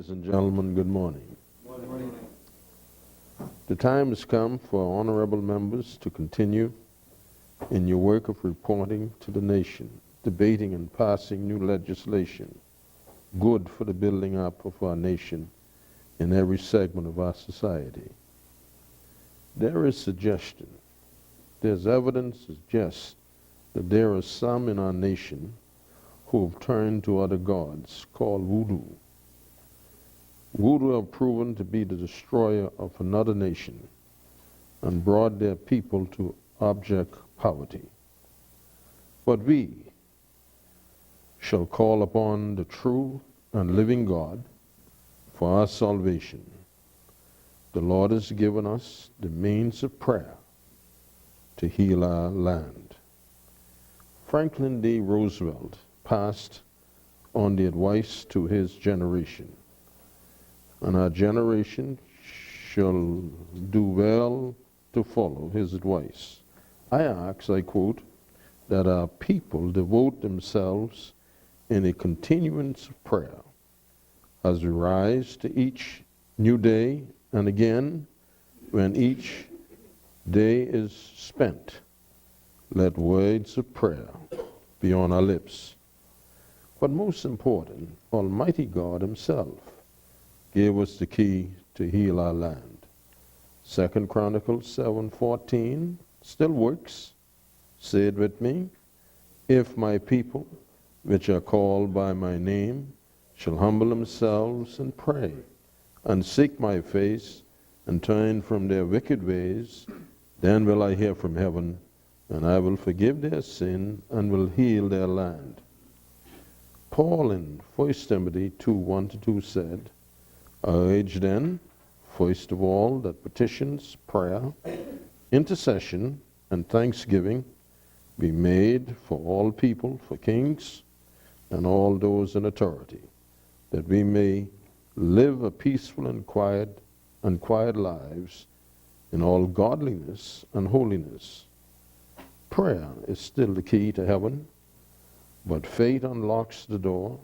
Ladies and gentlemen, good morning. Good morning. The time has come for honorable members to continue in your work of reporting to the nation, debating and passing new legislation, good for the building up of our nation in every segment of our society. There is suggestion, there's evidence to suggest that there are some in our nation who have turned to other gods called voodoo. Voodoo have proven to be the destroyer of another nation and brought their people to abject poverty. But we shall call upon the true and living God for our salvation. The Lord has given us the means of prayer to heal our land. Franklin D. Roosevelt passed on the advice to his generation, and our generation shall do well to follow his advice. I ask, I quote, that our people devote themselves in a continuance of prayer as we rise to each new day, and again, when each day is spent, let words of prayer be on our lips. But most important, Almighty God himself gave us the key to heal our land. 2 Chronicles 7:14 still works. Say it with me. If my people, which are called by my name, shall humble themselves and pray, and seek my face, and turn from their wicked ways, then will I hear from heaven, and I will forgive their sin, and will heal their land. Paul in 1 Timothy 2:1-2 said, I urge then, first of all, that petitions, prayer, intercession, and thanksgiving be made for all people, for kings, and all those in authority, that we may live a peaceful and quiet lives in all godliness and holiness. Prayer is still the key to heaven, but faith unlocks the door.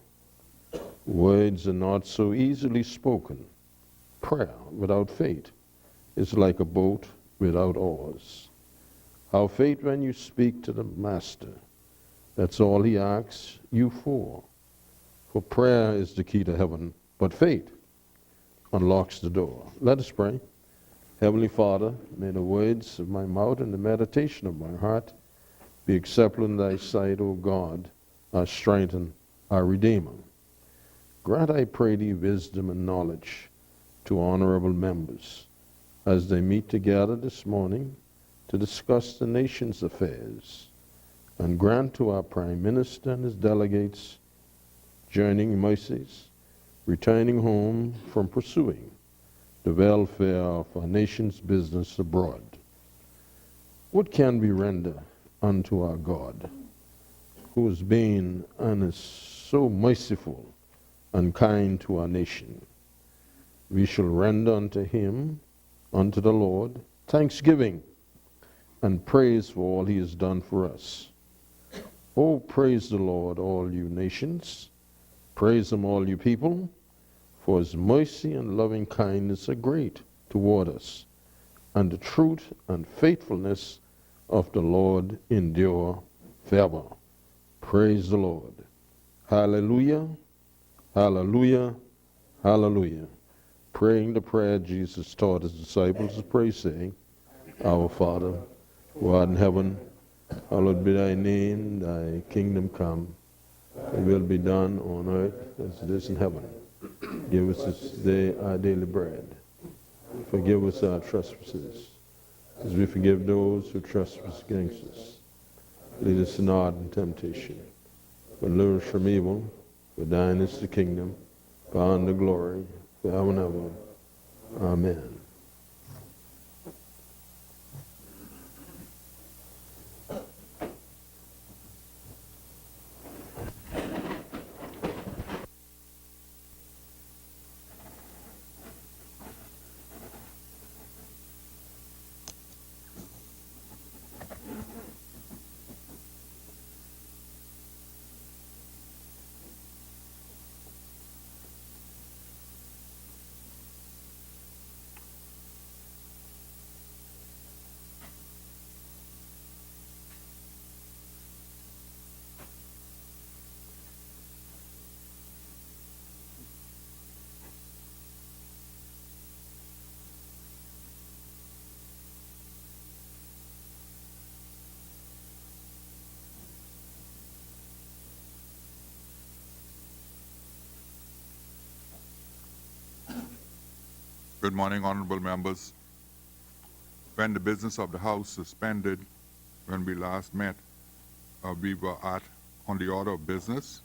Words are not so easily spoken. Prayer without faith is like a boat without oars. Have faith when you speak to the Master. That's all he asks you for. For prayer is the key to heaven, but faith unlocks the door. Let us pray. Heavenly Father, may the words of my mouth and the meditation of my heart be acceptable in thy sight, O God, our strength and our Redeemer. Grant, I pray thee, wisdom and knowledge to honorable members as they meet together this morning to discuss the nation's affairs, and grant to our Prime Minister and his delegates journeying mercies, returning home from pursuing the welfare of our nation's business abroad. What can we render unto our God, who has been and is so merciful and kind to our nation? We shall render unto him, unto the Lord, thanksgiving and praise for all he has done for us. Oh, praise the Lord, all you nations. Praise him, all you people, for his mercy and loving kindness are great toward us, and the truth and faithfulness of the Lord endure forever. Praise the Lord. Hallelujah, hallelujah, hallelujah. Praying the prayer Jesus taught his disciples to pray, saying, Our Father, who art in heaven, hallowed be thy name, thy kingdom come, thy will be done on earth as it is in heaven. Give us this day our daily bread. Forgive us our trespasses, as we forgive those who trespass against us. Lead us not in temptation, but deliver us from evil. For thine is the kingdom, power, and the glory, forever and ever. Amen. Good morning, honorable members. When the business of the House suspended when we last met, we were on the order of business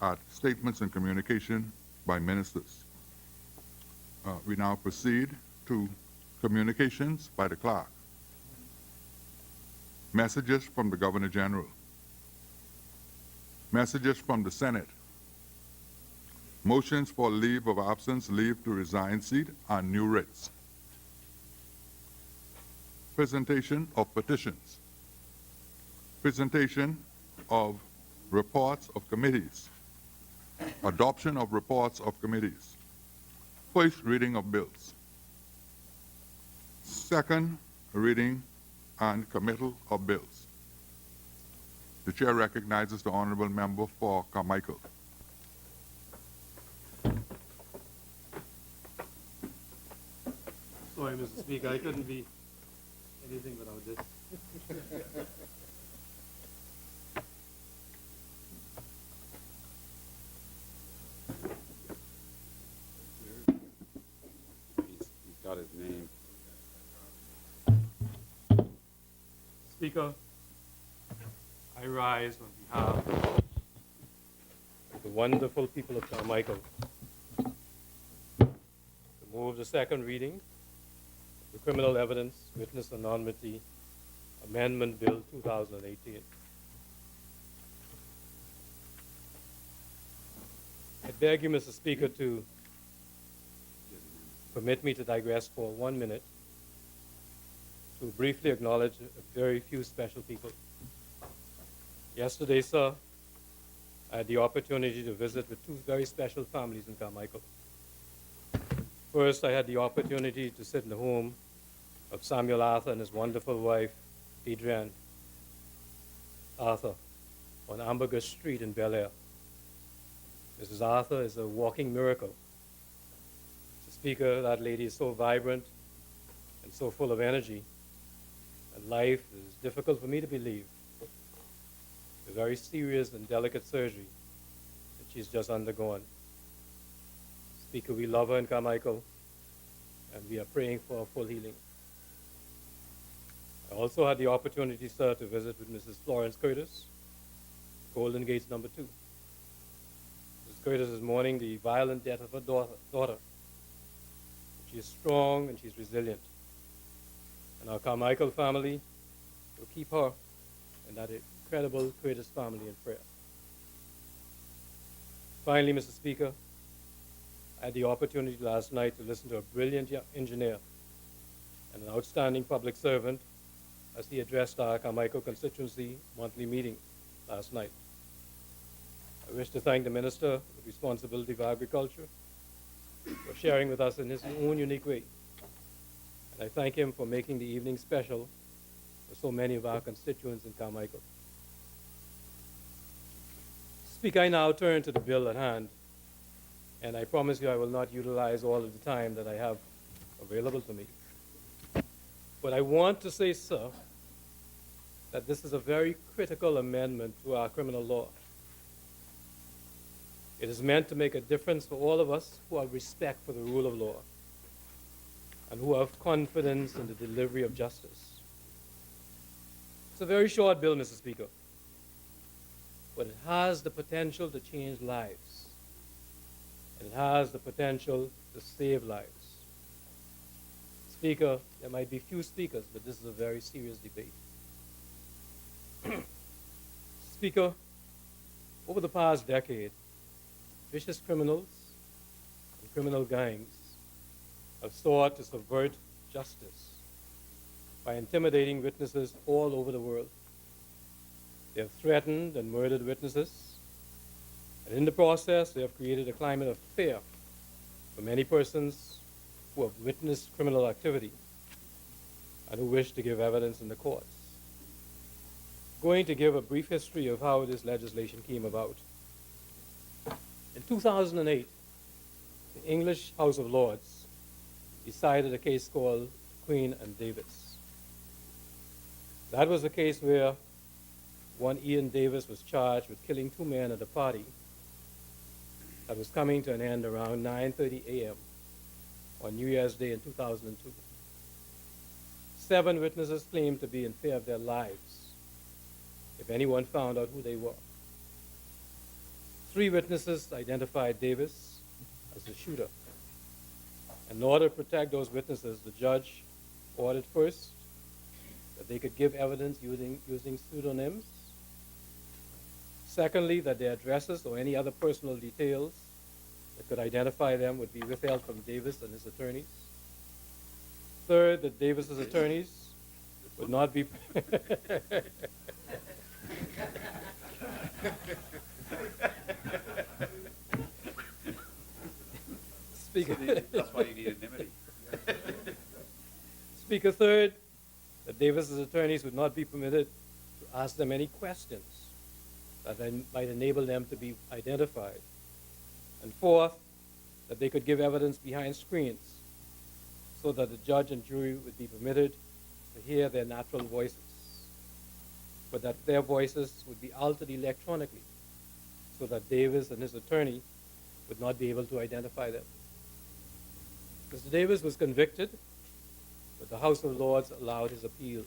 at statements and communication by ministers. We now proceed to communications by the clerk. Messages from the Governor General. Messages from the Senate. Motions for leave of absence, leave to resign seat, and new writs. Presentation of petitions. Presentation of reports of committees. Adoption of reports of committees. First reading of bills. Second reading and committal of bills. The chair recognizes the honorable member for Carmichael. Sorry, Mr. Speaker, I couldn't be anything without this. He's got his name. Speaker, I rise on behalf of the wonderful people of Carmichael to move the second reading of the Criminal Evidence, Witness Anonymity Amendment Bill 2018. I beg you, Mr. Speaker, to permit me to digress for 1 minute to briefly acknowledge a very few special people. Yesterday, sir, I had the opportunity to visit with two very special families in Carmichael. First, I had the opportunity to sit in the home of Samuel Arthur and his wonderful wife, Adrienne Arthur, on Amberger Street in Bel Air. Mrs. Arthur is a walking miracle. Mr. Speaker, that lady is so vibrant and so full of energy, and life is difficult for me to believe. A very serious and delicate surgery that she's just undergone. Speaker, we love her in Carmichael, and we are praying for her full healing. I also had the opportunity, sir, to visit with Mrs. Florence Curtis, Golden Gates number 2. Mrs. Curtis is mourning the violent death of her daughter. She is strong and she's resilient. And our Carmichael family will keep her and that incredible Curtis family in prayer. Finally, Mr. Speaker, I had the opportunity last night to listen to a brilliant engineer and an outstanding public servant as he addressed our Carmichael constituency monthly meeting last night. I wish to thank the Minister with Responsibility for Agriculture for sharing with us in his own unique way. And I thank him for making the evening special for so many of our constituents in Carmichael. Speaker, I now turn to the bill at hand, and I promise you I will not utilize all of the time that I have available to me. But I want to say, sir, that this is a very critical amendment to our criminal law. It is meant to make a difference for all of us who have respect for the rule of law and who have confidence in the delivery of justice. It's a very short bill, Mr. Speaker, but it has the potential to change lives, and it has the potential to save lives. Speaker, there might be few speakers, but this is a very serious debate. Speaker, over the past decade, vicious criminals and criminal gangs have sought to subvert justice by intimidating witnesses all over the world. They have threatened and murdered witnesses, and in the process, they have created a climate of fear for many persons who have witnessed criminal activity and who wish to give evidence in the courts. I'm going to give a brief history of how this legislation came about. In 2008, the English House of Lords decided a case called Queen and Davis. That was a case where one Ian Davis was charged with killing two men at a party that was coming to an end around 9:30 a.m. on New Year's Day in 2002. 7 witnesses claimed to be in fear of their lives if anyone found out who they were. 3 witnesses identified Davis as the shooter. In order to protect those witnesses, the judge ordered first that they could give evidence using pseudonyms. Secondly, that their addresses or any other personal details that could identify them would be withheld from Davis and his attorneys. Third, that Davis's attorneys would not be Speaker. That's why you need anonymity. Speaker, third, that Davis's attorneys would not be permitted to ask them any questions that might enable them to be identified. And fourth, that they could give evidence behind screens so that the judge and jury would be permitted to hear their natural voices, but that their voices would be altered electronically so that Davis and his attorney would not be able to identify them. Mr. Davis was convicted, but the House of Lords allowed his appeal.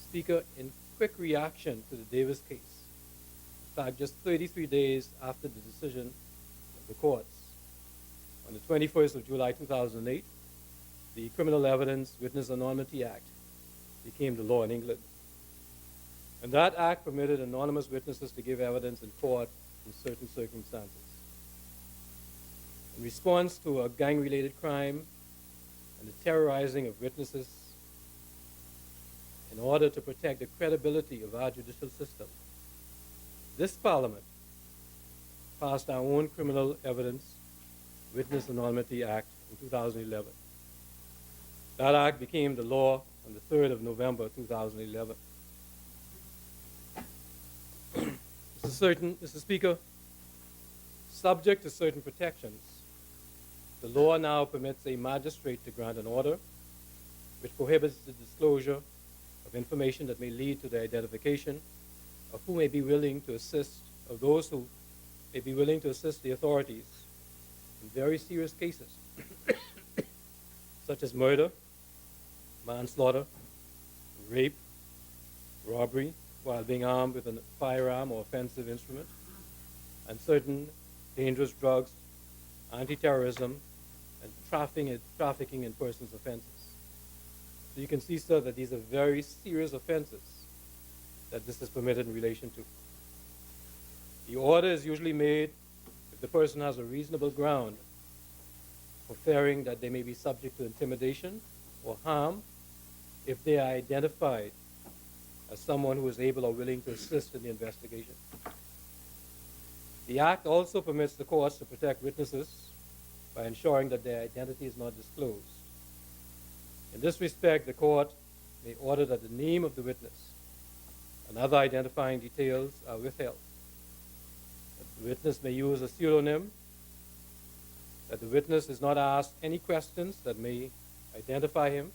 Speaker, in quick reaction to the Davis case, in fact, just 33 days after the decision of the courts, on the 21st of July 2008, the Criminal Evidence Witness Anonymity Act became the law in England. And that act permitted anonymous witnesses to give evidence in court in certain circumstances. In response to a gang-related crime and the terrorizing of witnesses, in order to protect the credibility of our judicial system, this Parliament passed our own Criminal Evidence Witness Anonymity Act in 2011. That act became the law on the 3rd of November 2011. Mr. Speaker, subject to certain protections, the law now permits a magistrate to grant an order which prohibits the disclosure of information that may lead to the identification of who may be willing to assist, of those who may be willing to assist the authorities in very serious cases, such as murder, manslaughter, rape, robbery, while being armed with a firearm or offensive instrument, and certain dangerous drugs, anti-terrorism, and trafficking in persons offenses. So you can see, sir, that these are very serious offenses that this is permitted in relation to. The order is usually made if the person has a reasonable ground for fearing that they may be subject to intimidation or harm if they are identified as someone who is able or willing to assist in the investigation. The Act also permits the courts to protect witnesses by ensuring that their identity is not disclosed. In this respect, the court may order that the name of the witness and other identifying details are withheld. That the witness may use a pseudonym, that the witness is not asked any questions that may identify him,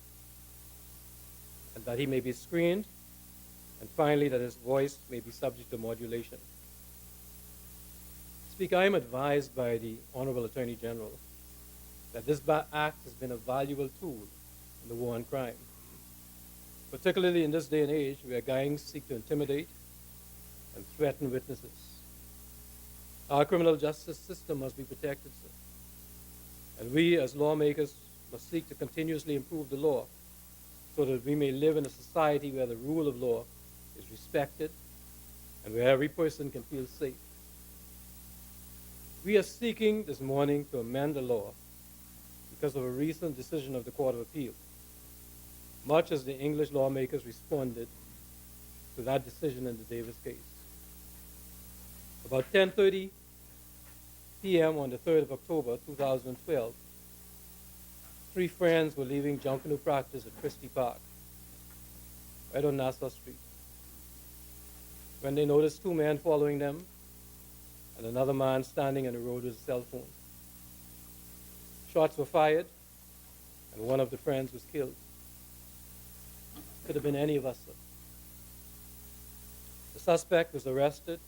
and that he may be screened, and finally, that his voice may be subject to modulation. Speaker, I am advised by the Honorable Attorney General that this act has been a valuable tool in the war on crime, particularly in this day and age where gangs seek to intimidate and threaten witnesses. Our criminal justice system must be protected, sir. And we, as lawmakers, must seek to continuously improve the law so that we may live in a society where the rule of law is respected and where every person can feel safe. We are seeking this morning to amend the law because of a recent decision of the Court of Appeal, much as the English lawmakers responded to that decision in the Davis case. About 10:30 p.m. on the 3rd of October 2012, 3 friends were leaving Junkanoo practice at Christie Park, right on Nassau Street, when they noticed 2 men following them and another man standing in the road with a cell phone. Shots were fired, and one of the friends was killed. Could have been any of us, sir. The suspect was arrested.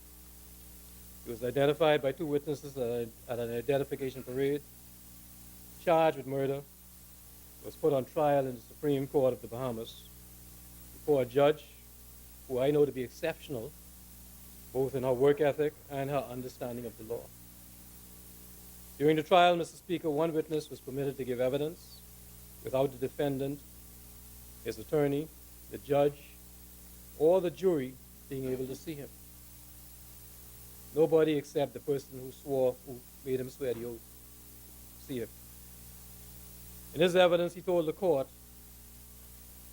He was identified by 2 witnesses at an identification parade. charged with murder, was put on trial in the Supreme Court of the Bahamas before a judge who I know to be exceptional, both in her work ethic and her understanding of the law. During the trial, Mr. Speaker, one witness was permitted to give evidence without the defendant, his attorney, the judge, or the jury being able to see him. Nobody except the person who made him swear the oath, see him. In his evidence, he told the court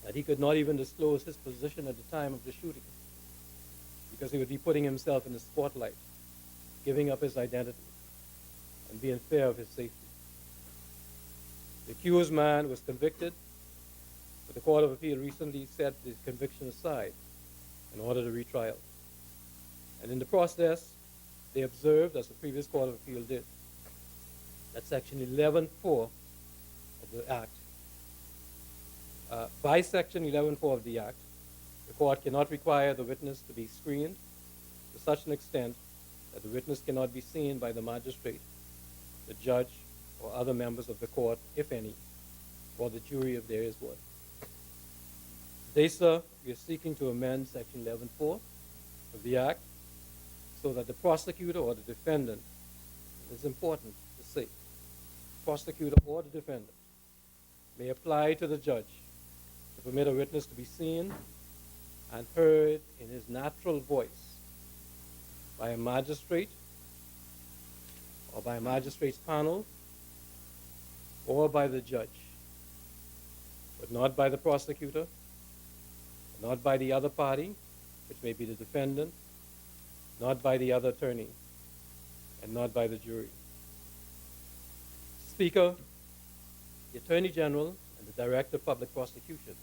that he could not even disclose his position at the time of the shooting because he would be putting himself in the spotlight, giving up his identity, and be in fear of his safety. The accused man was convicted, but the Court of Appeal recently set the conviction aside in order to retrial. And in the process, they observed, as the previous Court of Appeal did, that Section 11.4 of the Act, by Section 11.4 of the Act, the court cannot require the witness to be screened to such an extent that the witness cannot be seen by the magistrate, the judge, or other members of the court, if any, or the jury if there is one. Today, sir, we are seeking to amend Section 11.4 of the Act so that the prosecutor or the defendant, and it's important to say, prosecutor or the defendant, may apply to the judge to permit a witness to be seen and heard in his natural voice by a magistrate or by a magistrate's panel or by the judge, but not by the prosecutor, not by the other party, which may be the defendant, not by the other attorney, and not by the jury. Speaker, the Attorney General and the Director of Public Prosecutions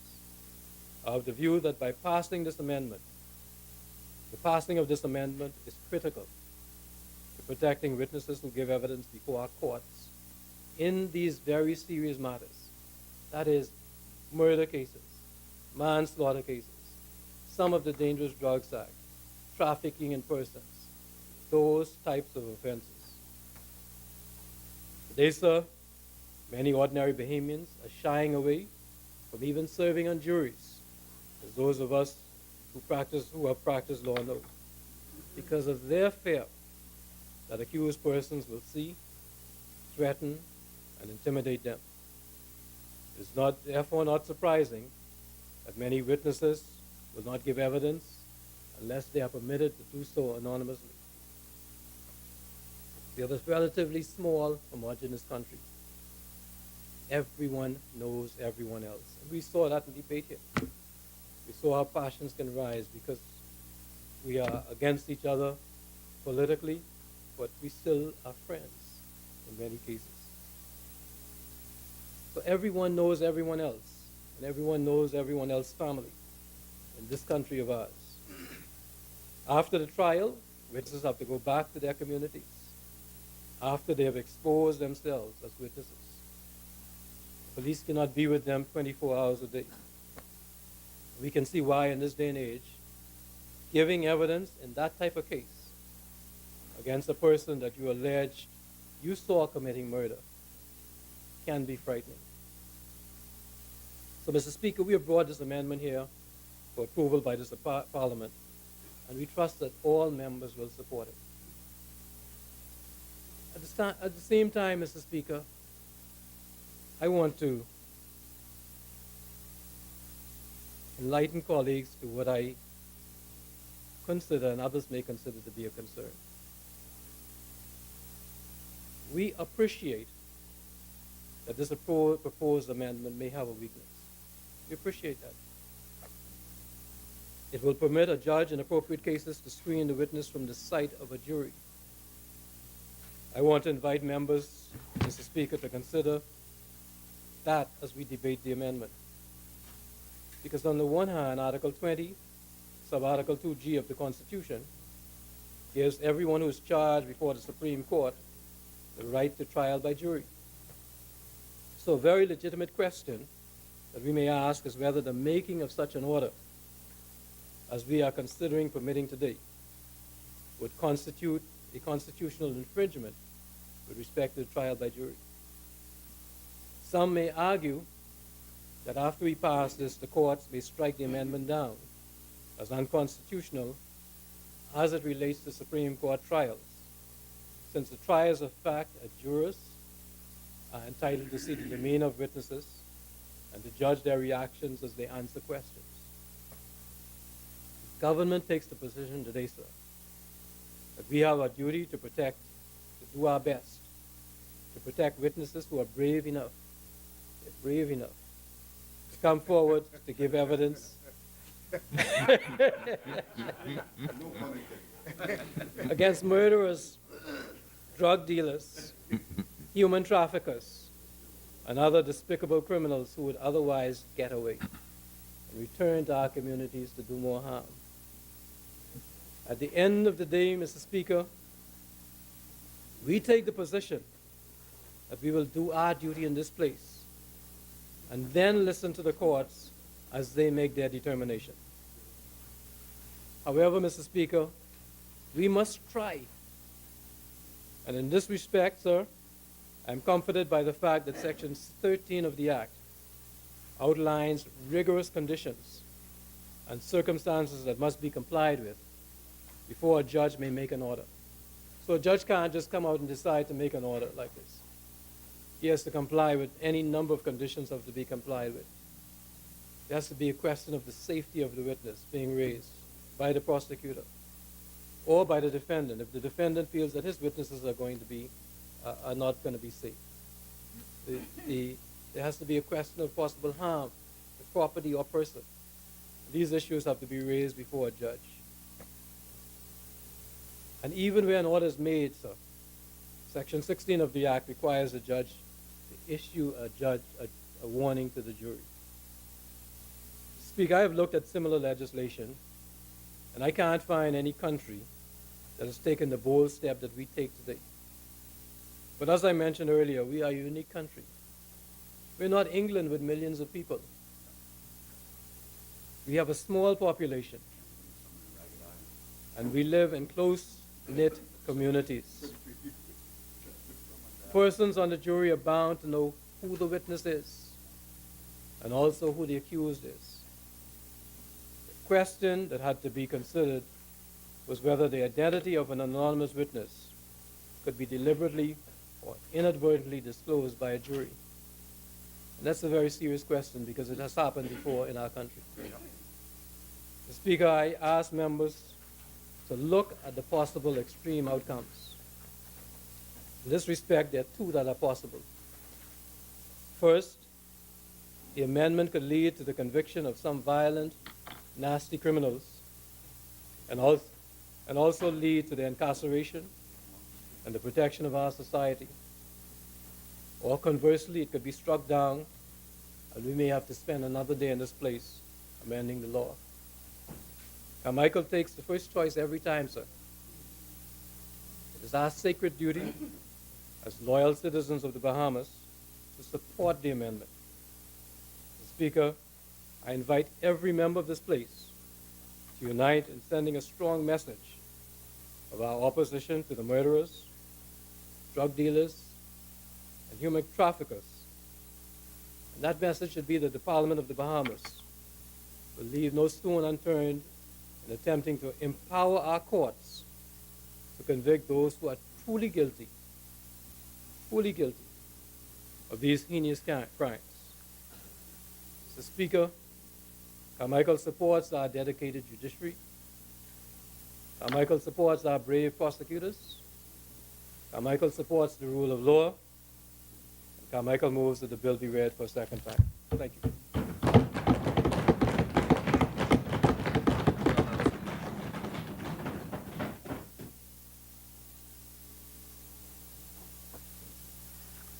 are of the view that by passing this amendment, the passing of this amendment is critical to protecting witnesses who give evidence before our courts in these very serious matters. That is, murder cases, manslaughter cases, some of the Dangerous Drugs Act, trafficking in persons, those types of offenses. Today, sir, many ordinary Bahamians are shying away from even serving on juries, as those of us who have practiced law know, because of their fear that accused persons will see, threaten, and intimidate them. It is therefore not surprising that many witnesses will not give evidence unless they are permitted to do so anonymously. We are a relatively small, homogeneous country. Everyone knows everyone else. And we saw that in debate here. We saw how passions can rise because we are against each other politically, but we still are friends in many cases. So everyone knows everyone else, and everyone knows everyone else's family in this country of ours. After the trial, witnesses have to go back to their communities after they have exposed themselves as witnesses. Police cannot be with them 24 hours a day. We can see why in this day and age, giving evidence in that type of case against a person that you allege you saw committing murder can be frightening. So, Mr. Speaker, we have brought this amendment here for approval by this Parliament, and we trust that all members will support it. At the same time, Mr. Speaker, I want to enlighten colleagues to what I consider and others may consider to be a concern. We appreciate that this proposed amendment may have a weakness. We appreciate that. It will permit a judge in appropriate cases to screen the witness from the sight of a jury. I want to invite members, Mr. Speaker, to consider that as we debate the amendment. Because on the one hand, Article 20, Sub-Article 2G of the Constitution gives everyone who is charged before the Supreme Court the right to trial by jury. So a very legitimate question that we may ask is whether the making of such an order, as we are considering permitting today, would constitute a constitutional infringement with respect to the trial by jury. Some may argue that after we pass this, the courts may strike the amendment down as unconstitutional as it relates to Supreme Court trials, since the triers of fact as jurors are entitled to see the demeanor of witnesses and to judge their reactions as they answer questions. Government takes the position today, sir, that we have a duty to protect, to do our best, to protect witnesses who are brave enough, to come forward to give evidence against murderers, drug dealers, human traffickers, and other despicable criminals who would otherwise get away and return to our communities to do more harm. At the end of the day, Mr. Speaker, we take the position that we will do our duty in this place and then listen to the courts as they make their determination. However, Mr. Speaker, we must try. And in this respect, sir, I'm comforted by the fact that Section 13 of the Act outlines rigorous conditions and circumstances that must be complied with before a judge may make an order. So a judge can't just come out and decide to make an order like this. He has to comply with any number of conditions that have to be complied with. There has to be a question of the safety of the witness being raised by the prosecutor or by the defendant if the defendant feels that his witnesses are going to be are not going to be safe. There has to be a question of possible harm to property or person. These issues have to be raised before a judge. And even where an order is made, sir, Section 16 of the Act requires a judge to issue a warning to the jury. Speaker, I have looked at similar legislation, and I can't find any country that has taken the bold step that we take today. But as I mentioned earlier, we are a unique country. We're not England with millions of people. We have a small population, and we live in close-knit communities. Persons on the jury are bound to know who the witness is and also who the accused is. The question that had to be considered was whether the identity of an anonymous witness could be deliberately or inadvertently disclosed by a jury. And that's a very serious question because it has happened before in our country. Mr. Speaker, I ask members to look at the possible extreme outcomes. In this respect, there are two that are possible. First, the amendment could lead to the conviction of some violent, nasty criminals and also lead to the incarceration and the protection of our society. Or conversely, it could be struck down and we may have to spend another day in this place amending the law. Carmichael takes the first choice every time, sir. It is our sacred duty as loyal citizens of the Bahamas to support the amendment. Mr. Speaker, I invite every member of this place to unite in sending a strong message of our opposition to the murderers, drug dealers, and human traffickers. And that message should be that the Parliament of the Bahamas will leave no stone unturned in attempting to empower our courts to convict those who are truly guilty of these heinous crimes. Mr. Speaker, Carmichael supports our dedicated judiciary. Carmichael supports our brave prosecutors. Carmichael supports the rule of law. And Carmichael moves that the bill be read for a second time. Thank you.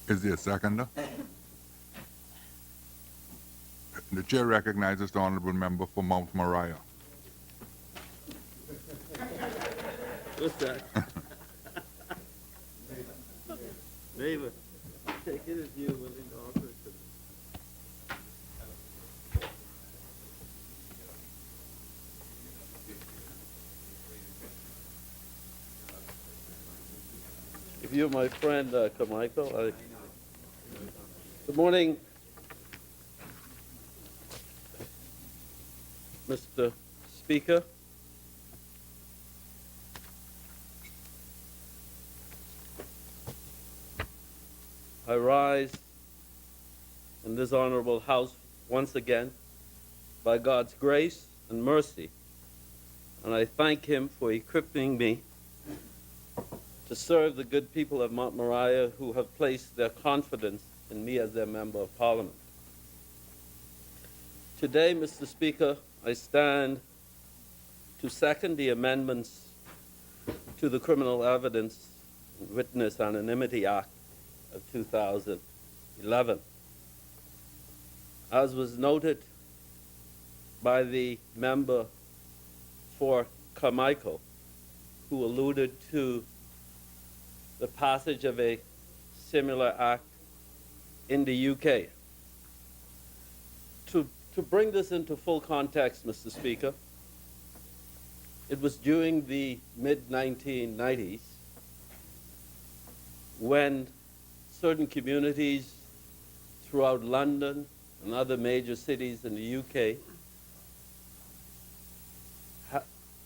Is there a seconder? The chair recognizes the honorable member for Mount Moriah. What's that? Neighbor, take it as you are willing to offer it to me. If you're my friend, Carmichael, Good morning, Mr. Speaker. I rise in this honorable house once again by God's grace and mercy, and I thank Him for equipping me to serve the good people of Mount Moriah who have placed their confidence in me as their Member of Parliament. Today, Mr. Speaker, I stand to second the amendments to the Criminal Evidence and Witness Anonymity Act of 2011. As was noted by the member for Carmichael, who alluded to the passage of a similar act in the UK. To bring this into full context, Mr. Speaker, it was during the mid-1990s when certain communities throughout London and other major cities in the UK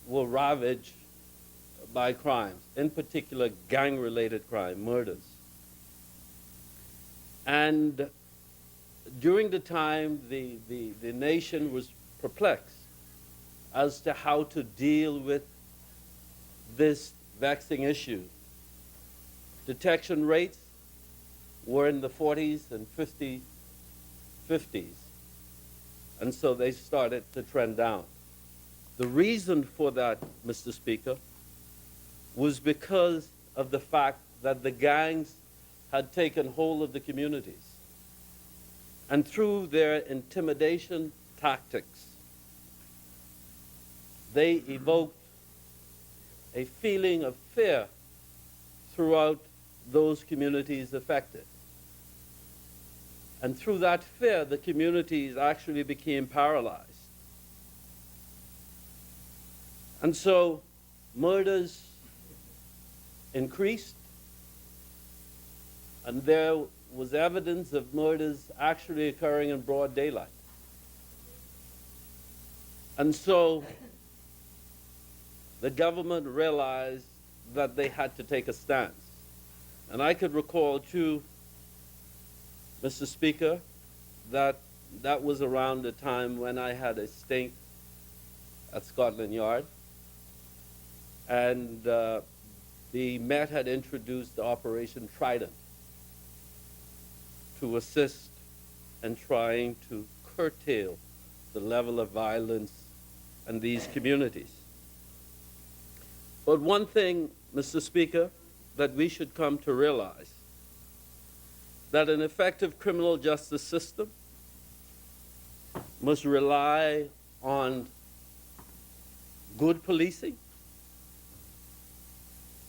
were ravaged by crimes, in particular gang-related crime, murders. And during the time, the nation was perplexed as to how to deal with this vexing issue. Detection rates were in the 40s and 50s, and so they started to trend down. The reason for that, Mr. Speaker, was because of the fact that the gangs had taken hold of the communities. And through their intimidation tactics, they evoked a feeling of fear throughout those communities affected. And through that fear, the communities actually became paralyzed. And so murders increased, and there was evidence of murders actually occurring in broad daylight. And so the government realized that they had to take a stance. And I could recall, too, Mr. Speaker, that was around the time when I had a stint at Scotland Yard. And the Met had introduced Operation Trident to assist in trying to curtail the level of violence in these communities. But one thing, Mr. Speaker, that we should come to realize, that an effective criminal justice system must rely on good policing,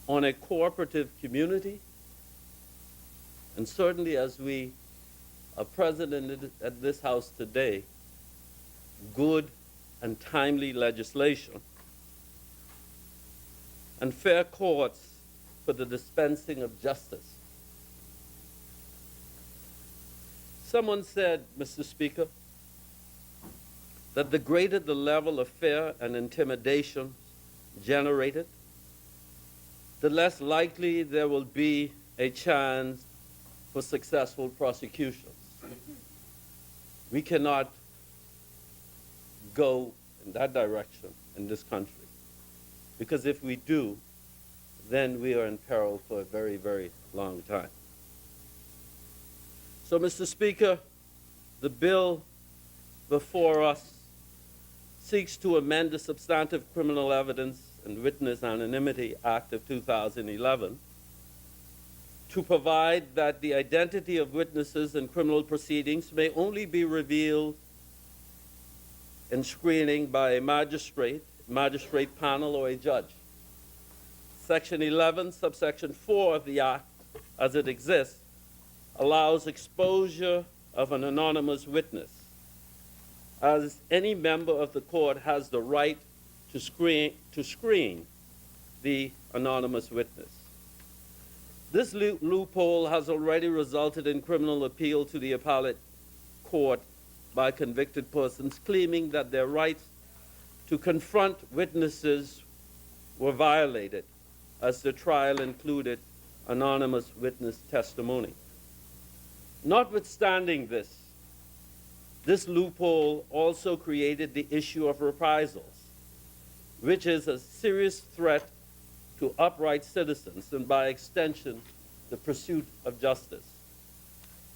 on a cooperative community, and certainly, as we are present at this House today, good and timely legislation, and fair courts for the dispensing of justice. Someone said, Mr. Speaker, that the greater the level of fear and intimidation generated, the less likely there will be a chance for successful prosecutions. We cannot go in that direction in this country, because if we do, then we are in peril for a very, very long time. So, Mr. Speaker, the bill before us seeks to amend the Substantive Criminal Evidence and Witness Anonymity Act of 2011 to provide that the identity of witnesses in criminal proceedings may only be revealed in screening by a magistrate panel, or a judge. Section 11, subsection 4 of the Act, as it exists, allows exposure of an anonymous witness, as any member of the court has the right to screen the anonymous witness. This loophole has already resulted in criminal appeal to the appellate court by convicted persons claiming that their rights to confront witnesses were violated, as the trial included anonymous witness testimony. Notwithstanding this loophole also created the issue of reprisals, which is a serious threat to upright citizens and, by extension, the pursuit of justice.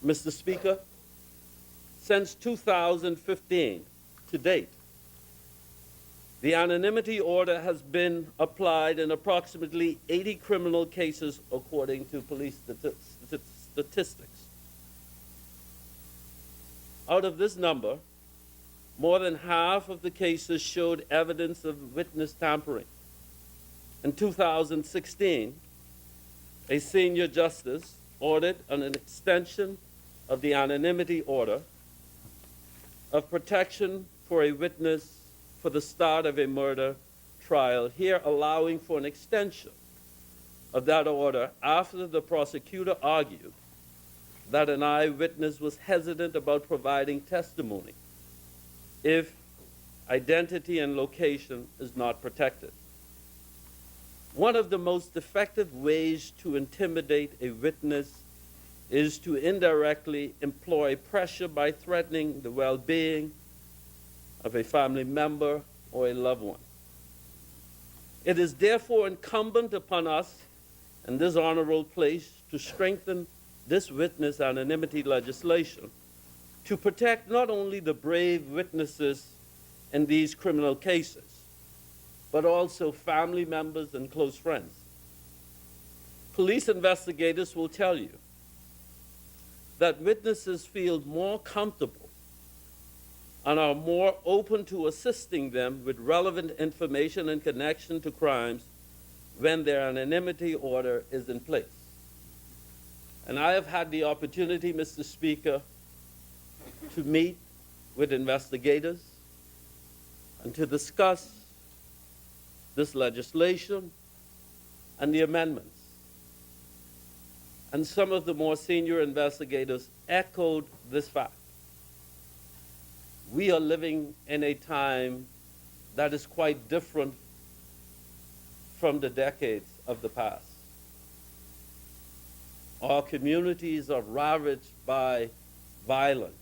Mr. Speaker, since 2015 to date, the anonymity order has been applied in approximately 80 criminal cases, according to police statistics. Out of this number, more than half of the cases showed evidence of witness tampering. In 2016, a senior justice ordered an extension of the anonymity order of protection for a witness for the start of a murder trial, here allowing for an extension of that order after the prosecutor argued that an eyewitness was hesitant about providing testimony if identity and location is not protected. One of the most effective ways to intimidate a witness is to indirectly employ pressure by threatening the well-being of a family member or a loved one. It is therefore incumbent upon us in this honorable place to strengthen this witness anonymity legislation to protect not only the brave witnesses in these criminal cases, but also family members and close friends. Police investigators will tell you that witnesses feel more comfortable and are more open to assisting them with relevant information in connection to crimes when their anonymity order is in place. And I have had the opportunity, Mr. Speaker, to meet with investigators and to discuss this legislation and the amendments. And some of the more senior investigators echoed this fact. We are living in a time that is quite different from the decades of the past. Our communities are ravaged by violence.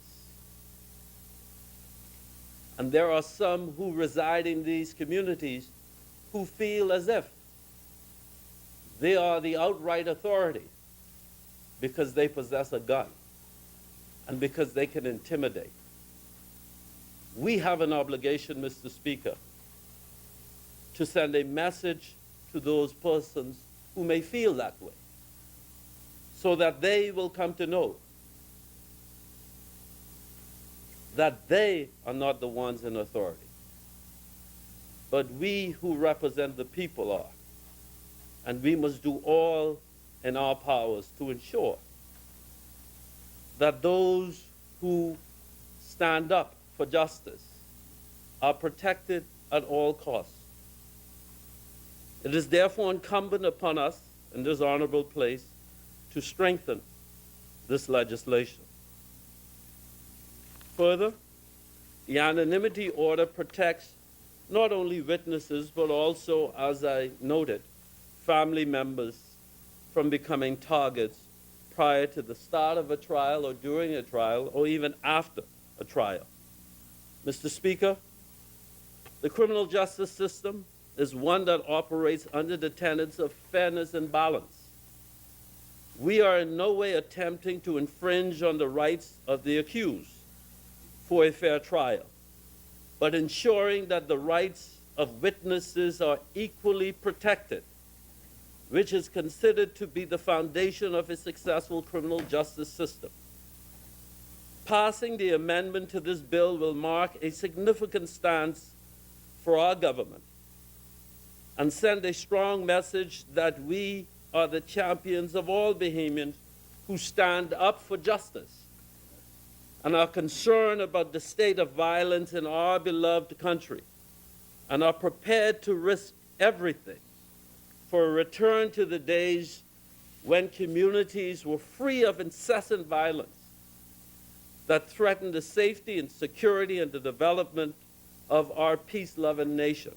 And there are some who reside in these communities who feel as if they are the outright authority because they possess a gun and because they can intimidate. We have an obligation, Mr. Speaker, to send a message to those persons who may feel that way, so that they will come to know that they are not the ones in authority, but we who represent the people are. And we must do all in our powers to ensure that those who stand up for justice are protected at all costs. It is therefore incumbent upon us in this honorable place to strengthen this legislation. Further, the anonymity order protects not only witnesses, but also, as I noted, family members from becoming targets prior to the start of a trial or during a trial or even after a trial. Mr. Speaker, the criminal justice system is one that operates under the tenets of fairness and balance. We are in no way attempting to infringe on the rights of the accused for a fair trial, but ensuring that the rights of witnesses are equally protected, which is considered to be the foundation of a successful criminal justice system. Passing the amendment to this bill will mark a significant stance for our government and send a strong message that we are the champions of all Bahamians who stand up for justice and are concerned about the state of violence in our beloved country and are prepared to risk everything for a return to the days when communities were free of incessant violence that threatened the safety and security and the development of our peace-loving nation.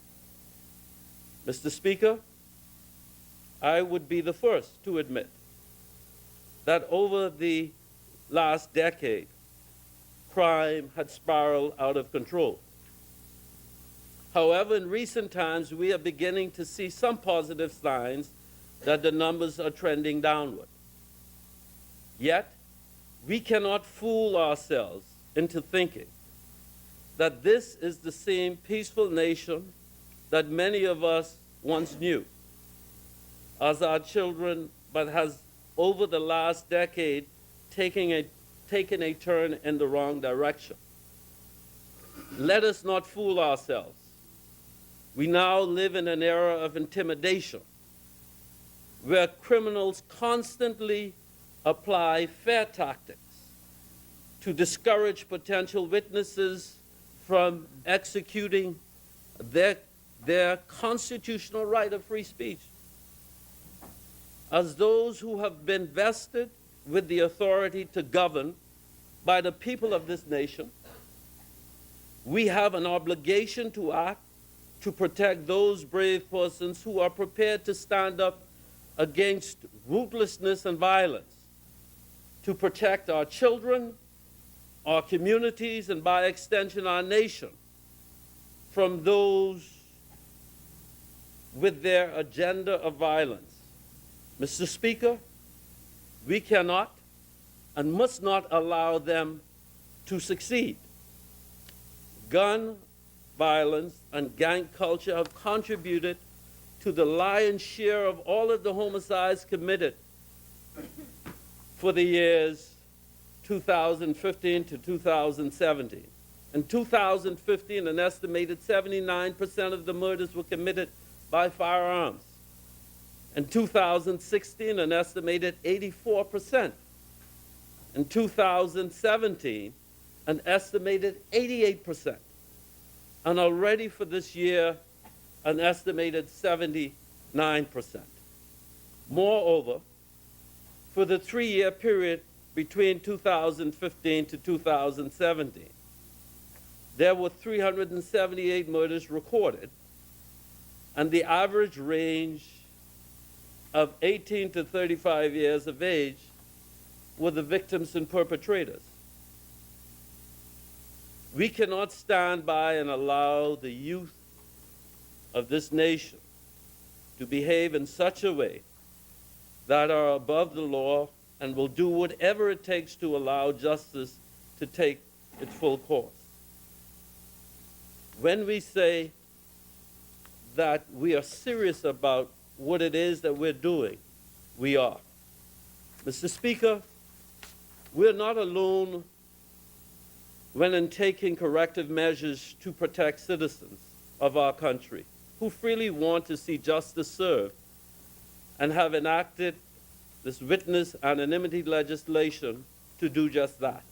Mr. Speaker, I would be the first to admit that over the last decade, crime had spiraled out of control. However, in recent times, we are beginning to see some positive signs that the numbers are trending downward. Yet, we cannot fool ourselves into thinking that this is the same peaceful nation that many of us once knew as our children, but has over the last decade taken a turn in the wrong direction. Let us not fool ourselves. We now live in an era of intimidation where criminals constantly apply fear tactics to discourage potential witnesses from executing their constitutional right of free speech. As those who have been vested with the authority to govern by the people of this nation, we have an obligation to act to protect those brave persons who are prepared to stand up against ruthlessness and violence, to protect our children, our communities, and by extension our nation from those with their agenda of violence. Mr. Speaker, we cannot and must not allow them to succeed. Gun violence and gang culture have contributed to the lion's share of all of the homicides committed for the years 2015 to 2017. In 2015, an estimated 79% of the murders were committed by firearms. In 2016, an estimated 84%. In 2017, an estimated 88%. And already for this year, an estimated 79%. Moreover, for the 3-year period between 2015 to 2017, there were 378 murders recorded, and the average range of 18 to 35 years of age were the victims and perpetrators. We cannot stand by and allow the youth of this nation to behave in such a way that are above the law and will do whatever it takes to allow justice to take its full course. When we say that we are serious about what it is that we're doing, we are. Mr. Speaker, we're not alone when in taking corrective measures to protect citizens of our country who freely want to see justice served and have enacted this witness anonymity legislation to do just that.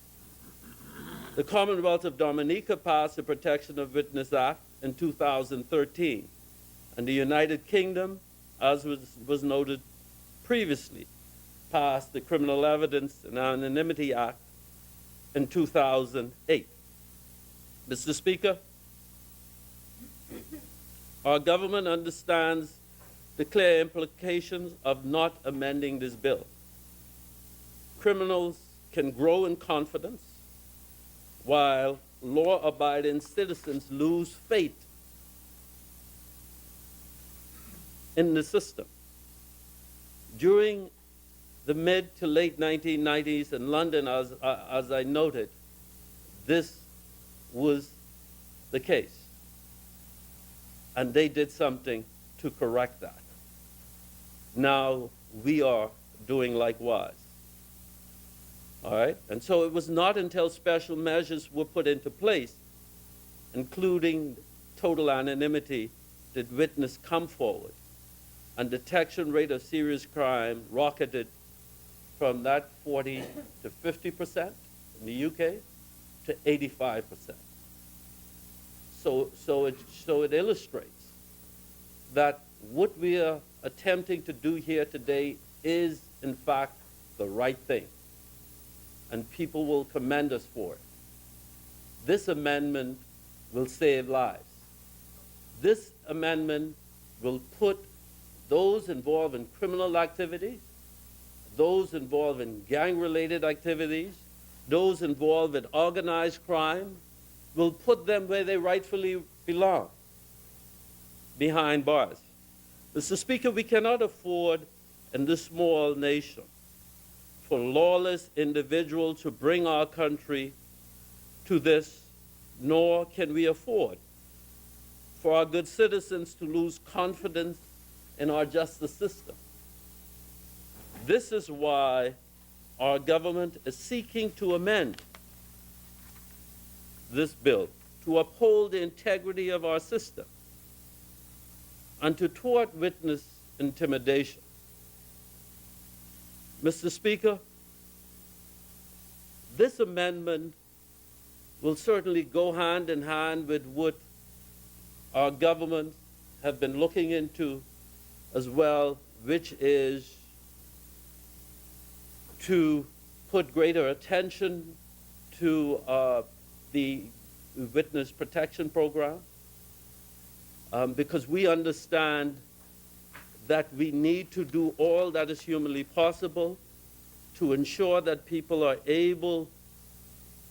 The Commonwealth of Dominica passed the Protection of Witness Act in 2013, and the United Kingdom, as was noted previously, passed the Criminal Evidence and Anonymity Act in 2008. Mr. Speaker, our government understands the clear implications of not amending this bill. Criminals can grow in confidence while law-abiding citizens lose faith in the system. During the mid to late 1990s in London, as I noted, this was the case. And they did something to correct that. Now we are doing likewise. All right? And so it was not until special measures were put into place, including total anonymity, did witness come forward. And detection rate of serious crime rocketed from that 40 to 50% in the UK to 85%. So it illustrates that what we are attempting to do here today is in fact, the right thing, and people will commend us for it. This amendment will save lives. This amendment will put those involved in criminal activities, those involved in gang-related activities, those involved in organized crime, will put them where they rightfully belong, behind bars. Mr. Speaker, we cannot afford in this small nation for lawless individuals to bring our country to this, nor can we afford for our good citizens to lose confidence in our justice system. This is why our government is seeking to amend this bill to uphold the integrity of our system and to thwart witness intimidation. Mr. Speaker, this amendment will certainly go hand in hand with what our government have been looking into as well, which is to put greater attention to the witness protection program, because we understand that we need to do all that is humanly possible to ensure that people are able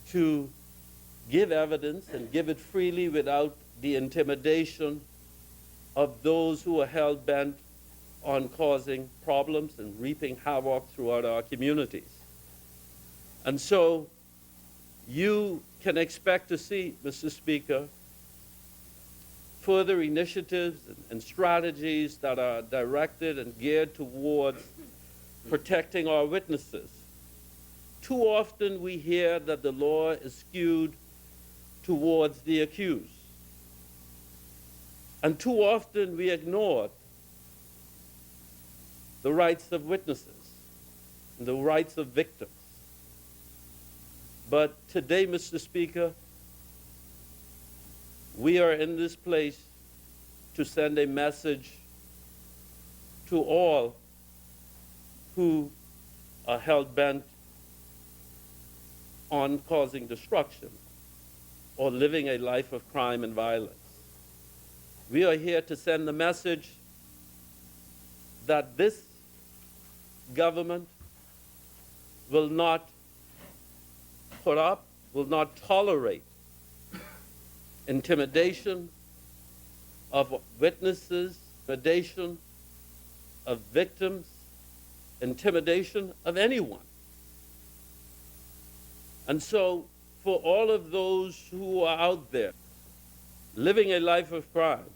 to give evidence and give it freely without the intimidation of those who are hell-bent on causing problems and reaping havoc throughout our communities. And so you can expect to see, Mr. Speaker, further initiatives and strategies that are directed and geared towards protecting our witnesses. Too often we hear that the law is skewed towards the accused. And too often we ignore the rights of witnesses and the rights of victims. But today, Mr. Speaker, we are in this place to send a message to all who are hell-bent on causing destruction or living a life of crime and violence. We are here to send the message that this government will not put up, will not tolerate intimidation of witnesses, intimidation of victims, intimidation of anyone. And so, for all of those who are out there living a life of crime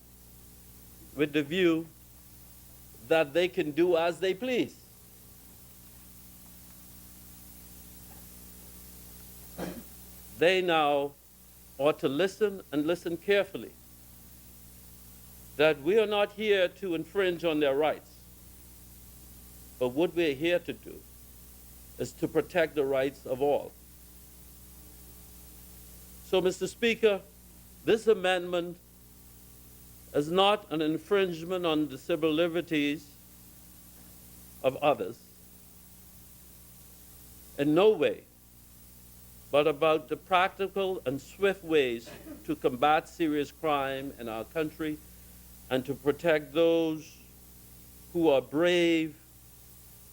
with the view that they can do as they please, they now ought to listen and listen carefully, that we are not here to infringe on their rights, but what we're here to do is to protect the rights of all. So, Mr. Speaker, this amendment is not an infringement on the civil liberties of others, in no way, but about the practical and swift ways to combat serious crime in our country and to protect those who are brave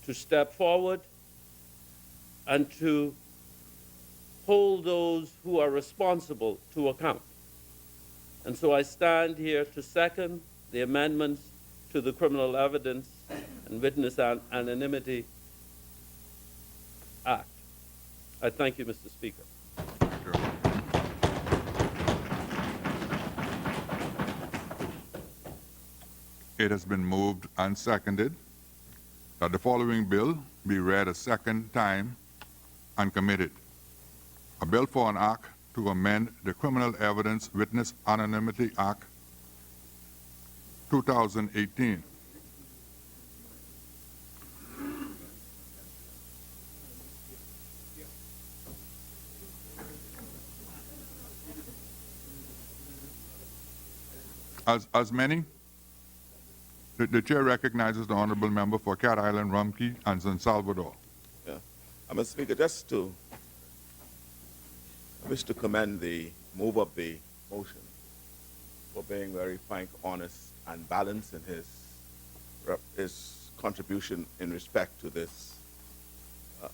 to step forward and to hold those who are responsible to account. And so I stand here to second the amendments to the Criminal Evidence and Witness Anonymity Act. I thank you, Mr. Speaker. Thank you. It has been moved and seconded that the following bill be read a second time and committed. A bill for an act to amend the Criminal Evidence Witness Anonymity Act 2018. As many? The chair recognizes the honorable member for Cat Island, Rumkey, and San Salvador. Yeah. Mr. Speaker, I wish to commend the move of the motion for being very frank, honest, and balanced in his contribution in respect to this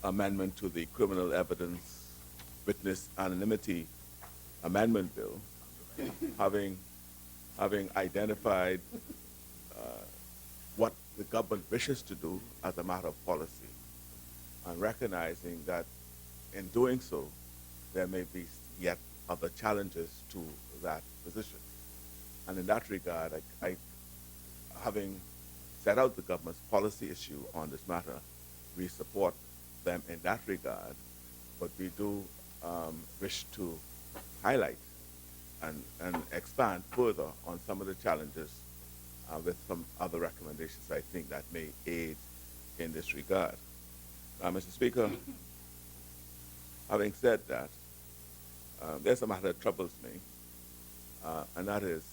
amendment to the Criminal Evidence Witness Anonymity Amendment Bill, having identified what the government wishes to do as a matter of policy, and recognizing that in doing so, there may be yet other challenges to that position. And in that regard, having set out the government's policy issue on this matter, we support them in that regard, but we do wish to highlight and expand further on some of the challenges with some other recommendations I think that may aid in this regard. Now, Mr. Speaker, having said that, there's a matter that troubles me, and that is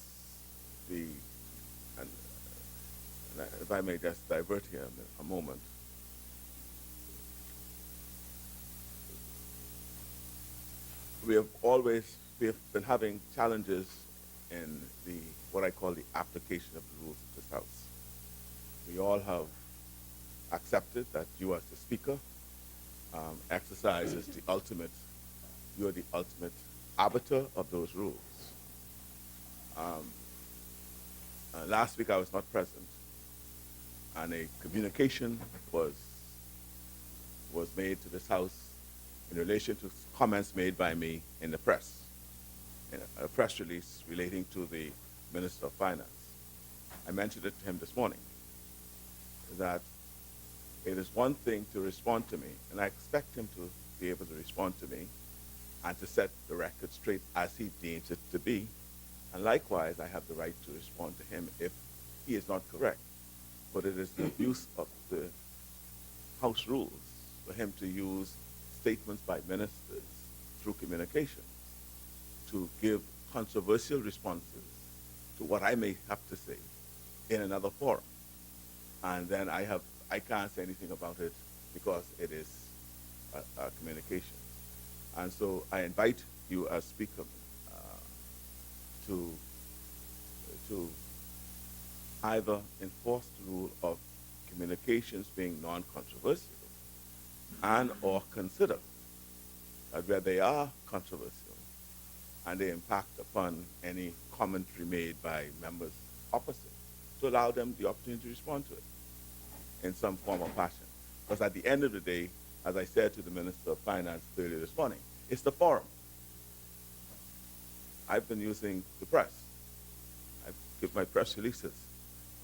if I may just divert here a moment. We have been having challenges in what I call the application of the rules of this House. We all have accepted that you as the Speaker exercises you are the ultimate arbiter of those rules. Last week I was not present, and a communication was made to this House in relation to comments made by me in the press, in a press release relating to the Minister of Finance. I mentioned it to him this morning, that it is one thing to respond to me, and I expect him to be able to respond to me and to set the record straight as he deems it to be. And likewise, I have the right to respond to him if he is not correct. But it is the abuse of the House rules for him to use statements by ministers through communications to give controversial responses to what I may have to say in another forum. And then I can't say anything about it because it is a communication. And so I invite you as Speaker to either enforce the rule of communications being non-controversial and or consider that where they are controversial and they impact upon any commentary made by members opposite, to allow them the opportunity to respond to it in some form or fashion. Because at the end of the day, as I said to the Minister of Finance earlier this morning, it's the forum. I've been using the press. I give my press releases.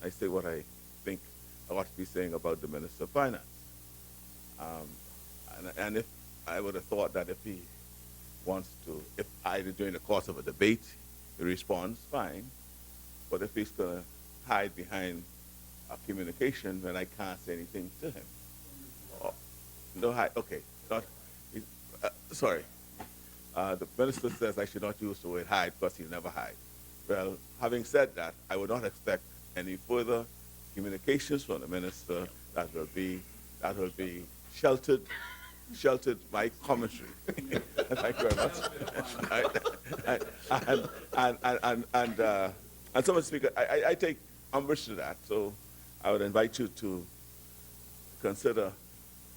I say what I think I ought to be saying about the Minister of Finance. And if I would have thought that if he wants to, if either during the course of a debate he responds, fine. But if he's going to hide behind a communication, then I can't say anything to him. No hide. Okay. Sorry. The minister says I should not use the word hide because he'll never hide. Well, having said that, I would not expect any further communications from the minister that will be sheltered by commentary. Thank you very much. And so, Mr. Speaker, I take umbrage to that. So I would invite you to consider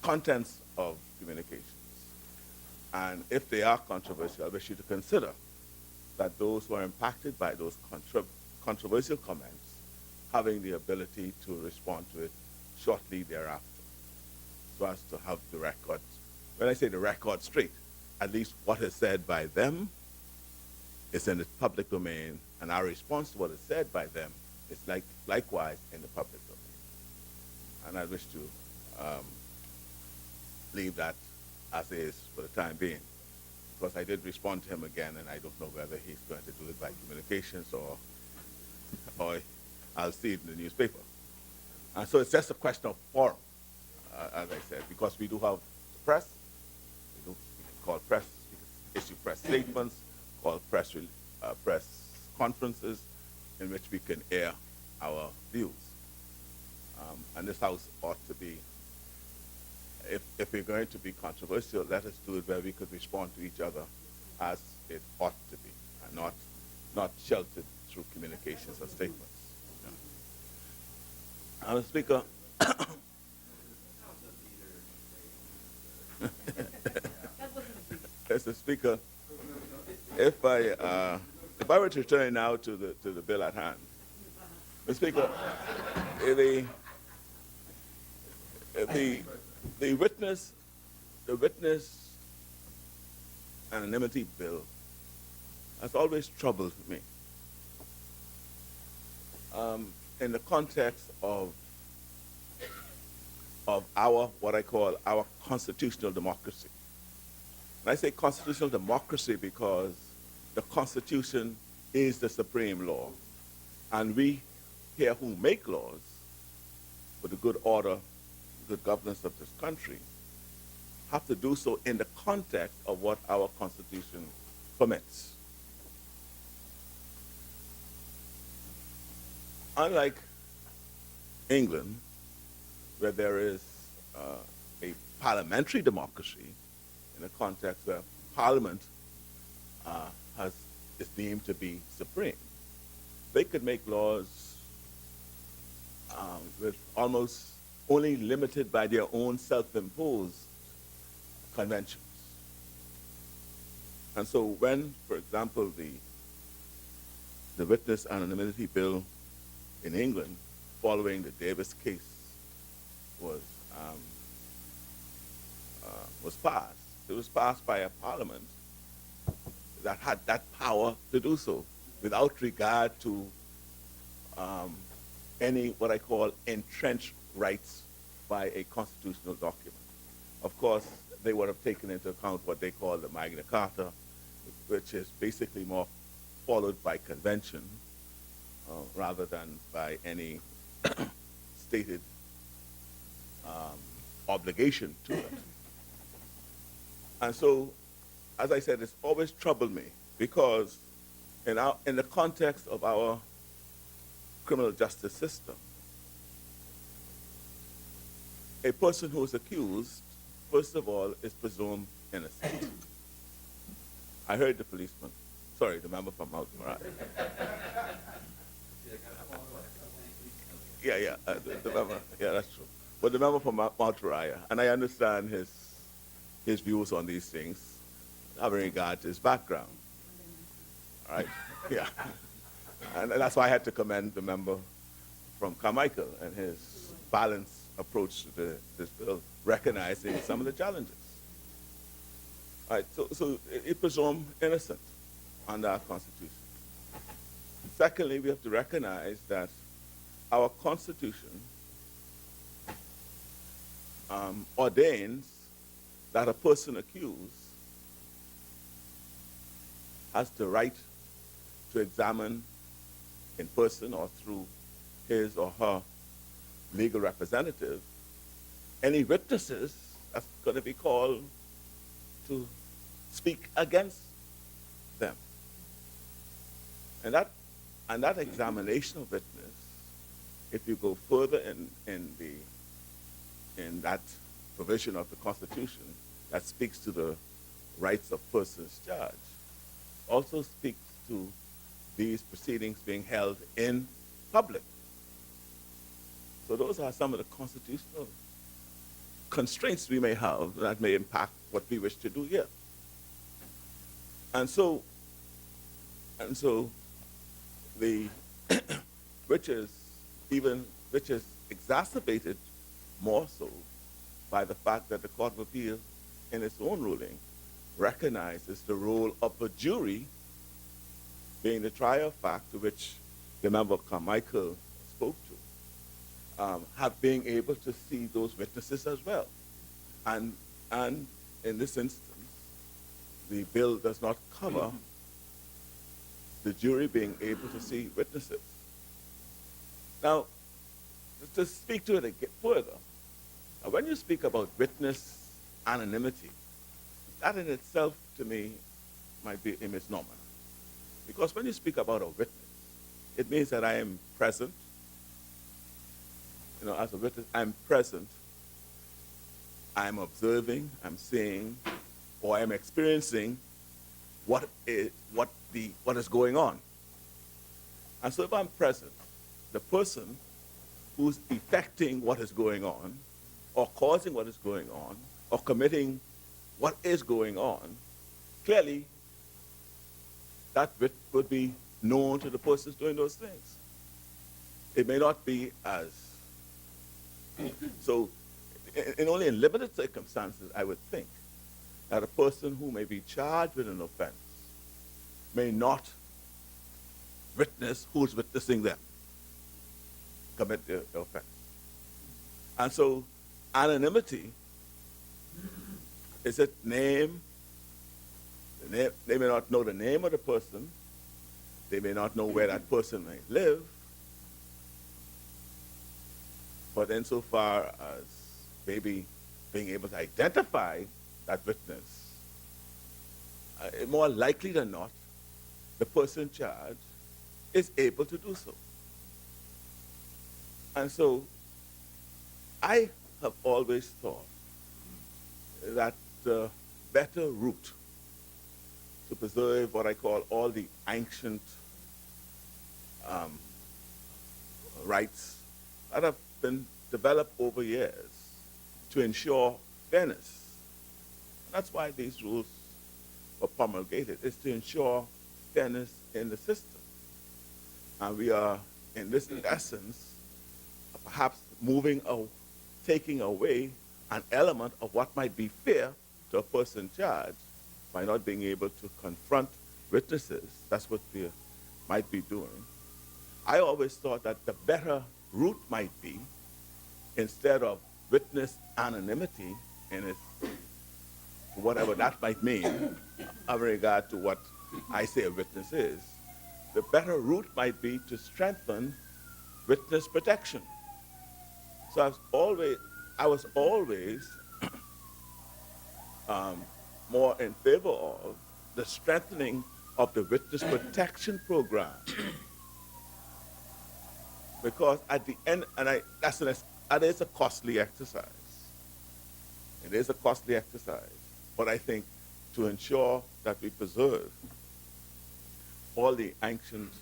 contents of communications. And if they are controversial, I wish you to consider that those who are impacted by those controversial comments having the ability to respond to it shortly thereafter, so as to have the record, when I say the record straight, at least what is said by them is in the public domain, and our response to what is said by them is likewise in the public domain. And I wish to leave that as is for the time being, because I did respond to him again, and I don't know whether he's going to do it by communications or I'll see it in the newspaper. And so it's just a question of forum, as I said, because we do have the press. We can call press, we can issue press statements, call press conferences in which we can air our views. And this House ought to be, if we're going to be controversial, let us do it where we could respond to each other as it ought to be, and not sheltered through communications or statements. Yeah. Mr. Speaker, Mr. Speaker, if I were to return now to the bill at hand, Mr. Speaker, the witness anonymity bill has always troubled me in the context of our, what I call our constitutional democracy. And I say constitutional democracy because the Constitution is the supreme law. And we here who make laws for the good order, good governance of this country, have to do so in the context of what our Constitution permits. Unlike England, where there is a parliamentary democracy in a context where Parliament is deemed to be supreme, they could make laws with almost only limited by their own self-imposed conventions. And so when, for example, the witness anonymity bill in England, following the Davis case, was passed, it was passed by a parliament that had that power to do so, without regard to any what I call entrenched rights by a constitutional document. Of course, they would have taken into account what they call the Magna Carta, which is basically more followed by convention rather than by any stated obligation to it. And so, as I said, it's always troubled me because in the context of our criminal justice system, a person who is accused, first of all, is presumed innocent. I heard the policeman, sorry, the member from Mount Moriah. The member, yeah, that's true. But the member from Mount Moriah, and I understand his views on these things, having regard to his background. All right, yeah. And that's why I had to commend the member from Carmichael and his balanced approach to this bill, recognizing some of the challenges. All right, so it presumes innocent under our Constitution. Secondly, we have to recognize that our Constitution ordains that a person accused has the right to examine in person or through his or her legal representative any witnesses that's going to be called to speak against them. And that examination of witness, if you go further in that provision of the Constitution that speaks to the rights of persons charged, also speaks to these proceedings being held in public. So those are some of the constitutional constraints we may have that may impact what we wish to do here. And so the which is exacerbated more so by the fact that the Court of Appeal, in its own ruling, recognizes the role of a jury, being the trier of fact to which the member Carmichael spoke to, have being able to see those witnesses as well. And in this instance, the bill does not cover the jury being able to see witnesses. Now, to speak to it again further, when you speak about witness anonymity, that in itself, to me, might be a misnomer. Because when you speak about a witness, it means that I am present as a witness, I'm present, I'm observing, I'm seeing, or I'm experiencing what is going on. And so if I'm present, the person who's effecting what is going on, or causing what is going on, or committing what is going on, clearly that would be known to the persons doing those things. It may not be as so. Only in limited circumstances, I would think that a person who may be charged with an offense may not witness who's witnessing them commit the offense. And so anonymity is a name. They may not know the name of the person. They may not know where that person may live. But insofar as maybe being able to identify that witness, more likely than not, the person charged is able to do so. And so I have always thought that the better route to preserve what I call all the ancient rights that have been developed over years to ensure fairness. And that's why these rules were promulgated, is to ensure fairness in the system. And we are, in this essence, perhaps taking away an element of what might be fair to a person charged by not being able to confront witnesses. That's what we might be doing. I always thought that the better route might be, instead of witness anonymity in its, whatever that might mean, in regard to what I say a witness is, the better route might be to strengthen witness protection. So I was always more in favor of the strengthening of the witness protection program. Because at the end, that is a costly exercise. It is a costly exercise. But I think to ensure that we preserve all the ancient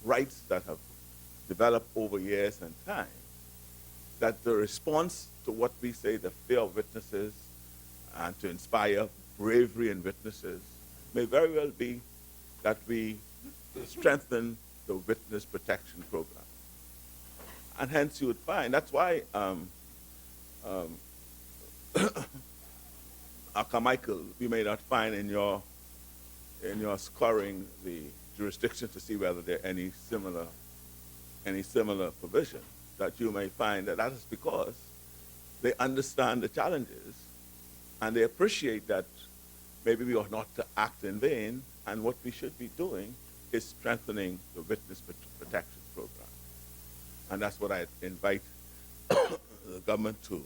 rights that have developed over years and time, that the response to what we say, the fear of witnesses, and to inspire bravery in witnesses, may very well be that we strengthen the witness protection program. And hence you would find, that's why Carmichael, you may not find in your scoring the jurisdiction to see whether there are any similar provision, that you may find that is because they understand the challenges and they appreciate that maybe we ought not to act in vain, and what we should be doing is strengthening the witness protection program. And that's what I invite the government to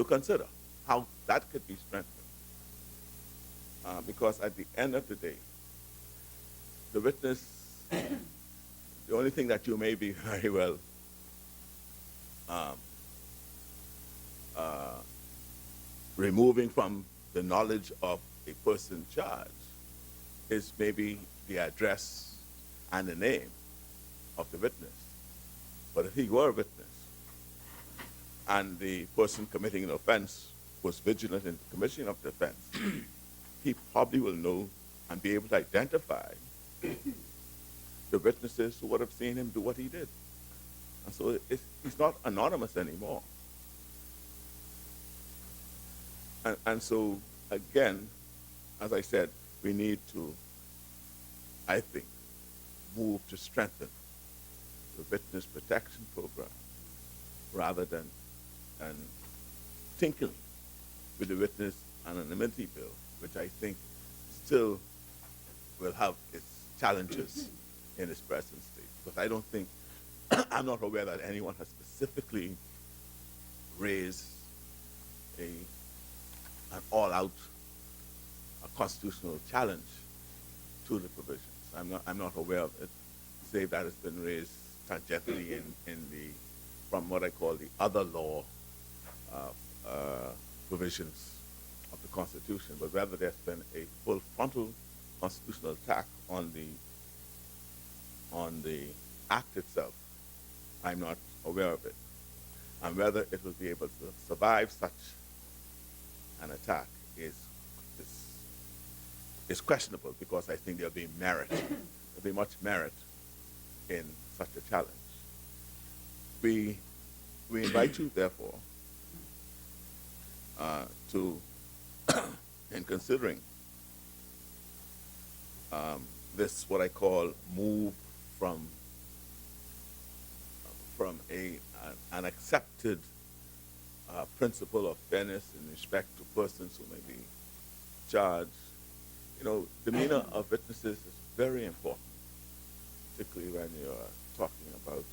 consider, how that could be strengthened. Because at the end of the day, the witness, the only thing that you may be very well removing from the knowledge of a person charged is maybe the address and the name of the witness. But if he were a witness and the person committing an offense was vigilant in the commission of the offense, he probably will know and be able to identify the witnesses who would have seen him do what he did. And so he's not anonymous anymore. And so, again, as I said, we need to, I think, move to strengthen the witness protection program rather than tinkering with the witness anonymity bill, which I think still will have its challenges in its present state. Because I don't think, I'm not aware that anyone has specifically raised an all-out constitutional challenge to the provisions. I'm not aware of it, save that it's been raised tangentially from what I call the other law provisions of the Constitution, but rather there's been a full frontal constitutional attack on the act itself. I'm not aware of it. And whether it will be able to survive such an attack is questionable, because I think there'll be much merit in such a challenge. We invite you, therefore, to, in considering this, what I call move from an accepted principle of fairness in respect to persons who may be charged. You know, demeanor of witnesses is very important, particularly when you're talking about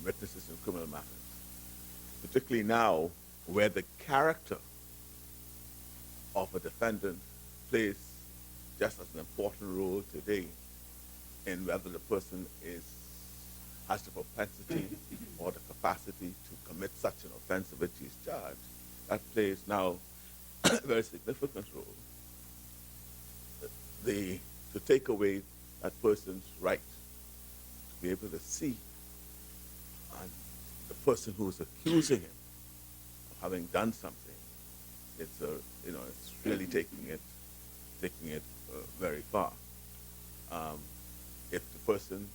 witnesses in criminal matters, particularly now where the character of a defendant plays just as an important role today in whether the person has the propensity or the capacity to commit such an offense of which he's charged. That plays now a very significant role. To take away that person's right to be able to see and the person who is accusing him of having done something, it's really taking it very far. If the person,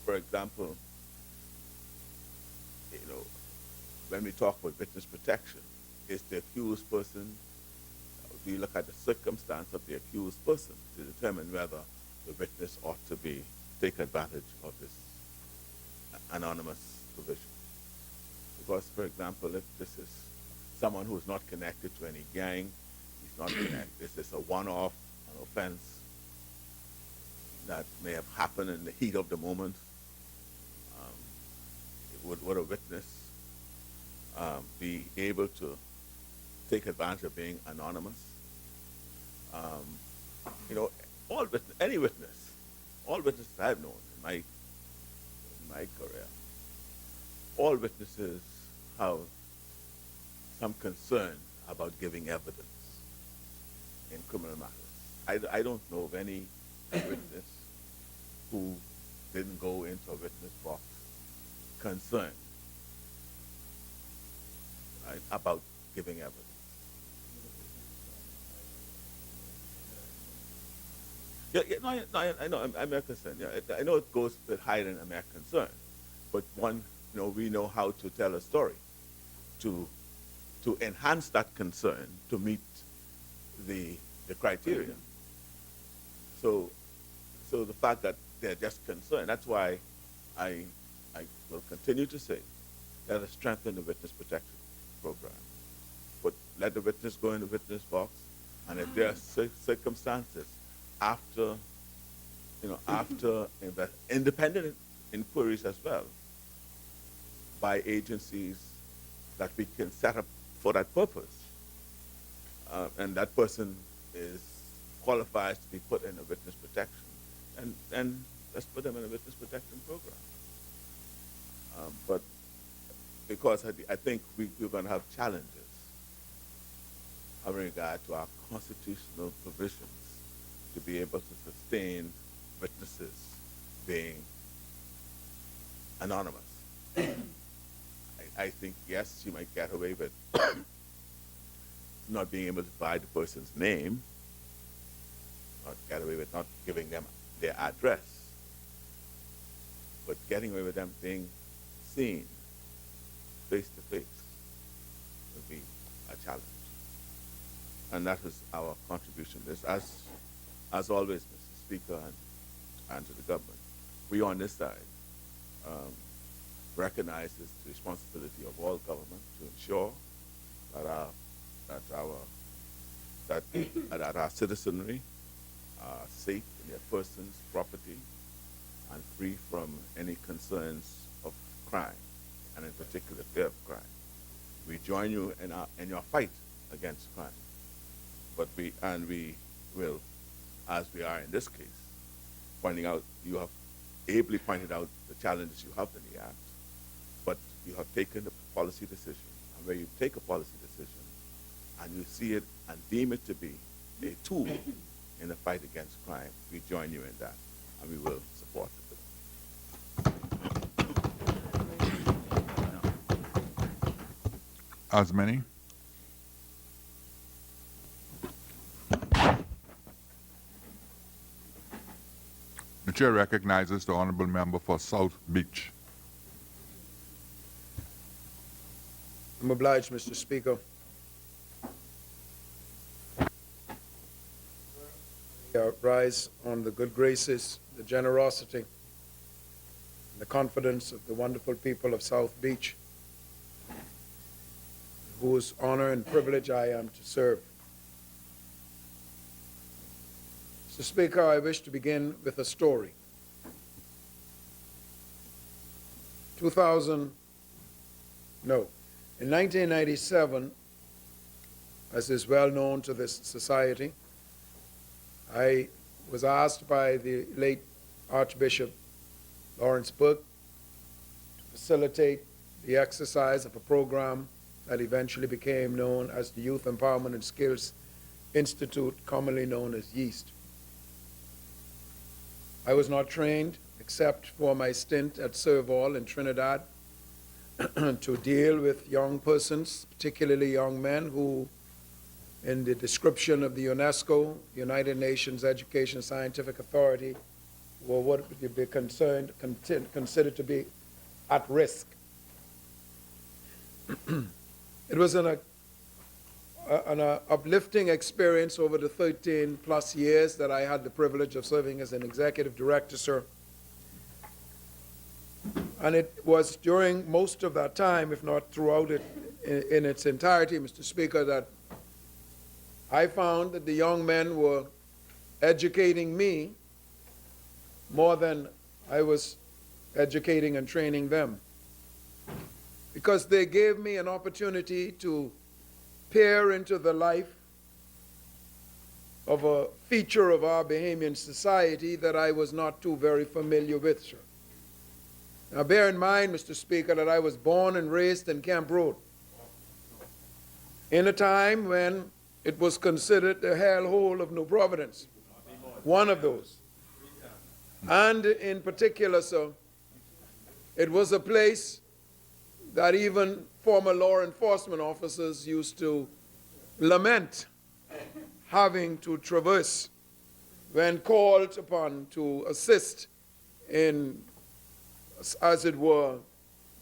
for example, when we talk about witness protection, is the accused person, we look at the circumstance of the accused person to determine whether the witness ought to take advantage of this anonymous provision. Because, for example, if this is someone who is not connected to any gang, he's not connected, this is a one-off, an offense that may have happened in the heat of the moment, would a witness be able to take advantage of being anonymous? Any witness, all witnesses I've known in my career, all witnesses have some concern about giving evidence in criminal matters. I don't know of any witness who didn't go into a witness box concerned, right, about giving evidence. I know, I'm a concern. Yeah, I know it goes a bit higher than a mere concern, but we know how to tell a story to enhance that concern to meet the criteria. So the fact that they're just concerned, that's why I will continue to say, let us strengthen the witness protection program. But let the witness go in the witness box, and if there are circumstances after independent inquiries as well by agencies that we can set up for that purpose, and that person qualifies to be put in a witness protection, and let's put them in a witness protection program. But because I think we're going to have challenges in regard to our constitutional provisions to be able to sustain witnesses being anonymous. I think, yes, you might get away with not being able to provide the person's name, not get away with not giving them their address, but getting away with them being seen face to face would be a challenge. And that is our contribution. As always, Mr. Speaker, and to the government, we on this side recognize it's the responsibility of all government to ensure that our citizenry are safe in their persons, property, and free from any concerns of crime, and in particular fear of crime. We join you in your fight against crime, but we will, as we are in this case, pointing out, you have ably pointed out the challenges you have in the Act, but you have taken a policy decision, and where you take a policy decision and you see it and deem it to be a tool in the fight against crime, we join you in that, and we will support it. As many? The chair recognizes the honourable member for South Beach. I'm obliged, Mr. Speaker. I rise on the good graces, the generosity, the confidence of the wonderful people of South Beach, whose honor and privilege I am to serve. Mr. Speaker, I wish to begin with a story. In 1997, as is well known to this society, I was asked by the late Archbishop Lawrence Burke to facilitate the exercise of a program that eventually became known as the Youth Empowerment and Skills Institute, commonly known as YEAST. I was not trained, except for my stint at Serval in Trinidad, to deal with young persons, particularly young men who, in the description of the UNESCO, United Nations Education Scientific Authority, were what would be considered to be at risk. It was an uplifting experience over the 13 plus years that I had the privilege of serving as an executive director, sir. And it was during most of that time, if not throughout it in its entirety, Mr. Speaker, that I found that the young men were educating me more than I was educating and training them, because they gave me an opportunity to peer into the life of a feature of our Bahamian society that I was not too very familiar with, sir. Now, bear in mind, Mr. Speaker, that I was born and raised in Camp Road in a time when it was considered the hellhole of New Providence, one of those. And in particular, sir, it was a place that even former law enforcement officers used to lament having to traverse when called upon to assist in, as it were,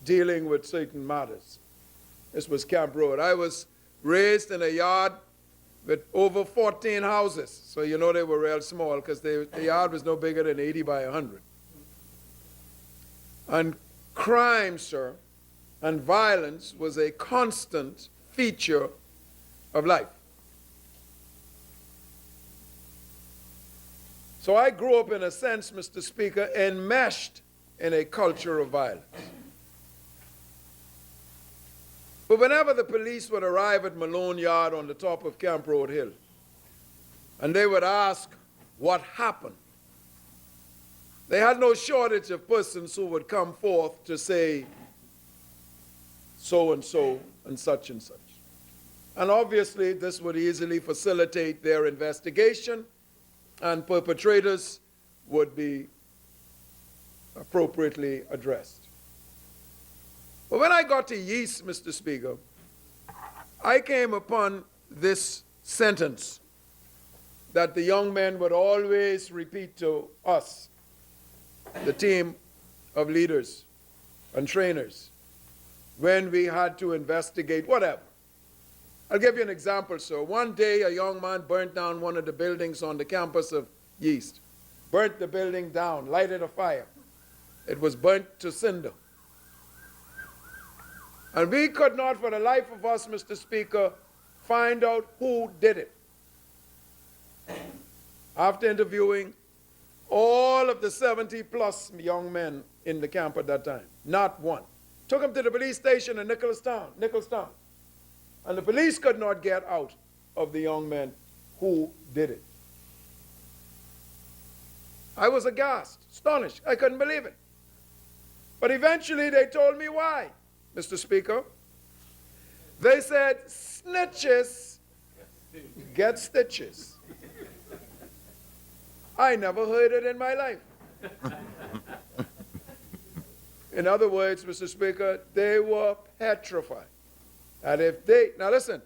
dealing with certain matters. This was Camp Road. I was raised in a yard with over 14 houses, so you know they were real small, because the yard was no bigger than 80 by 100. And crime, sir, and violence was a constant feature of life. So I grew up, in a sense, Mr. Speaker, enmeshed in a culture of violence. But whenever the police would arrive at Malone Yard on the top of Camp Road Hill, and they would ask what happened, they had no shortage of persons who would come forth to say so and such and such. And obviously, this would easily facilitate their investigation, and perpetrators would be appropriately addressed. But when I got to Yeast, Mr. Speaker, I came upon this sentence that the young men would always repeat to us, the team of leaders and trainers, when we had to investigate whatever. I'll give you an example, sir. One day, a young man burnt down one of the buildings on the campus of Yeast. Burnt the building down, lighted a fire. It was burnt to cinder. And we could not, for the life of us, Mr. Speaker, find out who did it. After interviewing all of the 70-plus young men in the camp at that time, not one. Took them to the police station in Nicholstown. And the police could not get out of the young men who did it. I was aghast, astonished. I couldn't believe it. But eventually they told me why, Mr. Speaker. They said, snitches get stitches. I never heard it in my life. In other words, Mr. Speaker, they were petrified. And if they, now listen,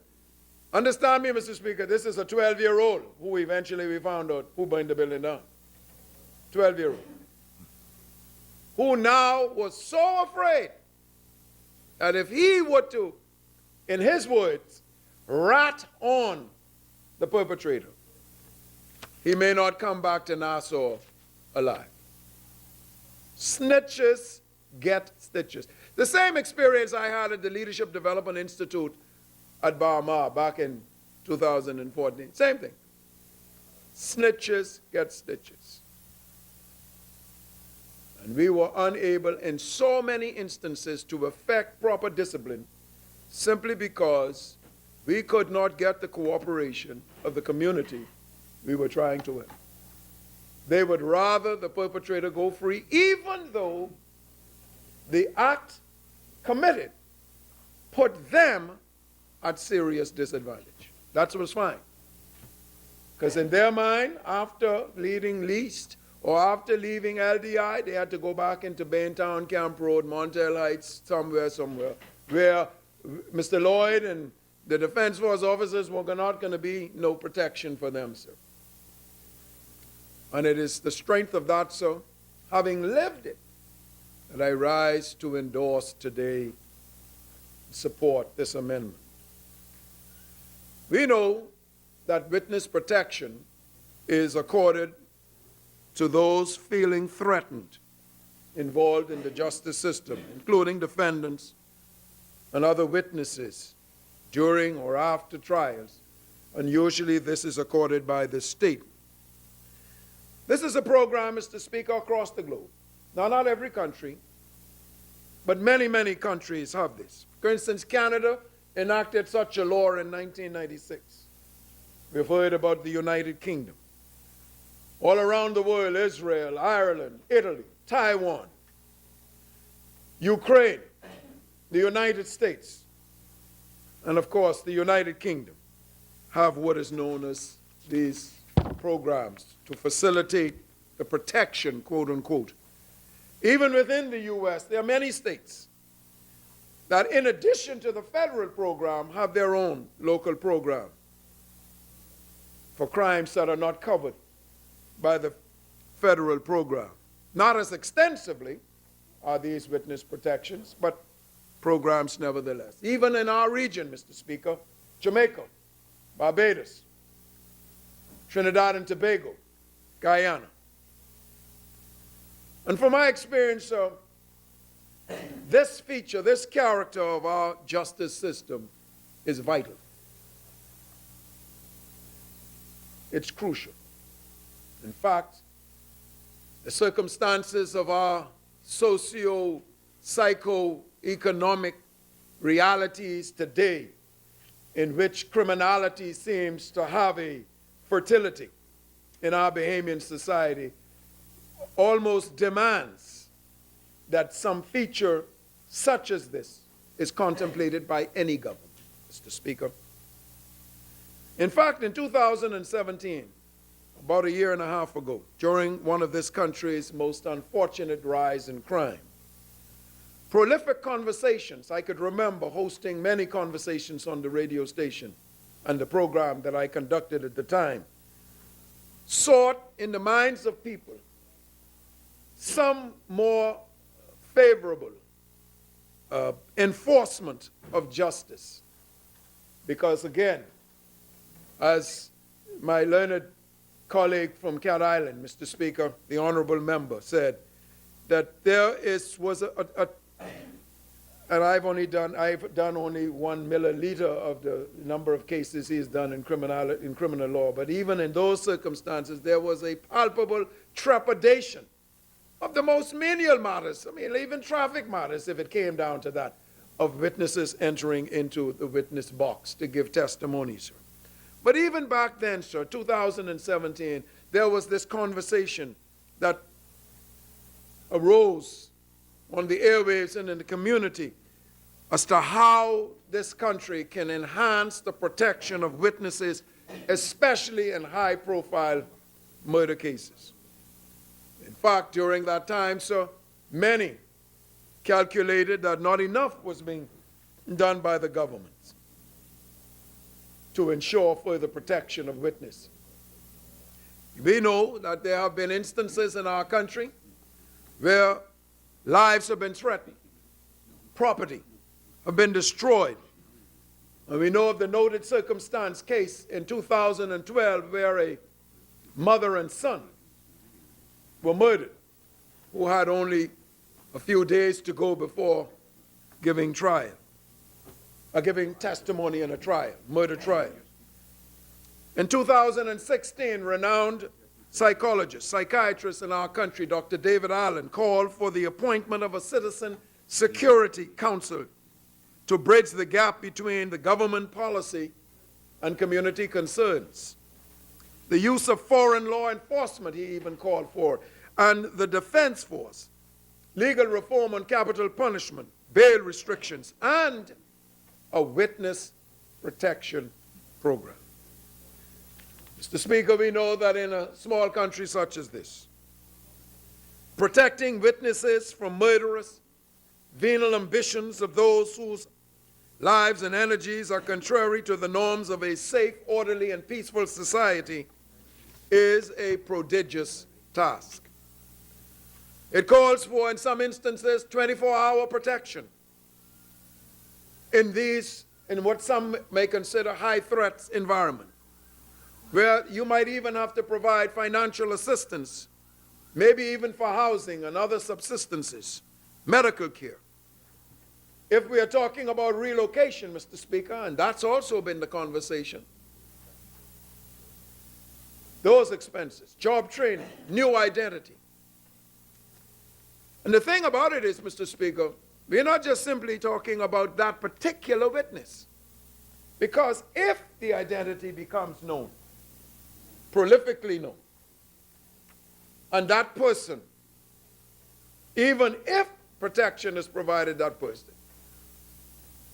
understand me, Mr. Speaker, this is a 12-year-old who eventually we found out who burned the building down. 12-year-old. Who now was so afraid that if he were to, in his words, rat on the perpetrator, he may not come back to Nassau alive. Snitches get stitches. The same experience I had at the Leadership Development Institute at Barmar back in 2014. Same thing. Snitches get stitches. And we were unable in so many instances to effect proper discipline simply because we could not get the cooperation of the community we were trying to win. They would rather the perpetrator go free, even though the act committed put them at serious disadvantage. That was fine. Because in their mind, after leaving least or after leaving LDI, they had to go back into Baintown, Camp Road, Montel Heights, somewhere, where Mr. Lloyd and the Defense Force officers were not going to be no protection for them, sir. And it is the strength of that, sir, having lived it, that I rise to endorse today, support this amendment. We know that witness protection is accorded to those feeling threatened, involved in the justice system, including defendants and other witnesses during or after trials, and usually this is accorded by the state. This is a program, Mr. Speaker, across the globe. Now, not every country, but many, many countries have this. For instance, Canada enacted such a law in 1996. We've heard about the United Kingdom. All around the world, Israel, Ireland, Italy, Taiwan, Ukraine, the United States, and of course the United Kingdom have what is known as these programs to facilitate the protection, quote unquote. Even within the U.S., there are many states that in addition to the federal program have their own local program for crimes that are not covered by the federal program. Not as extensively are these witness protections, but programs nevertheless. Even in our region, Mr. Speaker, Jamaica, Barbados, Trinidad and Tobago, Guyana. And from my experience, this feature, this character of our justice system is vital. It's crucial. In fact, the circumstances of our socio-psycho-economic realities today, in which criminality seems to have a fertility in our Bahamian society, almost demands that some feature such as this is contemplated by any government, Mr. Speaker. In fact, in 2017, about a year and a half ago, during one of this country's most unfortunate rise in crime, prolific conversations, I could remember hosting many conversations on the radio station and the program that I conducted at the time, sought in the minds of people some more favorable enforcement of justice. Because again, as my learned colleague from Cat Island, Mr. Speaker, the honorable member, said that there and I've done only 1 milliliter of the number of cases he's done in criminal law, but even in those circumstances, there was a palpable trepidation of the most menial matters, I mean, even traffic matters, if it came down to that, of witnesses entering into the witness box to give testimony, sir. But even back then, sir, 2017, there was this conversation that arose on the airwaves and in the community as to how this country can enhance the protection of witnesses, especially in high-profile murder cases. In fact, during that time, sir, many calculated that not enough was being done by the government to ensure further protection of witness. We know that there have been instances in our country where lives have been threatened, property have been destroyed. And we know of the noted circumstance case in 2012 where a mother and son were murdered who had only a few days to go before giving testimony in a trial, murder trial. In 2016, renowned psychiatrist in our country, Dr. David Allen, called for the appointment of a citizen security council to bridge the gap between the government policy and community concerns. The use of foreign law enforcement, he even called for, and the defense force, legal reform on capital punishment, bail restrictions, and a witness protection program. Mr. Speaker, we know that in a small country such as this, protecting witnesses from murderous, venal ambitions of those whose lives and energies are contrary to the norms of a safe, orderly, and peaceful society is a prodigious task. It calls for, in some instances, 24-hour protection in what some may consider high-threat environment, where you might even have to provide financial assistance, maybe even for housing and other subsistences, medical care. If we are talking about relocation, Mr. Speaker, and that's also been the conversation, those expenses, job training, new identity. And the thing about it is, Mr. Speaker, we're not just simply talking about that particular witness. Because if the identity becomes known, prolifically known, and that person, even if protection is provided that person.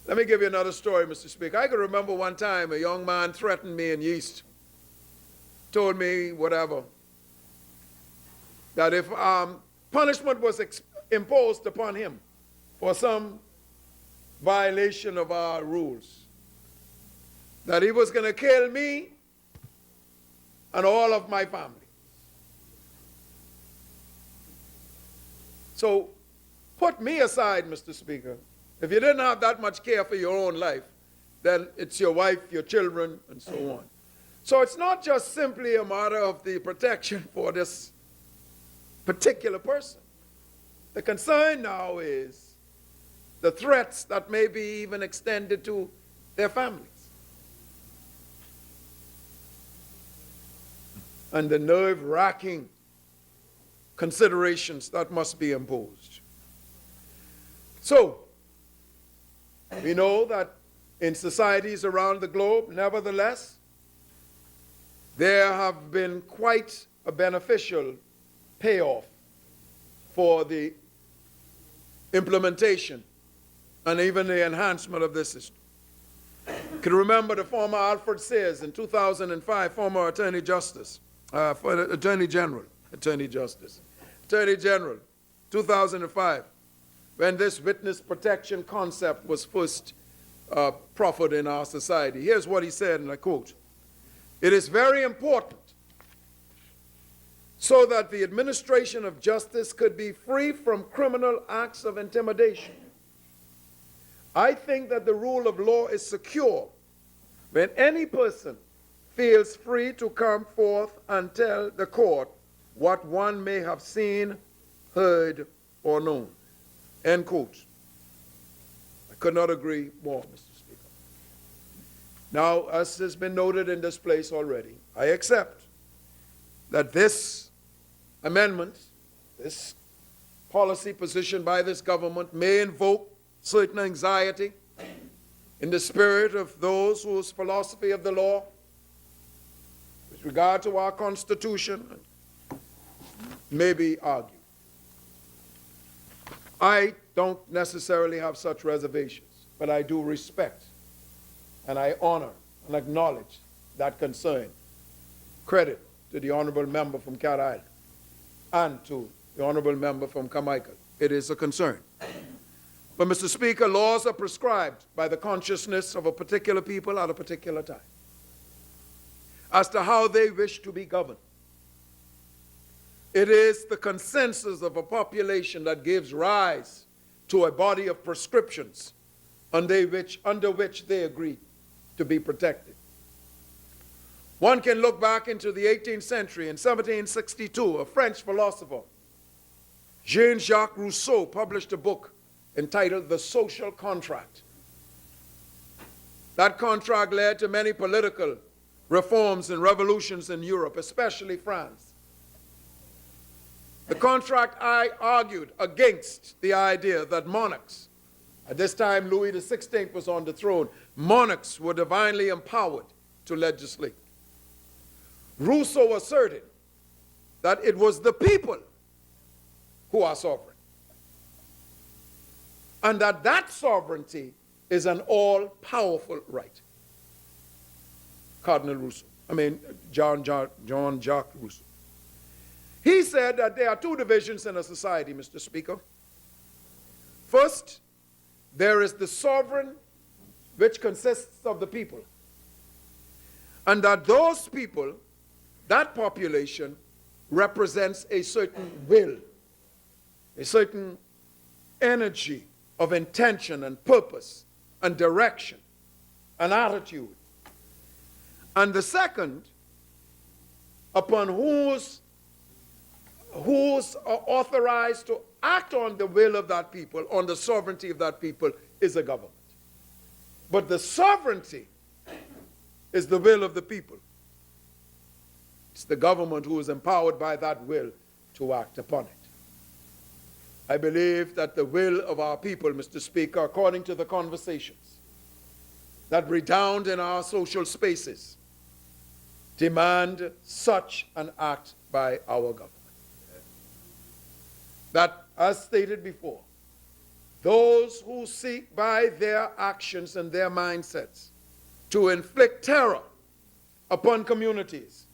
Let me give you another story, Mr. Speaker. I can remember one time a young man threatened me in Yeast, told me whatever, that if punishment was imposed upon him for some violation of our rules, that he was going to kill me and all of my family. So put me aside, Mr. Speaker. If you didn't have that much care for your own life, then it's your wife, your children, and so on. So it's not just simply a matter of the protection for this particular person. The concern now is the threats that may be even extended to their families. And the nerve-wracking considerations that must be imposed. So, we know that in societies around the globe, nevertheless, there have been quite a beneficial payoff for the implementation and even the enhancement of this system. You can remember the former Alfred Sayers in 2005, former Attorney General, 2005, when this witness protection concept was first proffered in our society. Here's what he said, and I quote, "It is very important so that the administration of justice could be free from criminal acts of intimidation. I think that the rule of law is secure when any person feels free to come forth and tell the court what one may have seen, heard, or known." End quote. I could not agree more, Mr. Speaker. Now, as has been noted in this place already, I accept that this amendment, this policy position by this government may invoke certain anxiety in the spirit of those whose philosophy of the law with regard to our Constitution may be argued. I don't necessarily have such reservations, but I do respect and I honor and acknowledge that concern. Credit to the honorable member from Cat Island and to the honorable member from Carmichael. It is a concern. But, Mr. Speaker, laws are prescribed by the consciousness of a particular people at a particular time as to how they wish to be governed. It is the consensus of a population that gives rise to a body of prescriptions under which they agree to be protected. One can look back into the 18th century. In 1762, a French philosopher, Jean-Jacques Rousseau, published a book entitled The Social Contract. That contract led to many political reforms and revolutions in Europe, especially France. The contract argued against the idea that monarchs, at this time Louis XVI was on the throne, monarchs were divinely empowered to legislate. Rousseau asserted that it was the people who are sovereign, and that sovereignty is an all-powerful right. Jean-Jacques Rousseau. He said that there are two divisions in a society, Mr. Speaker. First, there is the sovereign, which consists of the people, and that those people, that population, represents a certain will, a certain energy of intention and purpose and direction and attitude. And the second, upon whose are authorized to act on the will of that people, on the sovereignty of that people, is a government. But the sovereignty is the will of the people. It's the government who is empowered by that will to act upon it. I believe that the will of our people, Mr. Speaker, according to the conversations that redound in our social spaces, demand such an act by our government. That, as stated before, those who seek by their actions and their mindsets to inflict terror upon communities,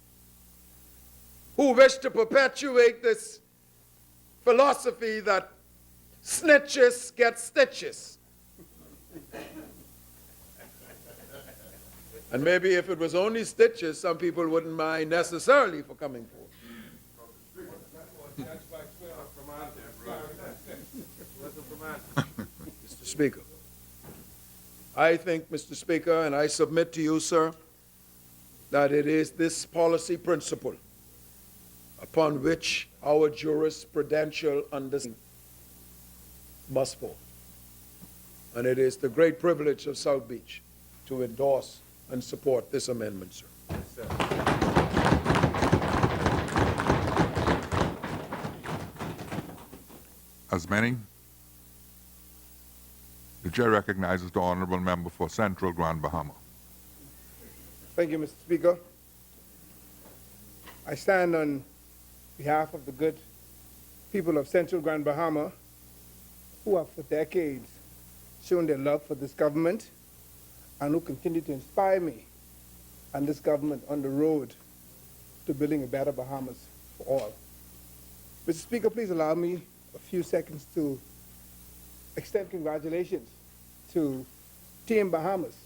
who wish to perpetuate this philosophy that snitches get stitches. And maybe if it was only stitches, some people wouldn't mind necessarily for coming forward. Mr. Speaker, I think, Mr. Speaker, and I submit to you, sir, that it is this policy principle upon which our jurisprudential understanding must fall. And it is the great privilege of South Beach to endorse and support this amendment, sir. Yes, sir. As many, the chair recognizes the honorable member for Central Grand Bahama. Thank you, Mr. Speaker. I stand on behalf of the good people of Central Grand Bahama who have for decades shown their love for this government and who continue to inspire me and this government on the road to building a better Bahamas for all. Mr. Speaker, please allow me a few seconds to extend congratulations to Team Bahamas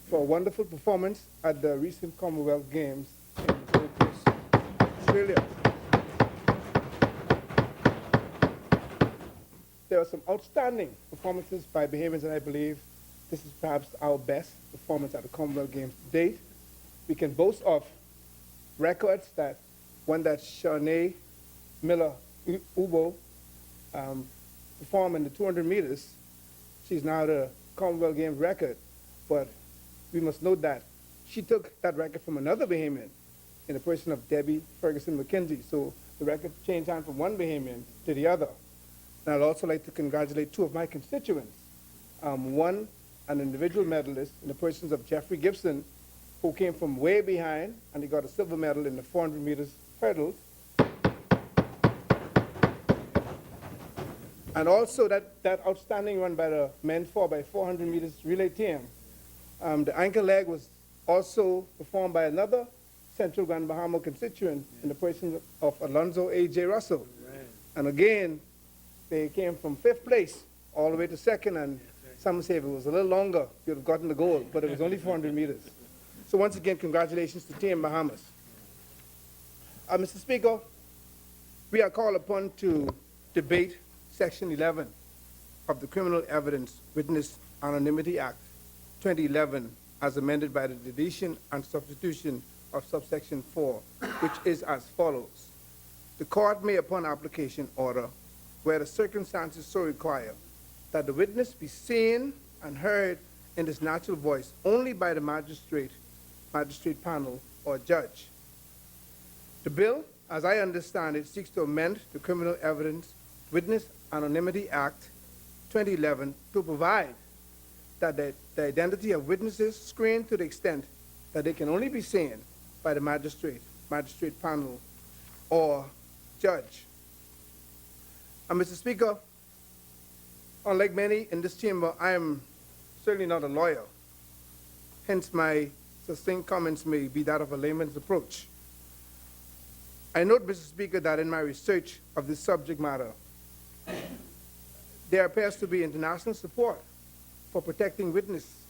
for a wonderful performance at the recent Commonwealth Games in Gold Coast, Australia. There were some outstanding performances by Bahamians, and I believe this is perhaps our best performance at the Commonwealth Games to date. We can boast of records that one that Shanae Miller-Ubo performed in the 200 meters. She's now the Commonwealth Games record, but we must note that she took that record from another Bahamian in the person of Debbie Ferguson McKenzie. So the record changed hands from one Bahamian to the other. And I'd also like to congratulate two of my constituents. One, an individual medalist in the persons of Jeffrey Gibson who came from way behind, and he got a silver medal in the 400 meters hurdles. And also that outstanding run by the men 4x400 meters relay team. The anchor leg was also performed by another Central Grand Bahama constituent in the person of Alonzo A.J. Russell. Right. And again, they came from 5th place all the way to 2nd, and some say if it was a little longer, you'd have gotten the gold, but it was only 400 meters. So once again, congratulations to Team Bahamas. Mr. Speaker, we are called upon to debate Section 11 of the Criminal Evidence Witness Anonymity Act 2011 as amended by the deletion and substitution of subsection 4, which is as follows. The court may, upon application, order, where the circumstances so require, that the witness be seen and heard in his natural voice only by the magistrate panel, or judge. The bill, as I understand it, seeks to amend the Criminal Evidence Witness Anonymity Act 2011 to provide that the identity of witnesses screened to the extent that they can only be seen by the magistrate panel, or judge. And Mr. Speaker, unlike many in this chamber, I am certainly not a lawyer. Hence, my succinct comments may be that of a layman's approach. I note, Mr. Speaker, that in my research of this subject matter, there appears to be international support for protecting witnesses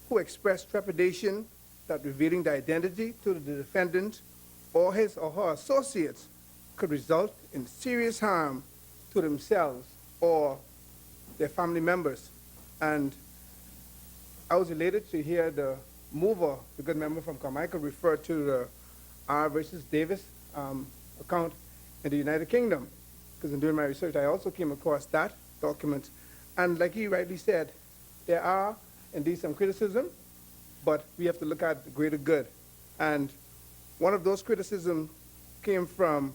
who express trepidation that revealing the identity to the defendant or his or her associates could result in serious harm to themselves or their family members. And I was elated to hear the mover, the good member from Carmichael, refer to the R versus Davis account in the United Kingdom, because in doing my research, I also came across that document. And like he rightly said, there are indeed some criticism, but we have to look at the greater good. And one of those criticisms came from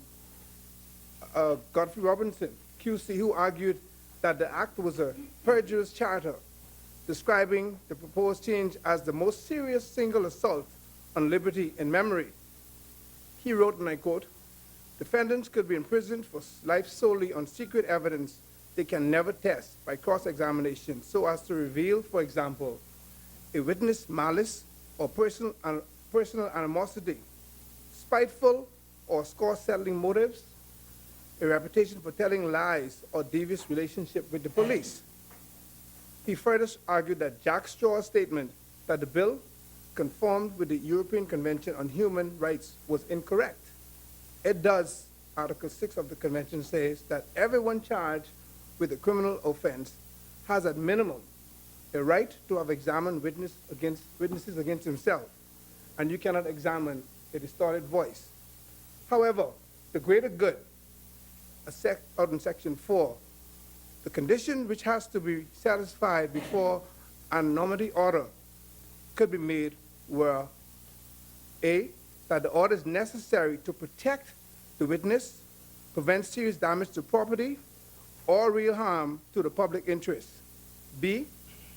Godfrey Robinson, QC, who argued that the act was a perjurious charter, describing the proposed change as the most serious single assault on liberty in memory. He wrote, and I quote, "Defendants could be imprisoned for life solely on secret evidence they can never test by cross-examination so as to reveal, for example, a witness' malice or personal animosity, spiteful or score-settling motives, a reputation for telling lies or devious relationship with the police." He further argued that Jack Straw's statement that the bill conformed with the European Convention on Human Rights was incorrect. It does. Article 6 of the Convention says that everyone charged with a criminal offense has at minimum a right to have examined witnesses against himself, and you cannot examine a distorted voice. However, the greater good, out in Section 4, the condition which has to be satisfied before an anonymity order could be made were A, that the order is necessary to protect the witness, prevent serious damage to property, or real harm to the public interest. B,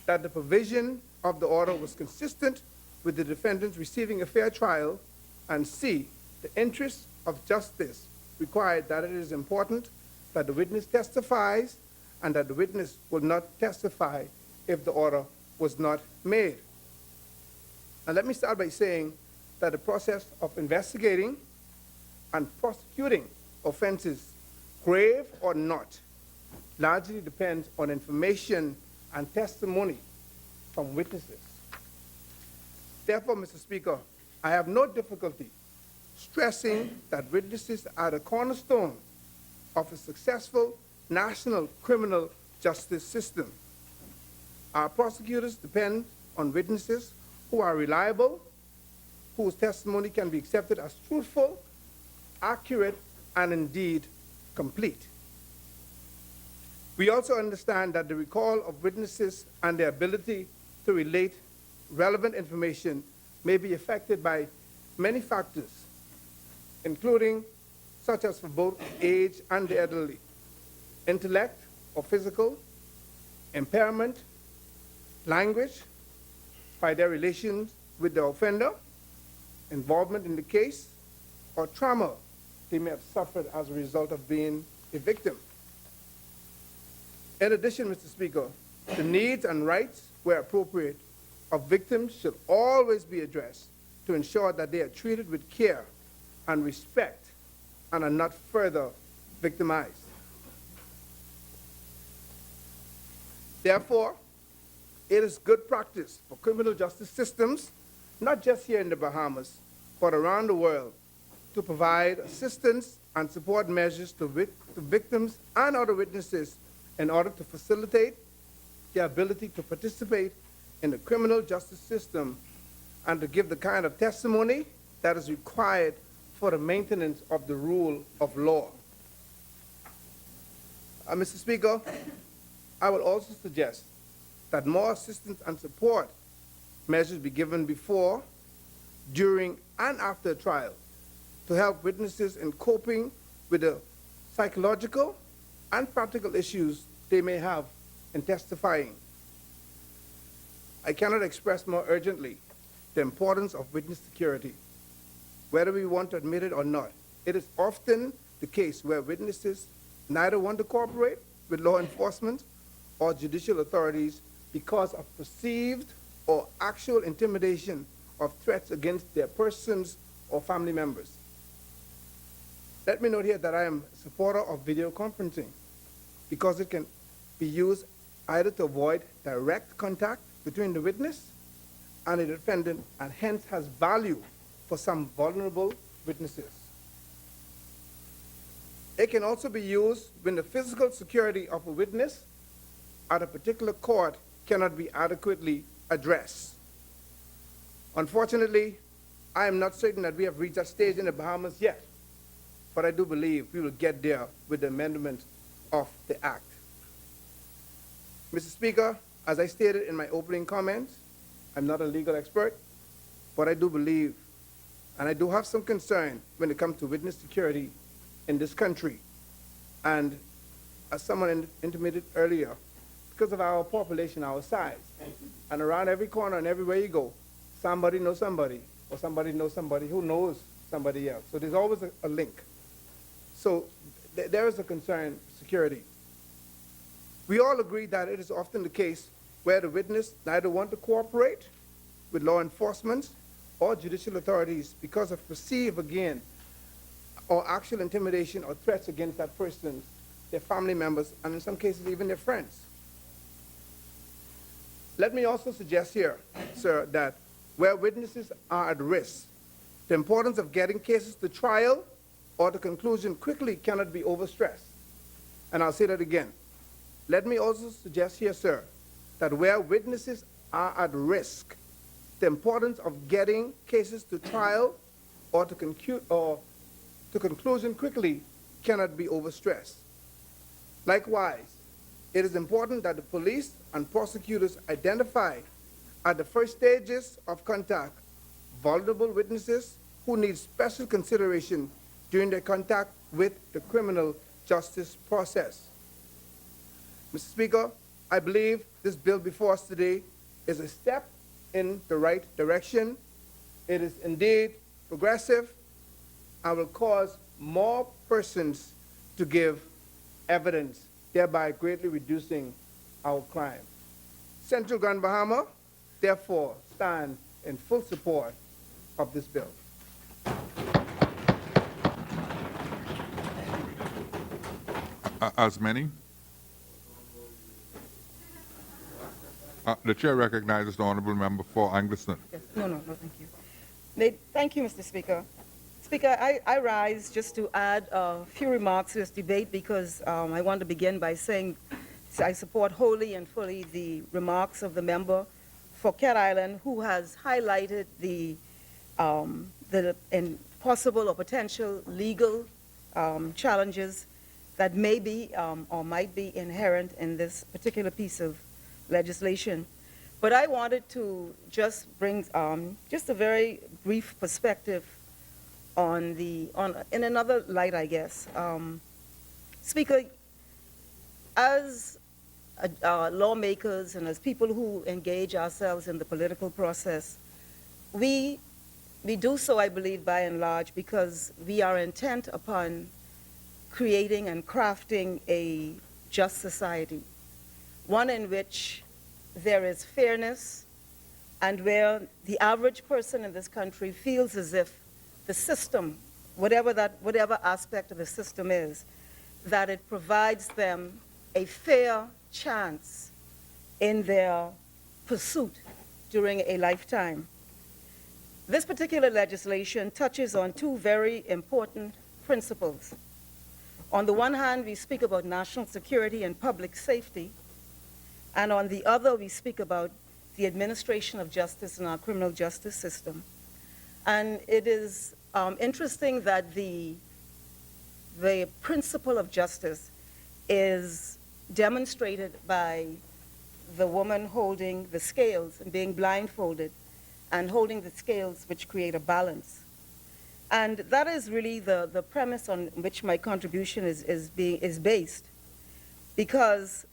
that the provision of the order was consistent with the defendant receiving a fair trial. And C, the interest of justice required that it is important that the witness testifies and that the witness will not testify if the order was not made. And let me start by saying that the process of investigating and prosecuting offenses, grave or not, largely depends on information and testimony from witnesses. Therefore, Mr. Speaker, I have no difficulty stressing that witnesses are the cornerstone of a successful national criminal justice system. Our prosecutors depend on witnesses who are reliable, whose testimony can be accepted as truthful, accurate, and indeed complete. We also understand that the recall of witnesses and their ability to relate relevant information may be affected by many factors, including such as for both age and the elderly, intellect or physical, impairment, language, by their relations with the offender, involvement in the case or trauma they may have suffered as a result of being a victim. In addition, Mr. Speaker, the needs and rights, where appropriate, of victims should always be addressed to ensure that they are treated with care and respect and are not further victimized. Therefore, it is good practice for criminal justice systems, not just here in the Bahamas, but around the world, to provide assistance and support measures to victims and other witnesses in order to facilitate their ability to participate in the criminal justice system and to give the kind of testimony that is required for the maintenance of the rule of law. Mr. Speaker, I will also suggest that more assistance and support measures be given before, during, and after trial to help witnesses in coping with the psychological and practical issues they may have in testifying. I cannot express more urgently the importance of witness security. Whether we want to admit it or not, it is often the case where witnesses neither want to cooperate with law enforcement or judicial authorities because of perceived or actual intimidation of threats against their persons or family members. Let me note here that I am a supporter of video conferencing because it can be used either to avoid direct contact between the witness and the defendant, and hence has value for some vulnerable witnesses. It can also be used when the physical security of a witness at a particular court cannot be adequately addressed. Unfortunately, I am not certain that we have reached that stage in the Bahamas yet, but I do believe we will get there with the amendment of the Act. Mr. Speaker, as I stated in my opening comments, I'm not a legal expert, but I do believe, and I do have some concern when it comes to witness security in this country. And as someone intimated earlier, because of our population, our size, and around every corner and everywhere you go, somebody knows somebody, or somebody knows somebody who knows somebody else. So there's always a link. So there is a concern, security. We all agree that it is often the case where the witness neither want to cooperate with law enforcement or judicial authorities because of perceived, again, or actual intimidation or threats against that person, their family members, and in some cases even their friends. Let me also suggest here, sir, that where witnesses are at risk, the importance of getting cases to trial or to conclusion quickly cannot be overstressed. And I'll say that again. Let me also suggest here, sir, that where witnesses are at risk, the importance of getting cases to trial or to conclusion quickly cannot be overstressed. Likewise, it is important that the police and prosecutors identify at the first stages of contact vulnerable witnesses who need special consideration during their contact with the criminal justice process. Mr. Speaker, I believe this bill before us today is a step in the right direction. It is indeed progressive and will cause more persons to give evidence, thereby greatly reducing our crime. Central Grand Bahama, therefore, stands in full support of this bill. As many? The chair recognizes the honourable member for Angleston. Yes. No, thank you. Thank you, Mr. Speaker. Speaker, I rise just to add a few remarks to this debate because I want to begin by saying I support wholly and fully the remarks of the member for Cat Island who has highlighted the possible or potential legal challenges that may be or might be inherent in this particular piece of legislation. But I wanted to just bring just a very brief perspective in another light, I guess. Speaker, as lawmakers and as people who engage ourselves in the political process, we We do so, I believe, by and large, because we are intent upon creating and crafting a just society, one in which there is fairness and where the average person in this country feels as if the system, whatever aspect of the system is, that it provides them a fair chance in their pursuit during a lifetime. This particular legislation touches on two very important principles. On the one hand, we speak about national security and public safety, and on the other, we speak about the administration of justice in our criminal justice system. And it is interesting that the principle of justice is demonstrated by the woman holding the scales and being blindfolded and holding the scales which create a balance. And that is really the premise on which my contribution is based, because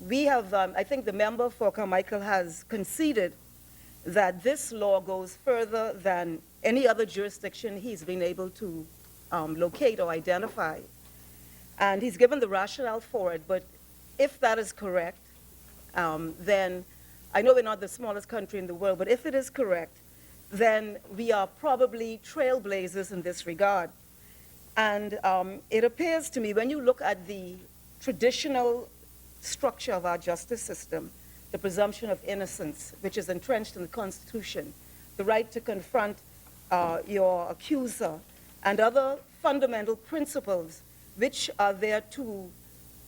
we have, I think the member for Carmichael has conceded that this law goes further than any other jurisdiction he's been able to locate or identify. And he's given the rationale for it, but if that is correct, then I know we're not the smallest country in the world, but if it is correct, then we are probably trailblazers in this regard. And it appears to me, when you look at the traditional structure of our justice system, the presumption of innocence, which is entrenched in the Constitution, the right to confront your accuser, and other fundamental principles which are there to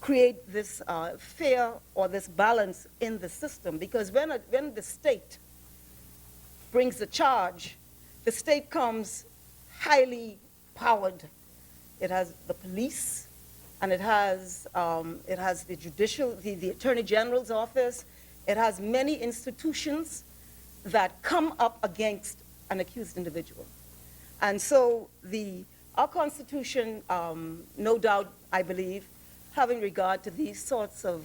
create this fair or this balance in the system. Because when the state brings a charge, the state comes highly powered. It has the police, and it has the judicial, the Attorney General's office. It has many institutions that come up against an accused individual. And so our Constitution, no doubt, I believe, having regard to these sorts of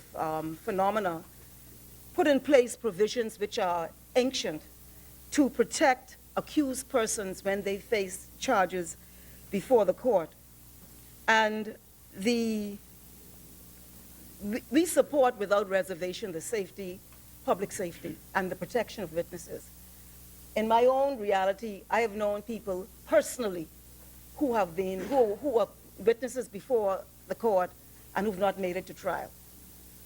phenomena, put in place provisions which are ancient to protect accused persons when they face charges before the court. And we support without reservation the safety, public safety, and the protection of witnesses. In my own reality, I have known people personally who are witnesses before the court and who've not made it to trial.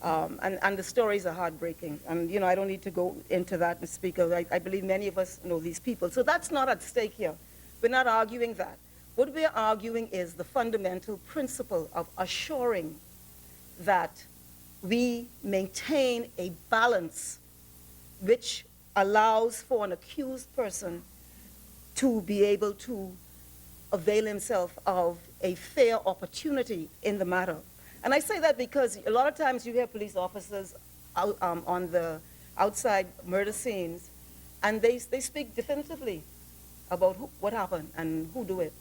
And the stories are heartbreaking. And, I don't need to go into that, Mr. Speaker. I believe many of us know these people. So that's not at stake here. We're not arguing that. What we're arguing is the fundamental principle of assuring that we maintain a balance which allows for an accused person to be able to avail himself of a fair opportunity in the matter. And I say that because a lot of times you hear police officers out, on the outside murder scenes, and they speak definitively about what happened and who do it.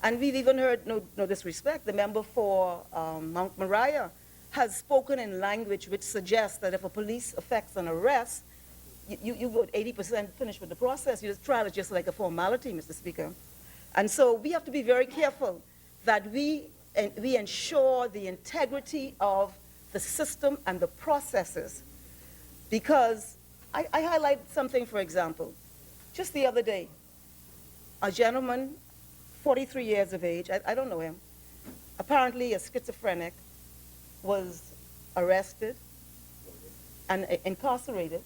And we've even heard, no disrespect, the member for Mount Moriah has spoken in language which suggests that if a police effects an arrest, you go 80% finished with the process. Your trial is just like a formality, Mr. Speaker. And so we have to be very careful that we ensure the integrity of the system and the processes. Because I highlight something, for example. Just the other day, a gentleman, 43 years of age, I don't know him, apparently a schizophrenic, was arrested and incarcerated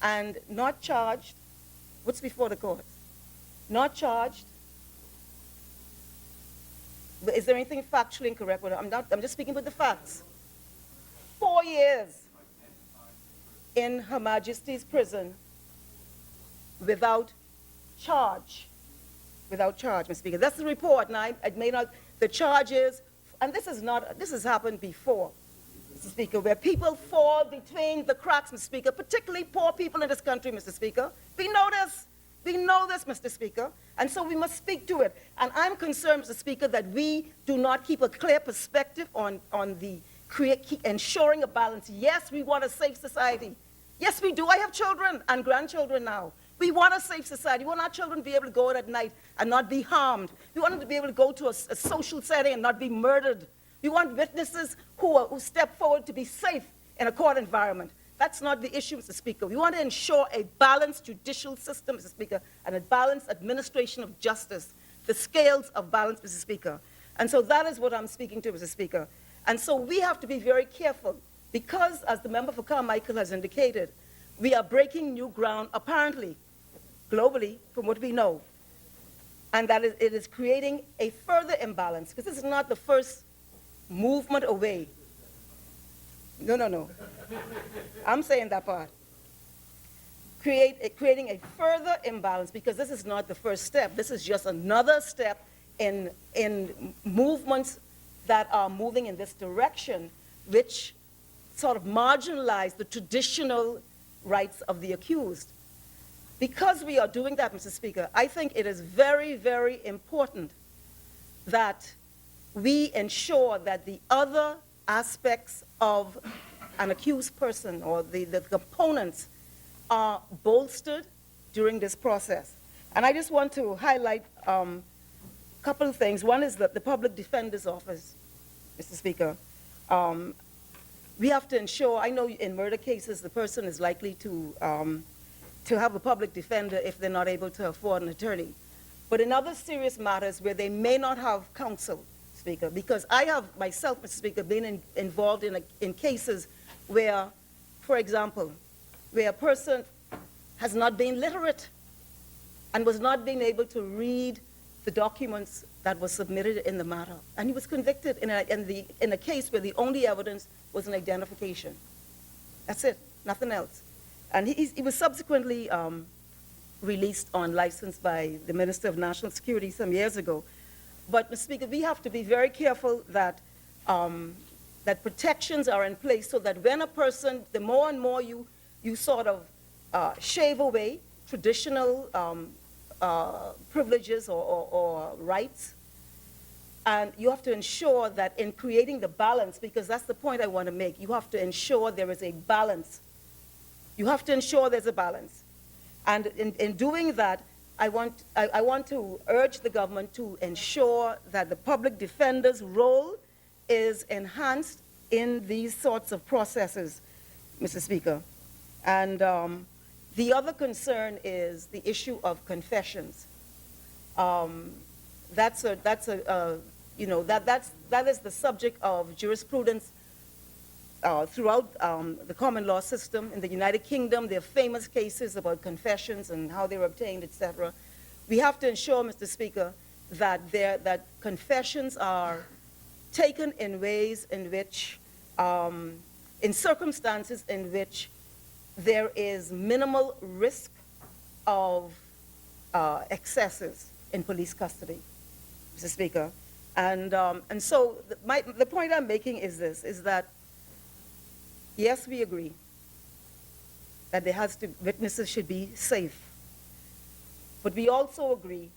and not charged. What's before the court? Not charged. But is there anything factually incorrect with it? I'm just speaking with the facts. 4 years in Her Majesty's prison without charge. Without charge, Mr. Speaker. That's the report. Now, I may not, the charges, and this has happened before, Mr. Speaker, where people fall between the cracks, Mr. Speaker, particularly poor people in this country, Mr. Speaker. We know this. We know this, Mr. Speaker, and so we must speak to it. And I'm concerned, Mr. Speaker, that we do not keep a clear perspective on ensuring a balance. Yes, we want a safe society. Yes, we do. I have children and grandchildren now. We want a safe society. We want our children to be able to go out at night and not be harmed. We want them to be able to go to a social setting and not be murdered. We want witnesses who step forward to be safe in a court environment. That's not the issue, Mr. Speaker. We want to ensure a balanced judicial system, Mr. Speaker, and a balanced administration of justice, the scales of balance, Mr. Speaker. And so that is what I'm speaking to, Mr. Speaker. And so we have to be very careful because, as the member for Carmichael has indicated, we are breaking new ground, apparently, globally, from what we know. And that it is creating a further imbalance, because this is not the first movement away. No. I'm saying that part. Creating a further imbalance, because this is not the first step. This is just another step in movements that are moving in this direction, which sort of marginalize the traditional rights of the accused. Because we are doing that, Mr. Speaker, I think it is very, very important that we ensure that the other aspects of an accused person or the components are bolstered during this process. And I just want to highlight a couple of things. One is that the Public Defender's Office, Mr. Speaker. We have to ensure, I know in murder cases the person is likely to have a public defender if they're not able to afford an attorney. But in other serious matters where they may not have counsel, Speaker, because I have myself, Mr. Speaker, been involved in cases where, for example, where a person has not been literate and was not being able to read the documents that were submitted in the matter. And he was convicted in a case where the only evidence was an identification. That's it, nothing else. And he was subsequently released on license by the Minister of National Security some years ago. But, Mr. Speaker, we have to be very careful that, that protections are in place so that when a person, the more and more you sort of shave away traditional privileges or rights, and you have to ensure that in creating the balance, because that's the point I want to make, you have to ensure there is a balance. You have to ensure there's a balance. And in doing that, I want to urge the government to ensure that the public defender's role is enhanced in these sorts of processes, Mr. Speaker. And the other concern is the issue of confessions. That is the subject of jurisprudence throughout the common law system. In the United Kingdom, there are famous cases about confessions and how they were obtained, etc. We have to ensure, Mr. Speaker, that confessions are taken in ways in which, in circumstances in which there is minimal risk of excesses in police custody, Mr. Speaker. And so the point I'm making is this, is that yes, we agree that witnesses should be safe. But we also agree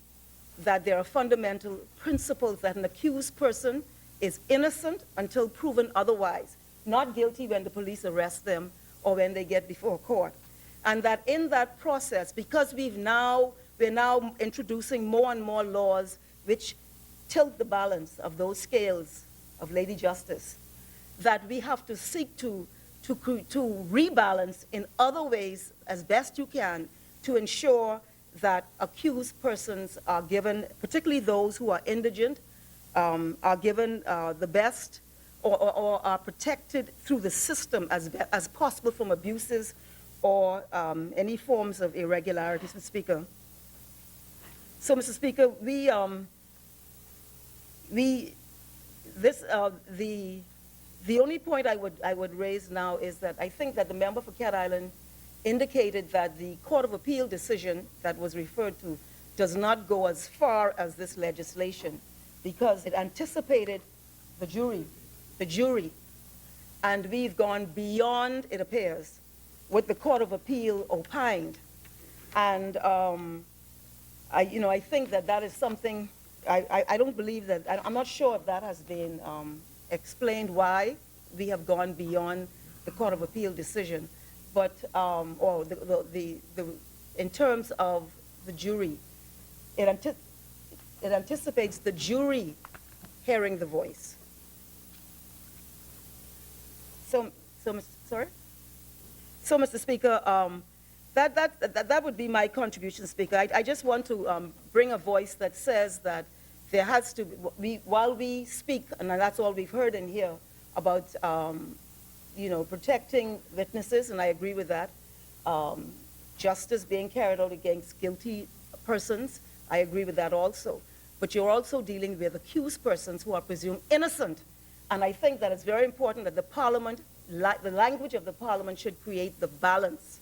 that there are fundamental principles that an accused person is innocent until proven otherwise, not guilty when the police arrest them or when they get before court. And that in that process, because we're now introducing more and more laws which tilt the balance of those scales of Lady Justice, that we have to seek to rebalance in other ways as best you can to ensure that accused persons are given, particularly those who are indigent, are given the best or are protected through the system as possible from abuses or any forms of irregularities, Mr. Speaker. So, Mr. Speaker, the only point I would raise now is that I think that the member for Cat Island indicated that the Court of Appeal decision that was referred to does not go as far as this legislation because it anticipated the jury, and we've gone beyond, it appears, what the Court of Appeal opined. And I think that is something, I don't believe that, I'm not sure if that has been explained why we have gone beyond the Court of Appeal decision, but or in terms of the jury. It anticipates the jury hearing the voice. So, Mr. Speaker, that would be my contribution, Speaker. I just want to bring a voice that says that there has to be, while we speak, and that's all we've heard in here about, protecting witnesses, and I agree with that, justice being carried out against guilty persons, I agree with that also. But you're also dealing with accused persons who are presumed innocent. And I think that it's very important that the Parliament, the language of the Parliament should create the balance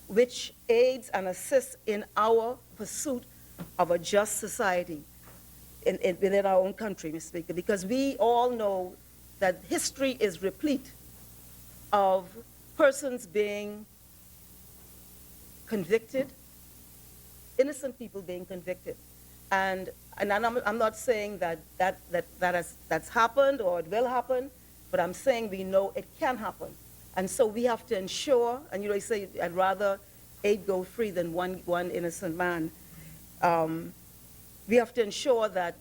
which aids and assists in our pursuit of a just society within our own country, Mr. Speaker, because we all know that history is replete of persons being convicted, innocent people being convicted. And I'm not saying that's happened or it will happen, but I'm saying we know it can happen. And so we have to ensure, and you say I'd rather 8 go free than one innocent man. We have to ensure that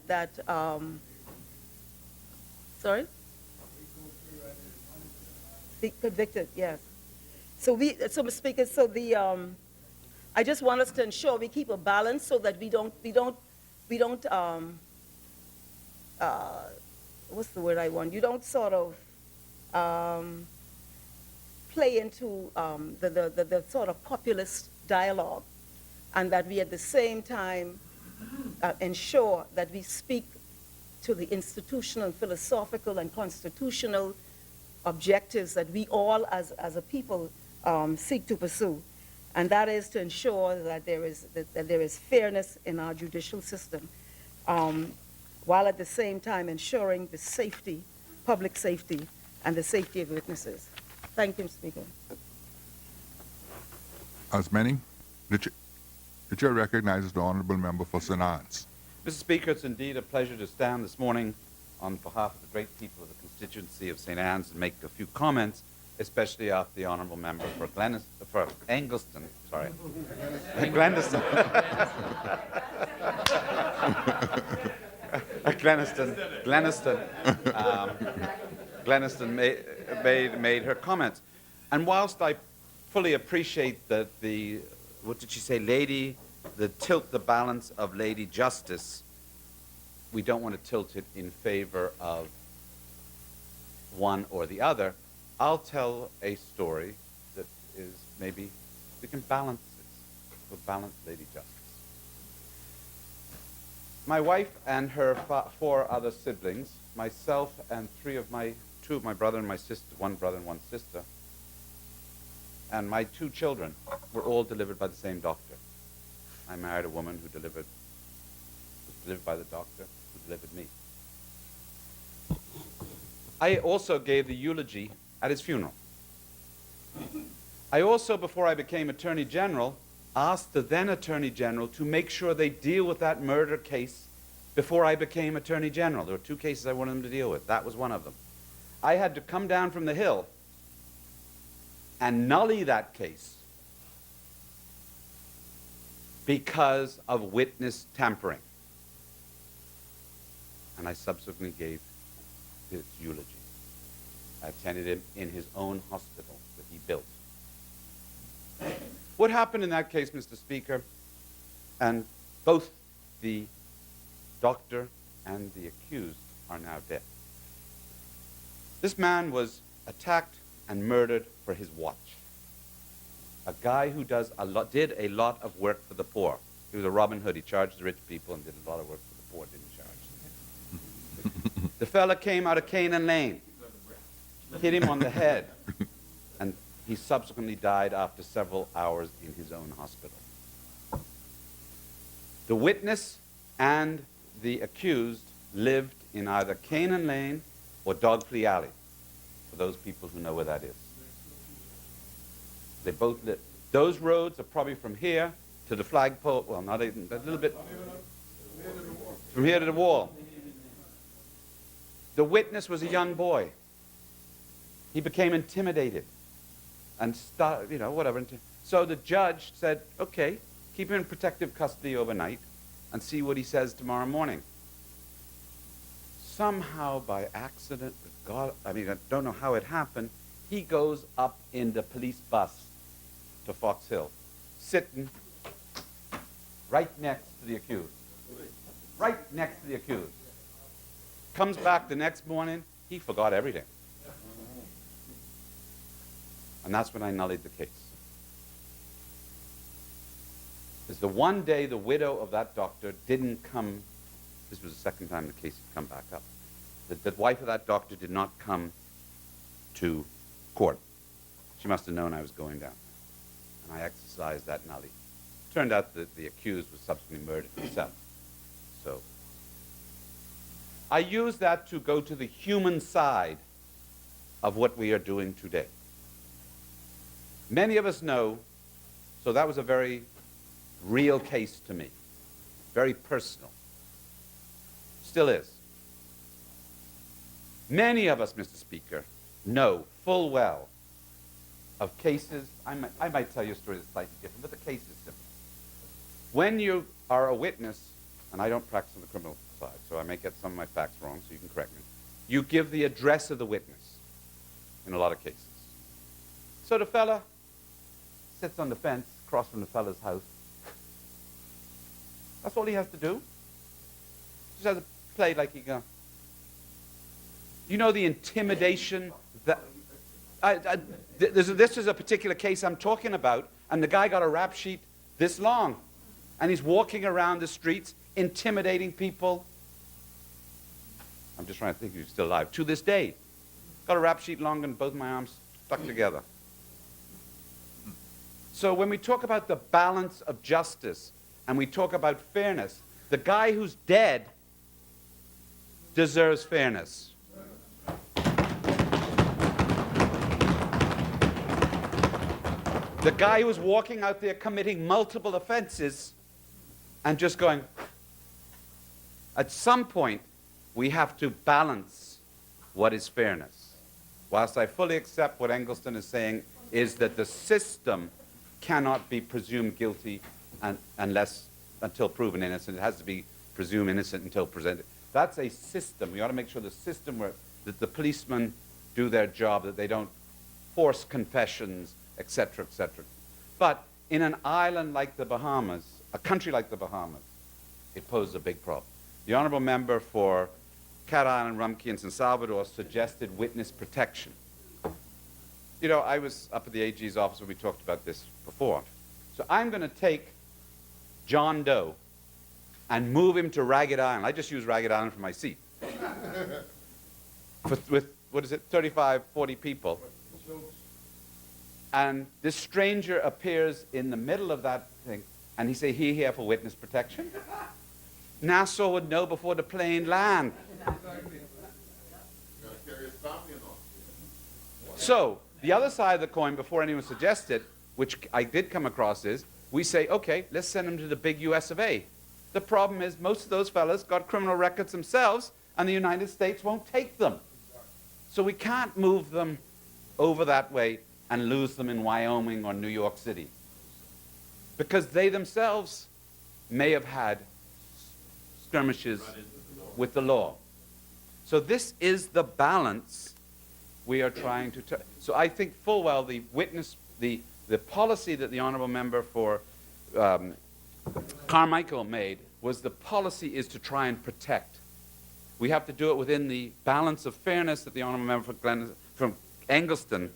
sorry? Be convicted, yes. So Mr. Speaker, I just want us to ensure we keep a balance so that we don't what's the word I want? You don't sort of play into the sort of populist dialogue, and that we at the same time ensure that we speak to the institutional, philosophical, and constitutional objectives that we all as a people seek to pursue. And that is to ensure that there is fairness in our judicial system, while at the same time ensuring the safety, public safety, and the safety of witnesses. Thank you, Mr. Speaker. As many, the chair recognizes the honourable member for St. Anne's. Mr. Speaker, it's indeed a pleasure to stand this morning on behalf of the great people of the constituency of St. Anne's and make a few comments, especially after the honourable member for Angleston, sorry, Glendiston. Gleniston made her comments. And whilst I fully appreciate that what did she say, tilt the balance of Lady Justice, we don't want to tilt it in favor of one or the other. I'll tell a story that is maybe we can balance this. We'll balance Lady Justice. My wife and her 4 other siblings, myself and 2 of my brother and my sister, 1 brother and 1 sister, and my 2 children were all delivered by the same doctor. I married a woman who was delivered by the doctor who delivered me. I also gave the eulogy at his funeral. I also, before I became Attorney General, asked the then Attorney General to make sure they deal with that murder case before I became Attorney General. There were 2 cases I wanted them to deal with. That was one of them. I had to come down from the Hill and nully that case because of witness tampering. And I subsequently gave his eulogy. I attended him in his own hospital that he built. What happened in that case, Mr. Speaker, and both the doctor and the accused are now dead. This man was attacked and murdered for his watch. A guy who did a lot of work for the poor. He was a Robin Hood. He charged the rich people and did a lot of work for the poor, didn't charge. The fella came out of Canaan Lane, hit him on the head, and he subsequently died after several hours in his own hospital. The witness and the accused lived in either Canaan Lane or Dogflea Alley, for those people who know where that is. They both lived. Those roads are probably from here to the flagpole, well, not even, a little bit, from here to the wall. The witness was a young boy. He became intimidated and started, whatever. So the judge said, okay, keep him in protective custody overnight and see what he says tomorrow morning. Somehow by accident, God, I don't know how it happened, he goes up in the police bus to Fox Hill, sitting right next to the accused. Right next to the accused. Comes back the next morning, he forgot everything. And that's when I nullied the case. It's the one day the widow of that doctor didn't come. This was the second time the case had come back up. The wife of that doctor did not come to court. She must have known I was going down. And I exercised that nullity. Turned out that the accused was subsequently murdered himself. So I use that to go to the human side of what we are doing today. Many of us know, so that was a very real case to me, very personal. Still is. Many of us, Mr. Speaker, know full well of cases. I might tell you a story that's slightly different, but the case is simple. When you are a witness, and I don't practice on the criminal side, so I may get some of my facts wrong, so you can correct me. You give the address of the witness in a lot of cases. So the fella sits on the fence across from the fella's house. That's all he has to do. Just has to play like he goes. You know the intimidation that... this is a particular case I'm talking about, and the guy got a rap sheet this long, and he's walking around the streets intimidating people. I'm just trying to think if he's still alive. To this day, got a rap sheet longer than both my arms stuck together. So when we talk about the balance of justice and we talk about fairness, the guy who's dead deserves fairness. The guy who was walking out there committing multiple offenses and just going, at some point, we have to balance what is fairness. Whilst I fully accept what Engelston is saying is that the system cannot be presumed guilty until proven innocent. It has to be presumed innocent until presented. That's a system. We ought to make sure the system that the policemen do their job, that they don't force confessions, etc., etc. But in an island like the Bahamas, a country like the Bahamas, it poses a big problem. The honorable member for Cat Island, Rumkey, and San Salvador suggested witness protection. You know, I was up at the AG's office when we talked about this before. So I'm going to take John Doe and move him to Ragged Island. I just use Ragged Island for my seat. with, what is it, 35, 40 people. And this stranger appears in the middle of that thing, and he say, "He here for witness protection?" Nassau would know before the plane land. So the other side of the coin, before anyone suggested, which I did come across, is we say, okay, let's send them to the big US of A. The problem is most of those fellas got criminal records themselves, and the United States won't take them. So we can't move them over that way and lose them in Wyoming or New York City, because they themselves may have had skirmishes with the law. So this is the balance we are trying to... So I think full well the witness, the policy that the honorable member for Carmichael made was the policy is to try and protect. We have to do it within the balance of fairness that the honorable member from Engelston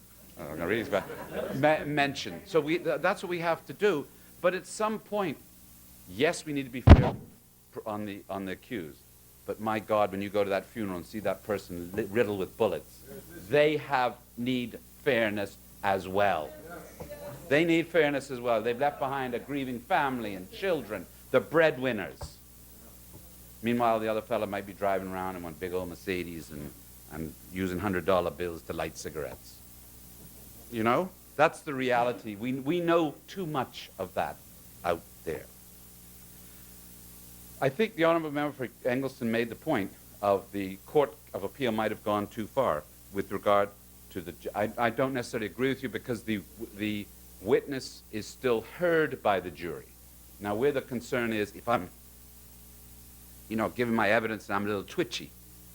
mentioned. So that's what we have to do. But at some point, yes, we need to be fair on the accused. But my God, when you go to that funeral and see that person riddled with bullets, they need fairness as well. They need fairness as well. They've left behind a grieving family and children, the breadwinners. Meanwhile, the other fellow might be driving around in one big old Mercedes and using $100 bills to light cigarettes. You know, that's the reality. We know too much of that out there. I think the honorable member for Engelston made the point of the Court of Appeal might have gone too far with regard to the... I don't necessarily agree with you, because the witness is still heard by the jury. Now, where the concern is, if I'm, giving my evidence and I'm a little twitchy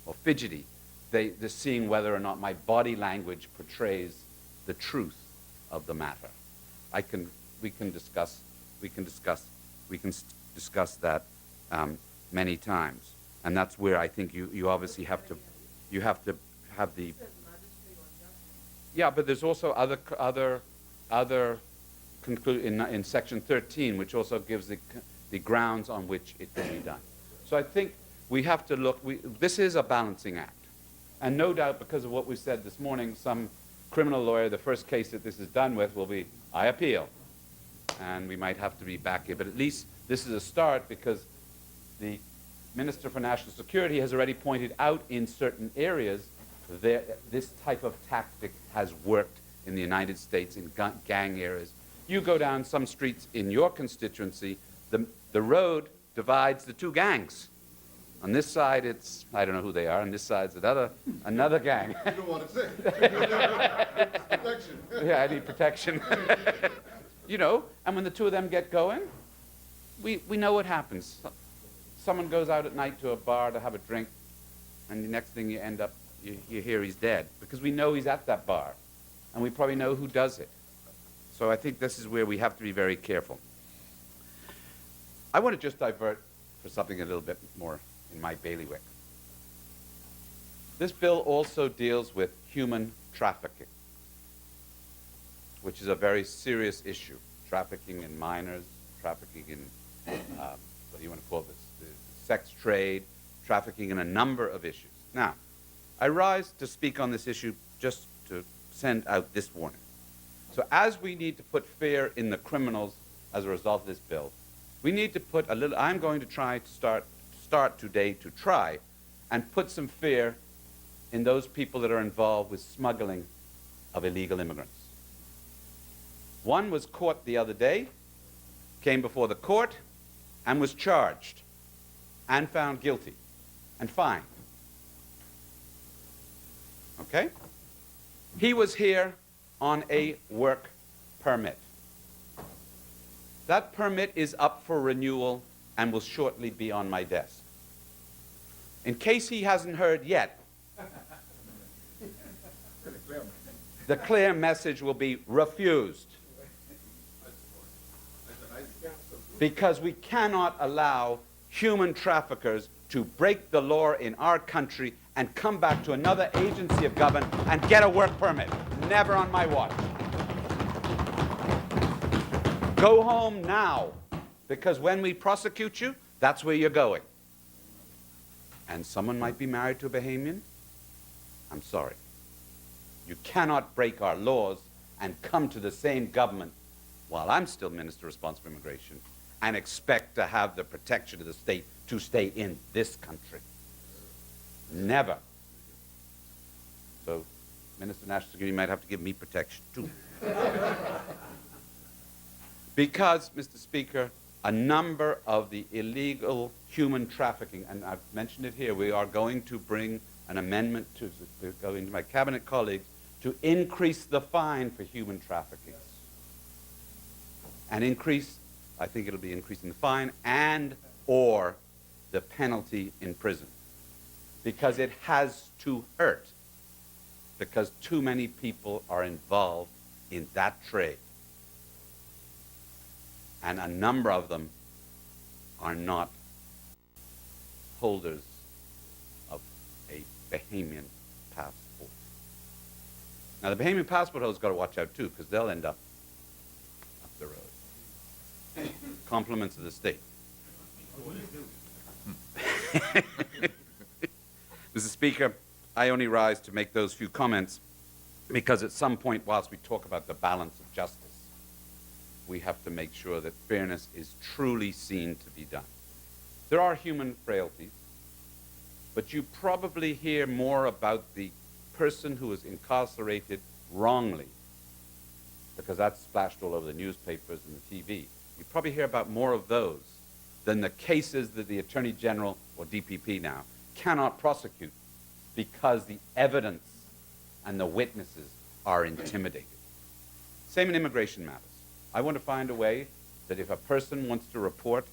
or fidgety, they're seeing whether or not my body language portrays the truth of the matter. We can discuss that many times, and that's where I think you obviously have to have the. Yeah, but there's also other in Section 13, which also gives the grounds on which it can be done. So I think we have to look. This is a balancing act, and no doubt because of what we said this morning, some criminal lawyer, the first case that this is done with will be, I appeal, and we might have to be back here. But at least this is a start, because the Minister for National Security has already pointed out in certain areas this type of tactic has worked in the United States in gang areas. You go down some streets in your constituency, the road divides the two gangs. On this side, it's, I don't know who they are, on this side's another gang. You don't want to say. Protection. Yeah, I need protection. And when the two of them get going, we know what happens. Someone goes out at night to a bar to have a drink, and the next thing you hear he's dead, because we know he's at that bar, and we probably know who does it. So I think this is where we have to be very careful. I want to just divert for something a little bit more in my bailiwick. This bill also deals with human trafficking, which is a very serious issue. Trafficking in minors, trafficking in, what do you want to call this, the sex trade, trafficking in a number of issues. Now, I rise to speak on this issue just to send out this warning. So as we need to put fear in the criminals as a result of this bill, we need to put a little, I'm going to try to start today to try and put some fear in those people that are involved with smuggling of illegal immigrants. One was caught the other day, came before the court, and was charged and found guilty and fined. Okay? He was here on a work permit. That permit is up for renewal and will shortly be on my desk. In case he hasn't heard yet, the clear message will be refused. Because we cannot allow human traffickers to break the law in our country and come back to another agency of government and get a work permit. Never on my watch. Go home now, because when we prosecute you, that's where you're going. And someone might be married to a Bahamian. I'm sorry. You cannot break our laws and come to the same government while I'm still Minister responsible for immigration and expect to have the protection of the state to stay in this country. Never. So, Minister of National Security might have to give me protection too. Because, Mr. Speaker, a number of the illegal human trafficking, and I've mentioned it here, we are going to bring an amendment to go into my cabinet colleagues to increase the fine for human trafficking. And increase, I think it'll be increasing the fine and or the penalty in prison. Because it has to hurt. Because too many people are involved in that trade. And a number of them are not holders of a Bahamian passport. Now, the Bahamian passport holders got to watch out, too, because they'll end up the road. Compliments of the state. Mr. Speaker, I only rise to make those few comments because at some point, whilst we talk about the balance of justice, we have to make sure that fairness is truly seen to be done. There are human frailties, but you probably hear more about the person who is incarcerated wrongly, because that's splashed all over the newspapers and the TV. You probably hear about more of those than the cases that the Attorney General, or DPP now, cannot prosecute because the evidence and the witnesses are intimidated. Same in immigration matters. I want to find a way that if a person wants to report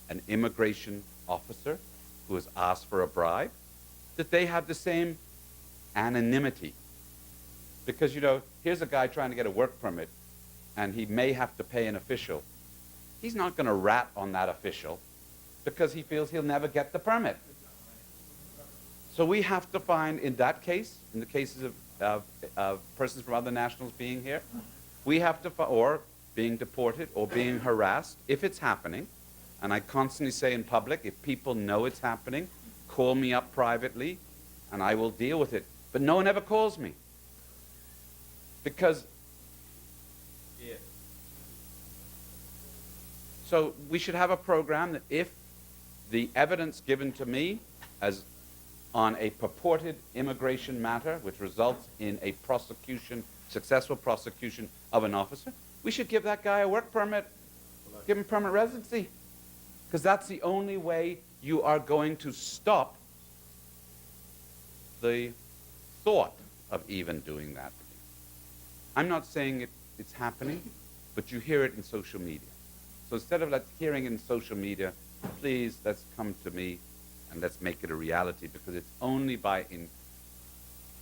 an immigration officer who has asked for a bribe, that they have the same anonymity. Because, you know, here's a guy trying to get a work permit, and he may have to pay an official. He's not going to rat on that official because he feels he'll never get the permit. So we have to find, in that case, in the cases of persons from other nationals being here, we have to, or being deported or being harassed, if it's happening, and I constantly say in public, if people know it's happening, call me up privately, and I will deal with it. But no one ever calls me. Because, so we should have a program that if the evidence given to me as on a purported immigration matter, which results in a prosecution, successful prosecution of an officer, we should give that guy a work permit, give him permanent residency. Because that's the only way you are going to stop the thought of even doing that. I'm not saying it's happening, but you hear it in social media. So instead of hearing it in social media, please, let's come to me and let's make it a reality, because it's only by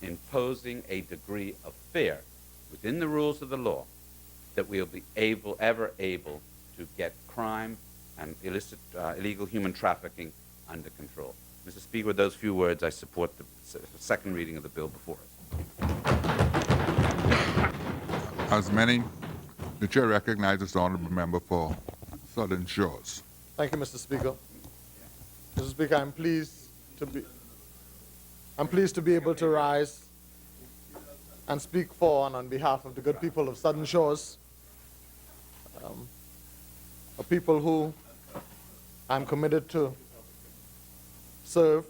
imposing a degree of fear within the rules of the law that we'll be ever able to get crime and illegal human trafficking under control. Mr. Speaker, with those few words, I support the second reading of the bill before us. As many, the chair recognizes the honourable member for Southern Shores. Thank you, Mr. Speaker. Mr. Speaker, I'm pleased to be able to rise and speak for and on behalf of the good people of Southern Shores, a people who I'm committed to serve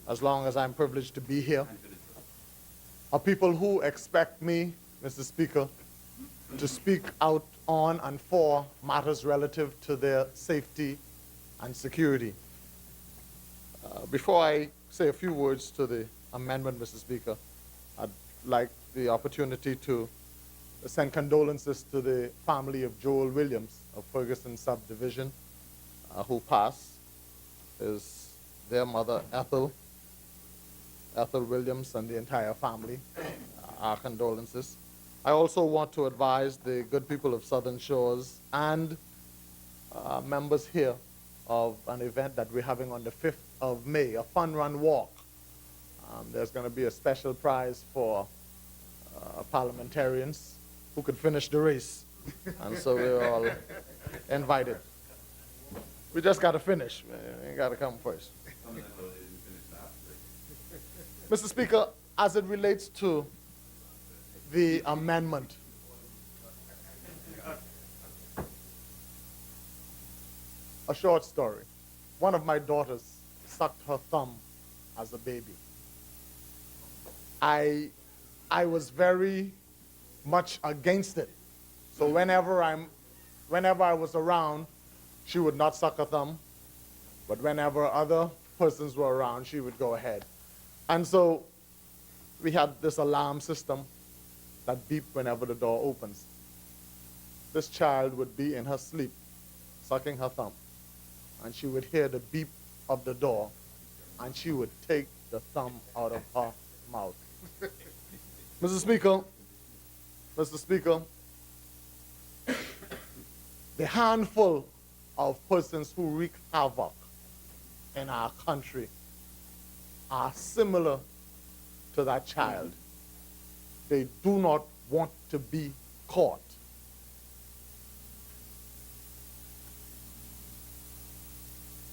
as long as I'm privileged to be here, a people who expect me, Mr. Speaker, to speak out on and for matters relative to their safety and security. Before I say a few words to the amendment, Mr. Speaker, I'd like the opportunity to send condolences to the family of Joel Williams of Ferguson Subdivision, who passed. Is their mother, Ethel Williams, and the entire family. Our condolences. I also want to advise the good people of Southern Shores and members here of an event that we're having on the 5th of May, a fun run walk. There's going to be a special prize for parliamentarians who could finish the race. And so we're all invited. We just got to finish. We got to come first. Mr. Speaker, as it relates to the amendment, a short story. One of my daughters sucked her thumb as a baby. I was very much against it. So whenever I was around, she would not suck her thumb, but whenever other persons were around, she would go ahead. And so we had this alarm system that beeped whenever the door opens. This child would be in her sleep, sucking her thumb, and she would hear the beep of the door, and she would take the thumb out of her mouth. Mr. Speaker, the handful of persons who wreak havoc in our country are similar to that child. They do not want to be caught.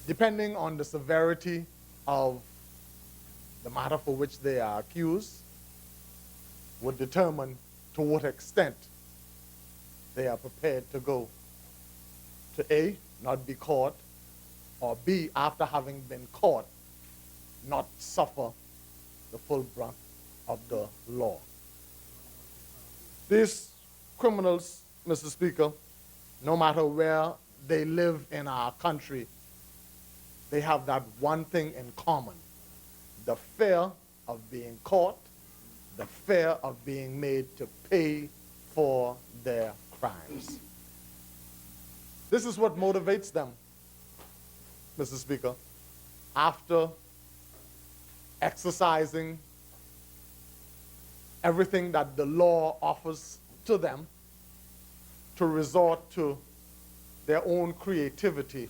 Depending on the severity of the matter for which they are accused, would determine to what extent they are prepared to go. To A, not be caught, or B, after having been caught, not suffer the full brunt of the law. These criminals, Mr. Speaker, no matter where they live in our country, they have that one thing in common: the fear of being caught, the fear of being made to pay for their crimes. This is what motivates them, Mr. Speaker, after exercising everything that the law offers to them, to resort to their own creativity,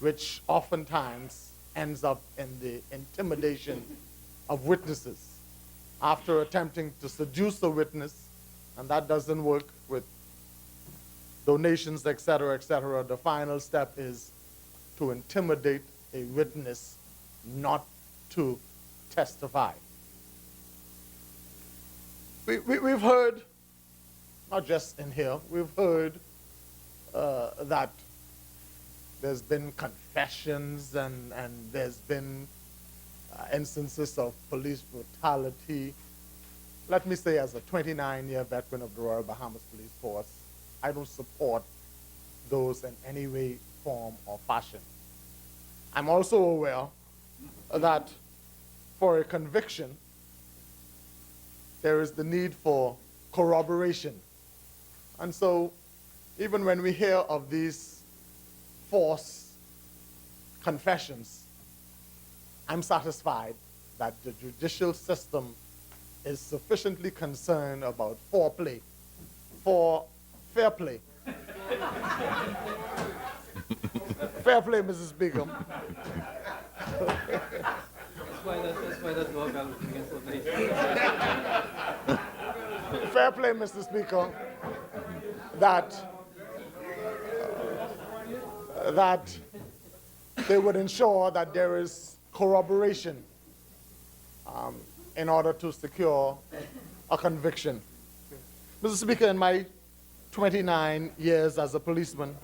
which oftentimes ends up in the intimidation of witnesses. After attempting to seduce a witness, and that doesn't work with donations, et cetera, the final step is to intimidate a witness not to testify. We've heard, not just in here, we've heard that there's been confessions and there's been instances of police brutality. Let me say, as a 29-year veteran of the Royal Bahamas Police Force, I don't support those in any way, form, or fashion. I'm also aware that for a conviction, there is the need for corroboration. And so, even when we hear of these false confessions, I'm satisfied that the judicial system is sufficiently concerned about foreplay, for fair play. Fair play, Mrs. Speaker. That's why that doorbell begins so late. Fair play, Mr. Speaker, that they would ensure that there is corroboration in order to secure a conviction. Mr. Speaker, in my 29 years as a policeman,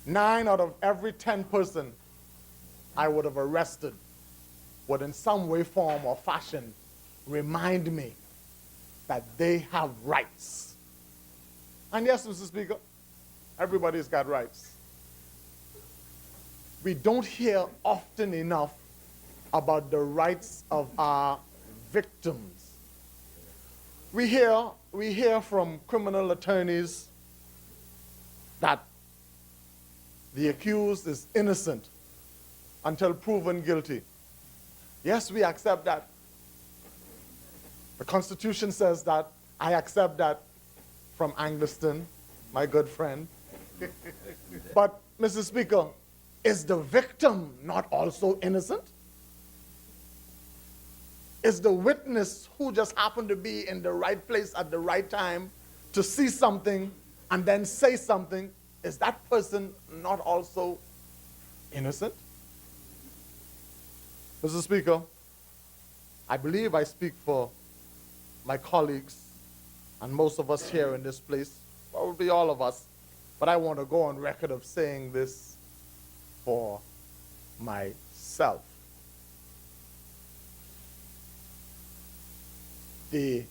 9 out of every 10 person I would have arrested would in some way, form, or fashion remind me that they have rights. And yes, Mr. Speaker, everybody's got rights. We don't hear often enough about the rights of our victims. We hear from criminal attorneys that the accused is innocent until proven guilty. Yes, we accept that. The Constitution says that. I accept that from Angliston, my good friend. But, Mr. Speaker, is the victim not also innocent? Is the witness who just happened to be in the right place at the right time to see something and then say something, is that person not also innocent? Mr. Speaker, I believe I speak for my colleagues and most of us here in this place, probably all of us, but I want to go on record of saying this for myself. The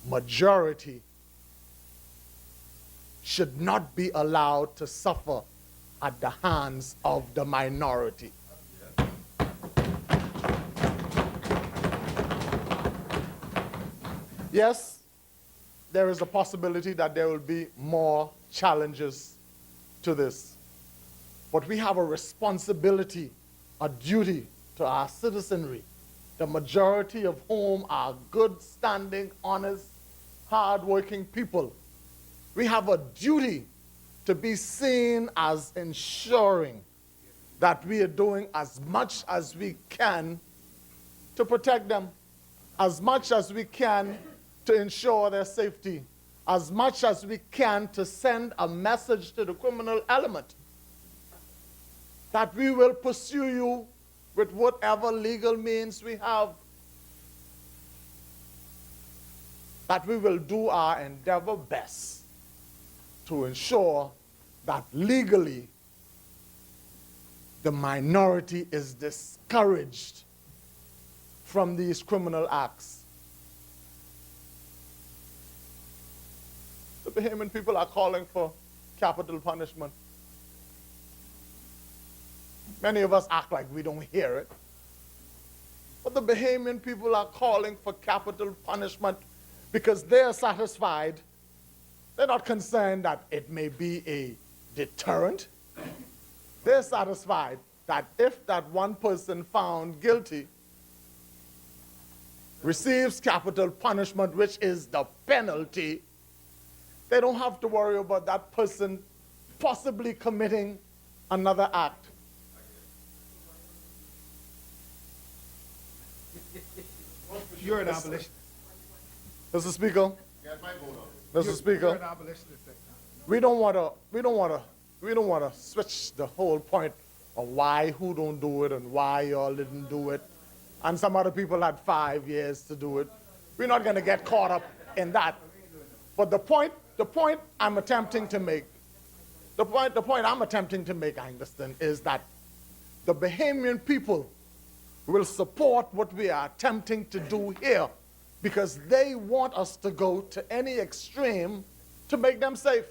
majority should not be allowed to suffer at the hands of the minority. Yes, there is a possibility that there will be more challenges to this. But we have a responsibility, a duty to our citizenry, the majority of whom are good, standing, honest, hard-working people. We have a duty to be seen as ensuring that we are doing as much as we can to protect them, as much as we can to ensure their safety, as much as we can to send a message to the criminal element that we will pursue you with whatever legal means we have, that we will do our endeavor best to ensure that legally the minority is discouraged from these criminal acts. The Bahamian people are calling for capital punishment. Many of us act like we don't hear it. But the Bahamian people are calling for capital punishment because they are satisfied They're not concerned that it may be a deterrent. They're satisfied that if that one person found guilty receives capital punishment, which is the penalty, they don't have to worry about that person possibly committing another act. You're an abolitionist. Mr. Speaker, Mr. You're Speaker, an abolitionist. we don't want to switch the whole point of why who don't do it and why y'all didn't do it, and some other people had 5 years to do it. We're not going to get caught up in that. But the point I'm attempting to make, Angleston, is that the Bahamian people will support what we are attempting to do here because they want us to go to any extreme to make them safe.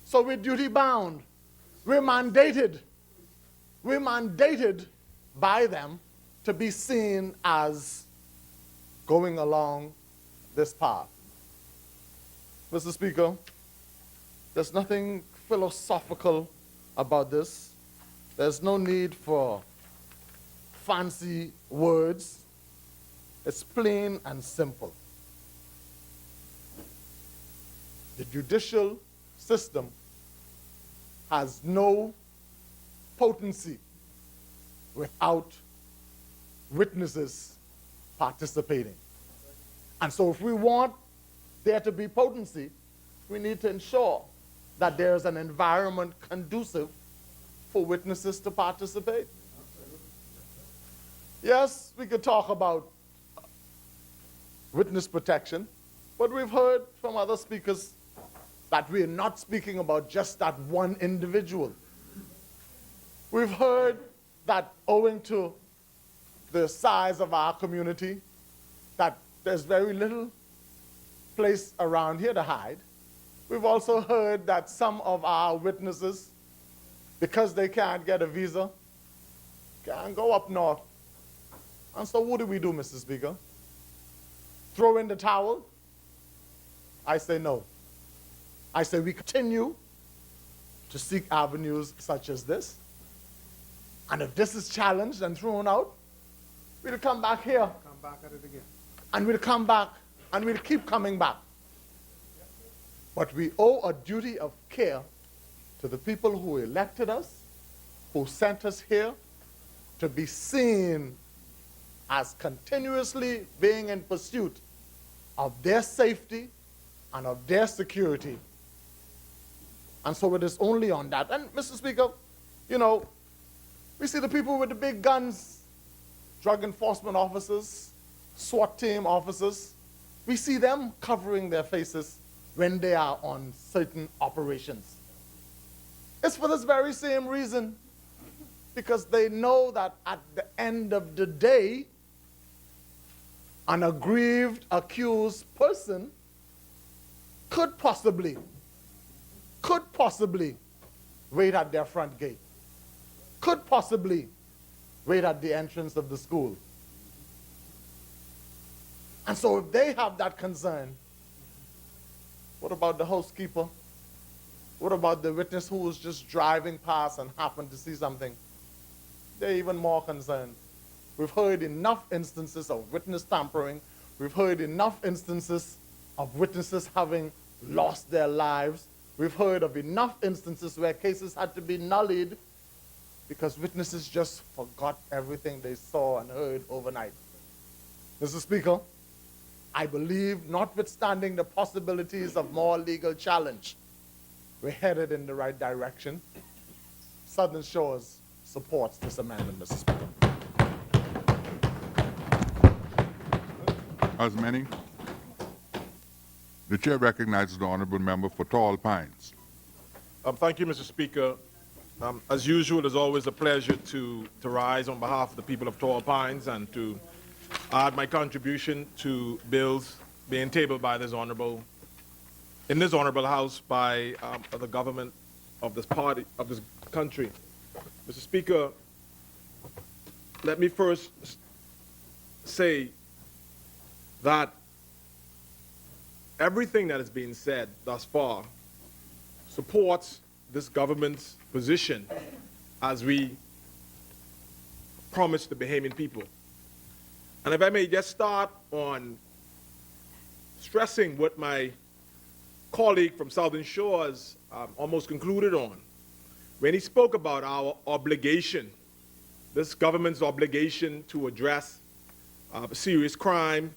So we're duty bound. We're mandated by them to be seen as going along this path. Mr. Speaker, there's nothing philosophical about this. There's no need for fancy words. It's plain and simple. The judicial system has no potency without witnesses participating. And so if we want there to be potency, we need to ensure that there's an environment conducive for witnesses to participate. Yes, we could talk about witness protection, but we've heard from other speakers that we're not speaking about just that one individual. We've heard that owing to the size of our community, that there's very little place around here to hide. We've also heard that some of our witnesses, because they can't get a visa, can't go up north. And so what do we do, Mr. Speaker? Throw in the towel? I say no. I say we continue to seek avenues such as this. And if this is challenged and thrown out, we'll come back here. Come back at it again. And we'll come back, and we'll keep coming back. But we owe a duty of care to the people who elected us, who sent us here, to be seen as continuously being in pursuit of their safety and of their security. And so it is only on that. And Mr. Speaker, you know, we see the people with the big guns, drug enforcement officers, SWAT team officers. We see them covering their faces when they are on certain operations. It's for this very same reason, because they know that at the end of the day, an aggrieved, accused person could possibly wait at their front gate, could possibly wait at the entrance of the school. And so if they have that concern, what about the housekeeper? What about the witness who was just driving past and happened to see something? They're even more concerned. We've heard enough instances of witness tampering. We've heard enough instances of witnesses having lost their lives. We've heard of enough instances where cases had to be nullied because witnesses just forgot everything they saw and heard overnight. Mr. Speaker, I believe, notwithstanding the possibilities of more legal challenge, we're headed in the right direction. Southern Shores supports this amendment, Mr. Speaker. As many, the chair recognizes the honorable member for Tall Pines. Thank you, Mr. Speaker. As usual, it's always a pleasure to rise on behalf of the people of Tall Pines and to add my contribution to bills being tabled by this honorable house by the government of this party, of this country. Mr. Speaker, let me first say that everything that has been said thus far supports this government's position as we promised the Bahamian people. And if I may just start on stressing what my colleague from Southern Shores almost concluded on, when he spoke about our obligation, this government's obligation to address serious crime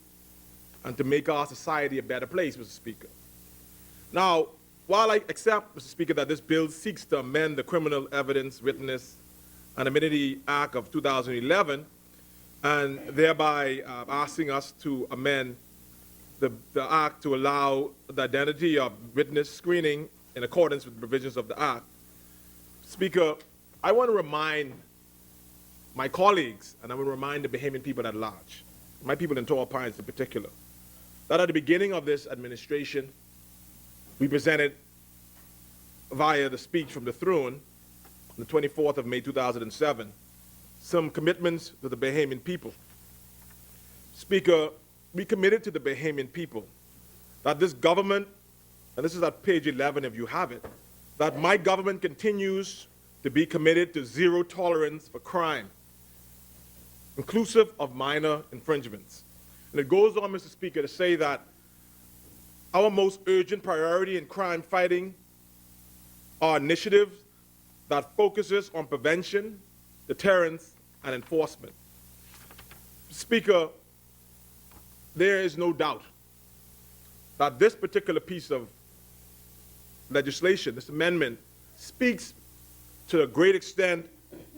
and to make our society a better place, Mr. Speaker. Now, while I accept, Mr. Speaker, that this bill seeks to amend the Criminal Evidence, Witness, and Immunity Act of 2011, and thereby asking us to amend the act to allow the identity of witness screening in accordance with the provisions of the act. Speaker, I want to remind my colleagues, and I want to remind the Bahamian people at large, my people in Tall Pines in particular, that at the beginning of this administration, we presented via the speech from the throne on the 24th of May 2007, some commitments to the Bahamian people. Speaker, we committed to the Bahamian people that this government, and this is at page 11 if you have it, that my government continues to be committed to zero tolerance for crime, inclusive of minor infringements. And it goes on, Mr. Speaker, to say that our most urgent priority in crime fighting are initiatives that focuses on prevention, deterrence, and enforcement. Speaker, there is no doubt that this particular piece of legislation, this amendment, speaks to a great extent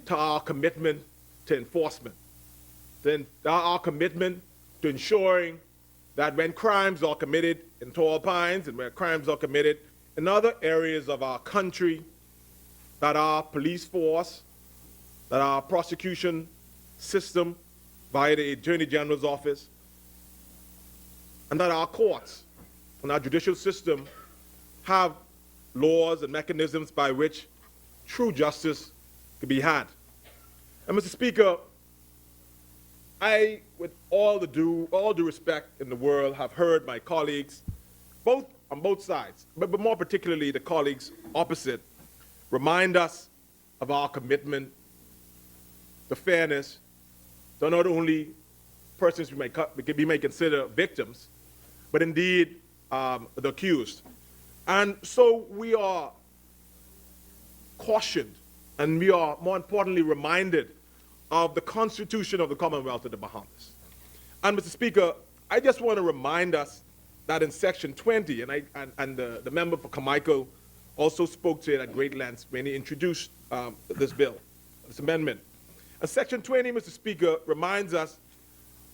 to our commitment to enforcement, to our commitment to ensuring that when crimes are committed in Tall Pines and where crimes are committed in other areas of our country, that our police force, that our prosecution system via the Attorney General's office, and that our courts and our judicial system have laws and mechanisms by which true justice can be had. And Mr. Speaker, I, with all due respect in the world, have heard my colleagues, on both sides, but more particularly the colleagues opposite, remind us of our commitment to fairness, to not only persons we may consider victims, but indeed the accused. And so we are cautioned, and we are, more importantly, reminded of the Constitution of the Commonwealth of the Bahamas. And Mr. Speaker, I just want to remind us that in Section 20, and the member for Carmichael also spoke to it at great length when he introduced this bill, this amendment. And Section 20, Mr. Speaker, reminds us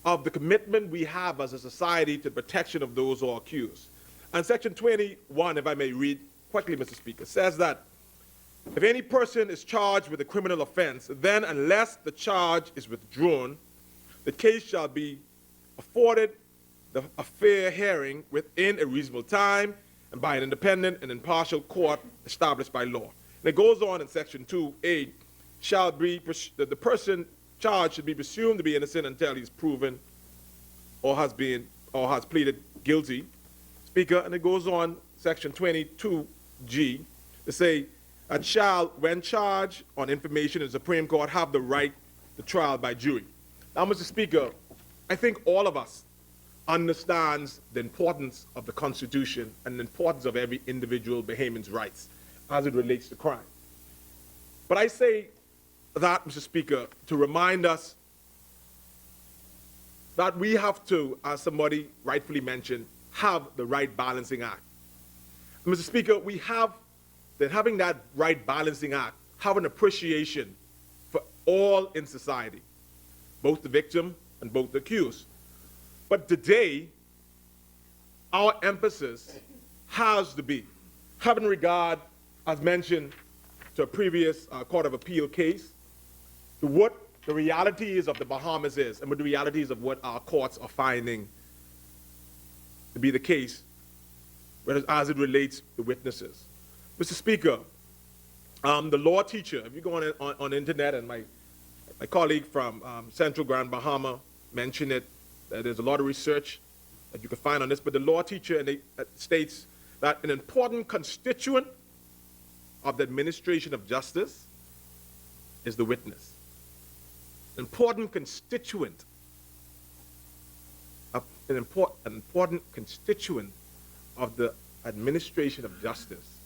of the commitment we have as a society to the protection of those who are accused. And Section 21, if I may read quickly, Mr. Speaker, says that if any person is charged with a criminal offense, then unless the charge is withdrawn, the case shall be afforded a fair hearing within a reasonable time and by an independent and impartial court established by law. And it goes on in Section 2A, the person charged should be presumed to be innocent until he's proven or has pleaded guilty. Speaker, and it goes on, Section 22G, to say, a child, when charged on information in the Supreme Court, have the right to trial by jury. Now, Mr. Speaker, I think all of us understands the importance of the Constitution and the importance of every individual Bahamian's rights as it relates to crime. But I say that, Mr. Speaker, to remind us that we have to, as somebody rightfully mentioned, have the right balancing act. And Mr. Speaker, we have that having that right balancing act, have an appreciation for all in society, both the victim and both the accused. But today, our emphasis has to be, having regard, as mentioned, to a previous Court of Appeal case, to what the realities of the Bahamas is and what the realities of what our courts are finding to be the case as it relates to witnesses. Mr. Speaker, the law teacher, if you go on the internet, and my colleague from Central Grand Bahama mentioned it, there's a lot of research that you can find on this, but the law teacher states that an important constituent of the administration of justice is the witness. An important constituent of an important constituent of the administration of justice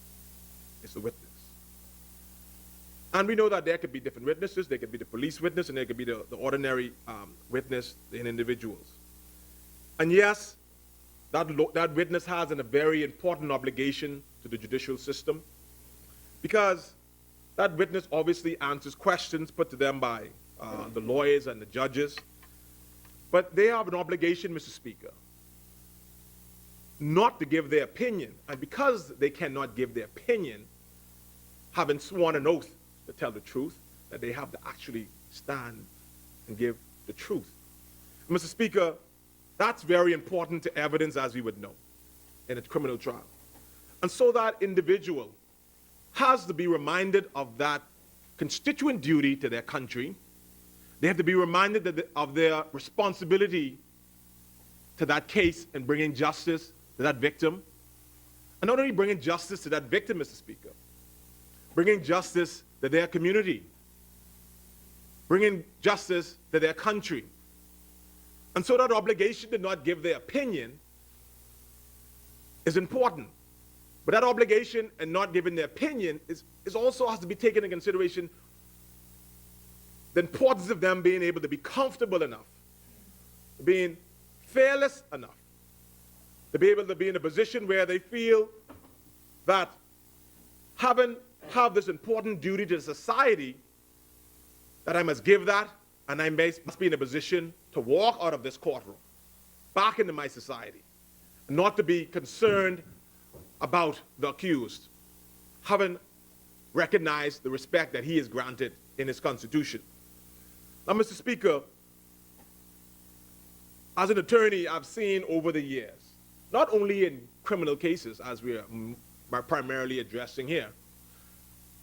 is the witness. And we know that there could be different witnesses. There could be the police witness, and there could be the ordinary witness in individuals. And yes, that witness has a very important obligation to the judicial system, because that witness obviously answers questions put to them by the lawyers and the judges. But they have an obligation, Mr. Speaker, not to give their opinion. And because they cannot give their opinion, having sworn an oath to tell the truth, that they have to actually stand and give the truth. And Mr. Speaker, that's very important to evidence, as we would know, in a criminal trial. And so that individual has to be reminded of that constituent duty to their country. They have to be reminded of their responsibility to that case and bringing justice to that victim. And not only bringing justice to that victim, Mr. Speaker, bringing justice to their community, bringing justice to their country. And so that obligation to not give their opinion is important. But that obligation and not giving their opinion is also has to be taken into consideration the importance of them being able to be comfortable enough, being fearless enough, to be able to be in a position where they feel that have this important duty to society, that I must give that, and I must be in a position to walk out of this courtroom, back into my society, not to be concerned about the accused, having recognized the respect that he is granted in his Constitution. Now, Mr. Speaker, as an attorney, I've seen over the years, not only in criminal cases, as we are primarily addressing here,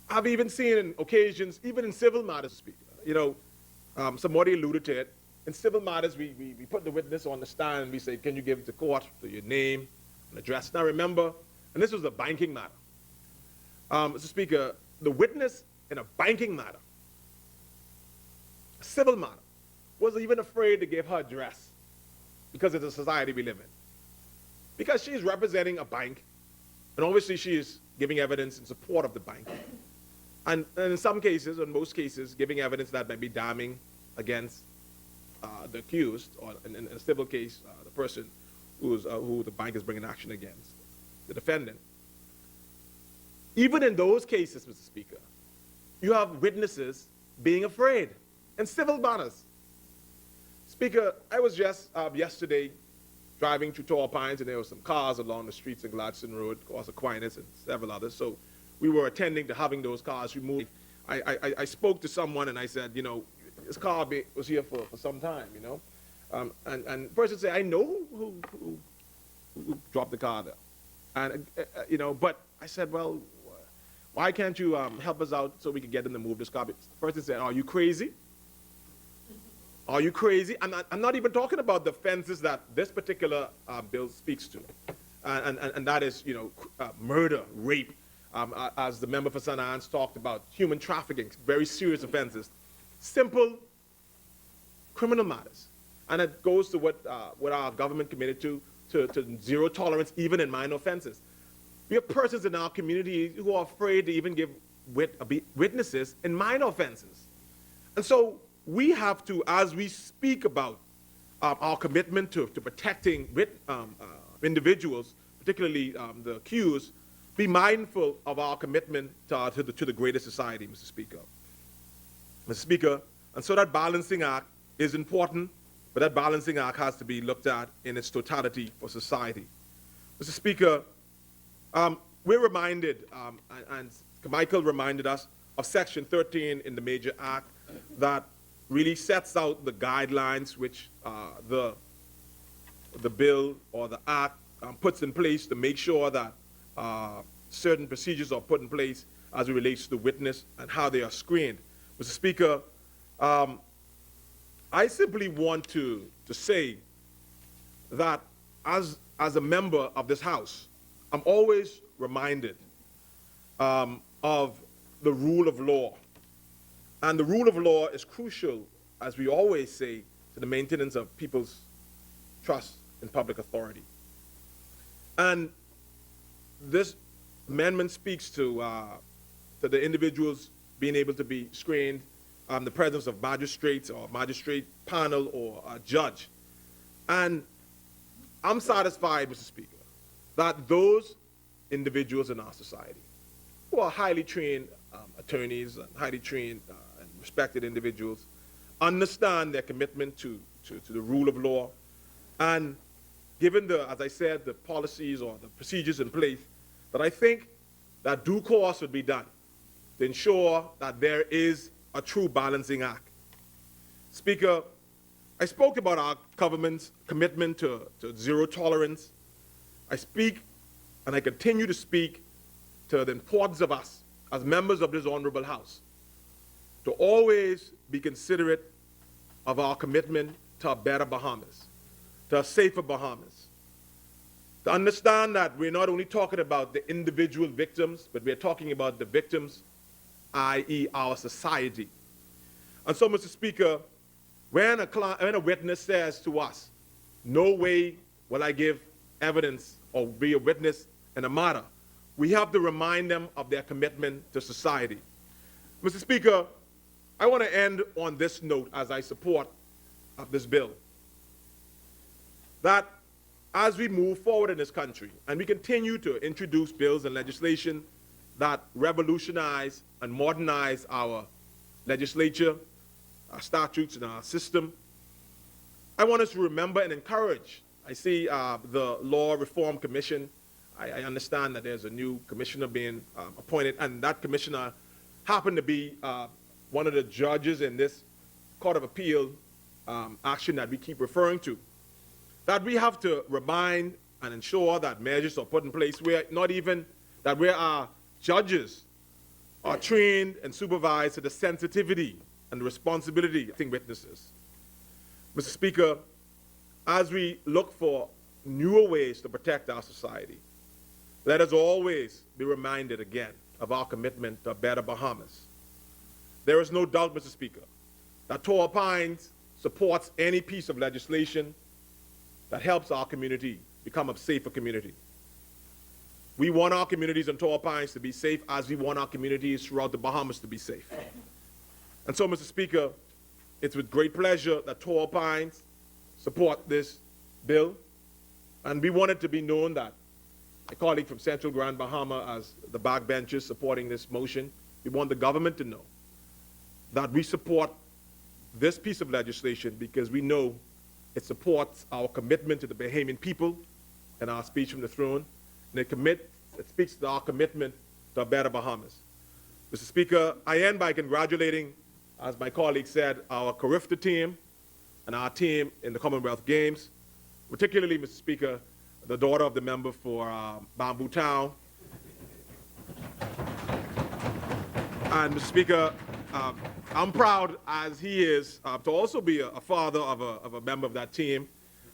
I've even seen in occasions, even in civil matters, Speaker, you know, somebody alluded to it. In civil matters, we put the witness on the stand and we say, can you give it to court, to your name and address? Now remember, and this was a banking matter. Mr. Speaker, the witness in a banking matter, a civil matter, wasn't even afraid to give her address because of the society we live in. Because she's representing a bank, and obviously she is giving evidence in support of the bank. And in some cases, in most cases, giving evidence that may be damning against the accused, or in a civil case, the person who the bank is bringing action against, the defendant. Even in those cases, Mr. Speaker, you have witnesses being afraid in civil matters. Speaker, I was just yesterday driving through Tall Pines, and there were some cars along the streets of Gladstone Road, of course, Aquinas, and several others. So we were attending to having those cars removed. I spoke to someone and I said, you know, this car was here for some time, you know. And the person said, I know who dropped the car there. And, you know, but I said, well, why can't you help us out so we can get them to move this car? The person said, are you crazy? Are you crazy? I'm not even talking about the offenses that this particular bill speaks to. And that is, you know, murder, rape, as the member for St. Anne's talked about, human trafficking, very serious offenses. Simple criminal matters. And it goes to what our government committed to zero tolerance, even in minor offenses. We have persons in our community who are afraid to even give witnesses in minor offenses. And so we have to, as we speak about our commitment to protecting individuals, particularly the accused, be mindful of our commitment to the greater society, Mr. Speaker. Mr. Speaker, and so that balancing act is important, but that balancing act has to be looked at in its totality for society. Mr. Speaker, we're reminded, and Michael reminded us, of Section 13 in the Major Act that really sets out the guidelines which the bill or the act puts in place to make sure that certain procedures are put in place as it relates to the witness and how they are screened. Mr. Speaker, I simply want to say that as a member of this House, I'm always reminded of the rule of law. And the rule of law is crucial, as we always say, to the maintenance of people's trust in public authority. And this amendment speaks to the individuals being able to be screened in the presence of magistrates or magistrate panel or a judge. And I'm satisfied, Mr. Speaker, that those individuals in our society who are highly trained attorneys and highly trained and respected individuals understand their commitment to the rule of law. And given the, as I said, the policies or the procedures in place, that I think that due course would be done to ensure that there is a true balancing act. Speaker, I spoke about our government's commitment to zero tolerance. I speak and I continue to speak to the importance of us as members of this honorable House to always be considerate of our commitment to a better Bahamas, to a safer Bahamas, to understand that we're not only talking about the individual victims, but we're talking about the victims, i.e. our society. And so, Mr. Speaker, when a witness says to us, no way will I give evidence or be a witness in a matter, we have to remind them of their commitment to society. Mr. Speaker, I want to end on this note as I support this bill, that as we move forward in this country and we continue to introduce bills and legislation that revolutionize and modernize our legislature, our statutes, and our system, I want us to remember and encourage. I see the Law Reform Commission. I understand that there's a new commissioner being appointed, and that commissioner happened to be one of the judges in this Court of Appeal action that we keep referring to. That we have to remind and ensure that measures are put in place where where our judges are trained and supervised to the sensitivity and the responsibility of witnesses. Mr. Speaker, as we look for newer ways to protect our society, let us always be reminded again of our commitment to a better Bahamas. There is no doubt, Mr. Speaker, that Torrey Pines supports any piece of legislation that helps our community become a safer community. We want our communities in Torrey Pines to be safe as we want our communities throughout the Bahamas to be safe. And so, Mr. Speaker, it's with great pleasure that Torrey Pines support this bill. And we want it to be known that my colleague from Central Grand Bahama, as the backbenchers supporting this motion, we want the government to know that we support this piece of legislation because we know it supports our commitment to the Bahamian people and our speech from the throne, and it speaks to our commitment to a better Bahamas. Mr. Speaker, I end by congratulating, as my colleague said, our Carifta team and our team in the Commonwealth Games, particularly, Mr. Speaker, the daughter of the member for Bamboo Town. And Mr. Speaker, I'm proud, as he is, to also be a father of a member of that team.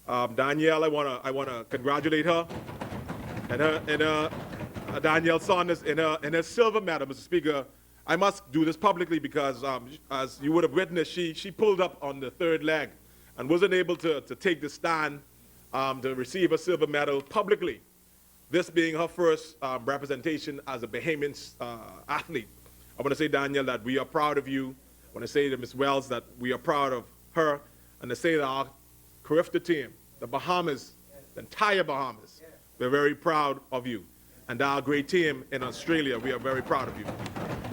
Danielle, I wanna congratulate her and Danielle Saunders in her silver medal, Mr. Speaker. I must do this publicly because, as you would have witnessed, she pulled up on the third leg and wasn't able to take the stand to receive a silver medal publicly. This being her first representation as a Bahamian athlete. I want to say, Danielle, that we are proud of you. I want to say to Ms. Wells that we are proud of her, and to say that our Carifta team, the Bahamas, the entire Bahamas, we're very proud of you. And our great team in Australia, we are very proud of you.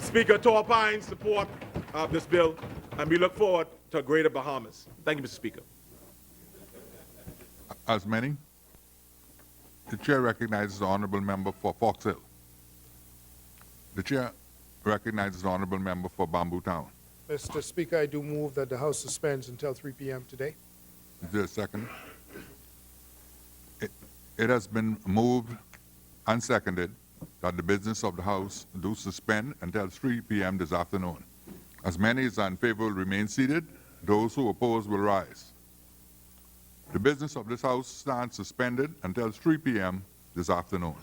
Speaker, Torrey Pines support this bill, and we look forward to a greater Bahamas. Thank you, Mr. Speaker. As many, the chair recognizes the honourable member for Fox Hill. The chair recognizes the honourable member for Bamboo Town. Mr. Speaker, I do move that the House suspends until 3 p.m. today. Is there a second? It has been moved and seconded that the business of the House do suspend until 3 p.m. this afternoon. As many as are in favor will remain seated. Those who oppose will rise. The business of this House stands suspended until 3 p.m. this afternoon.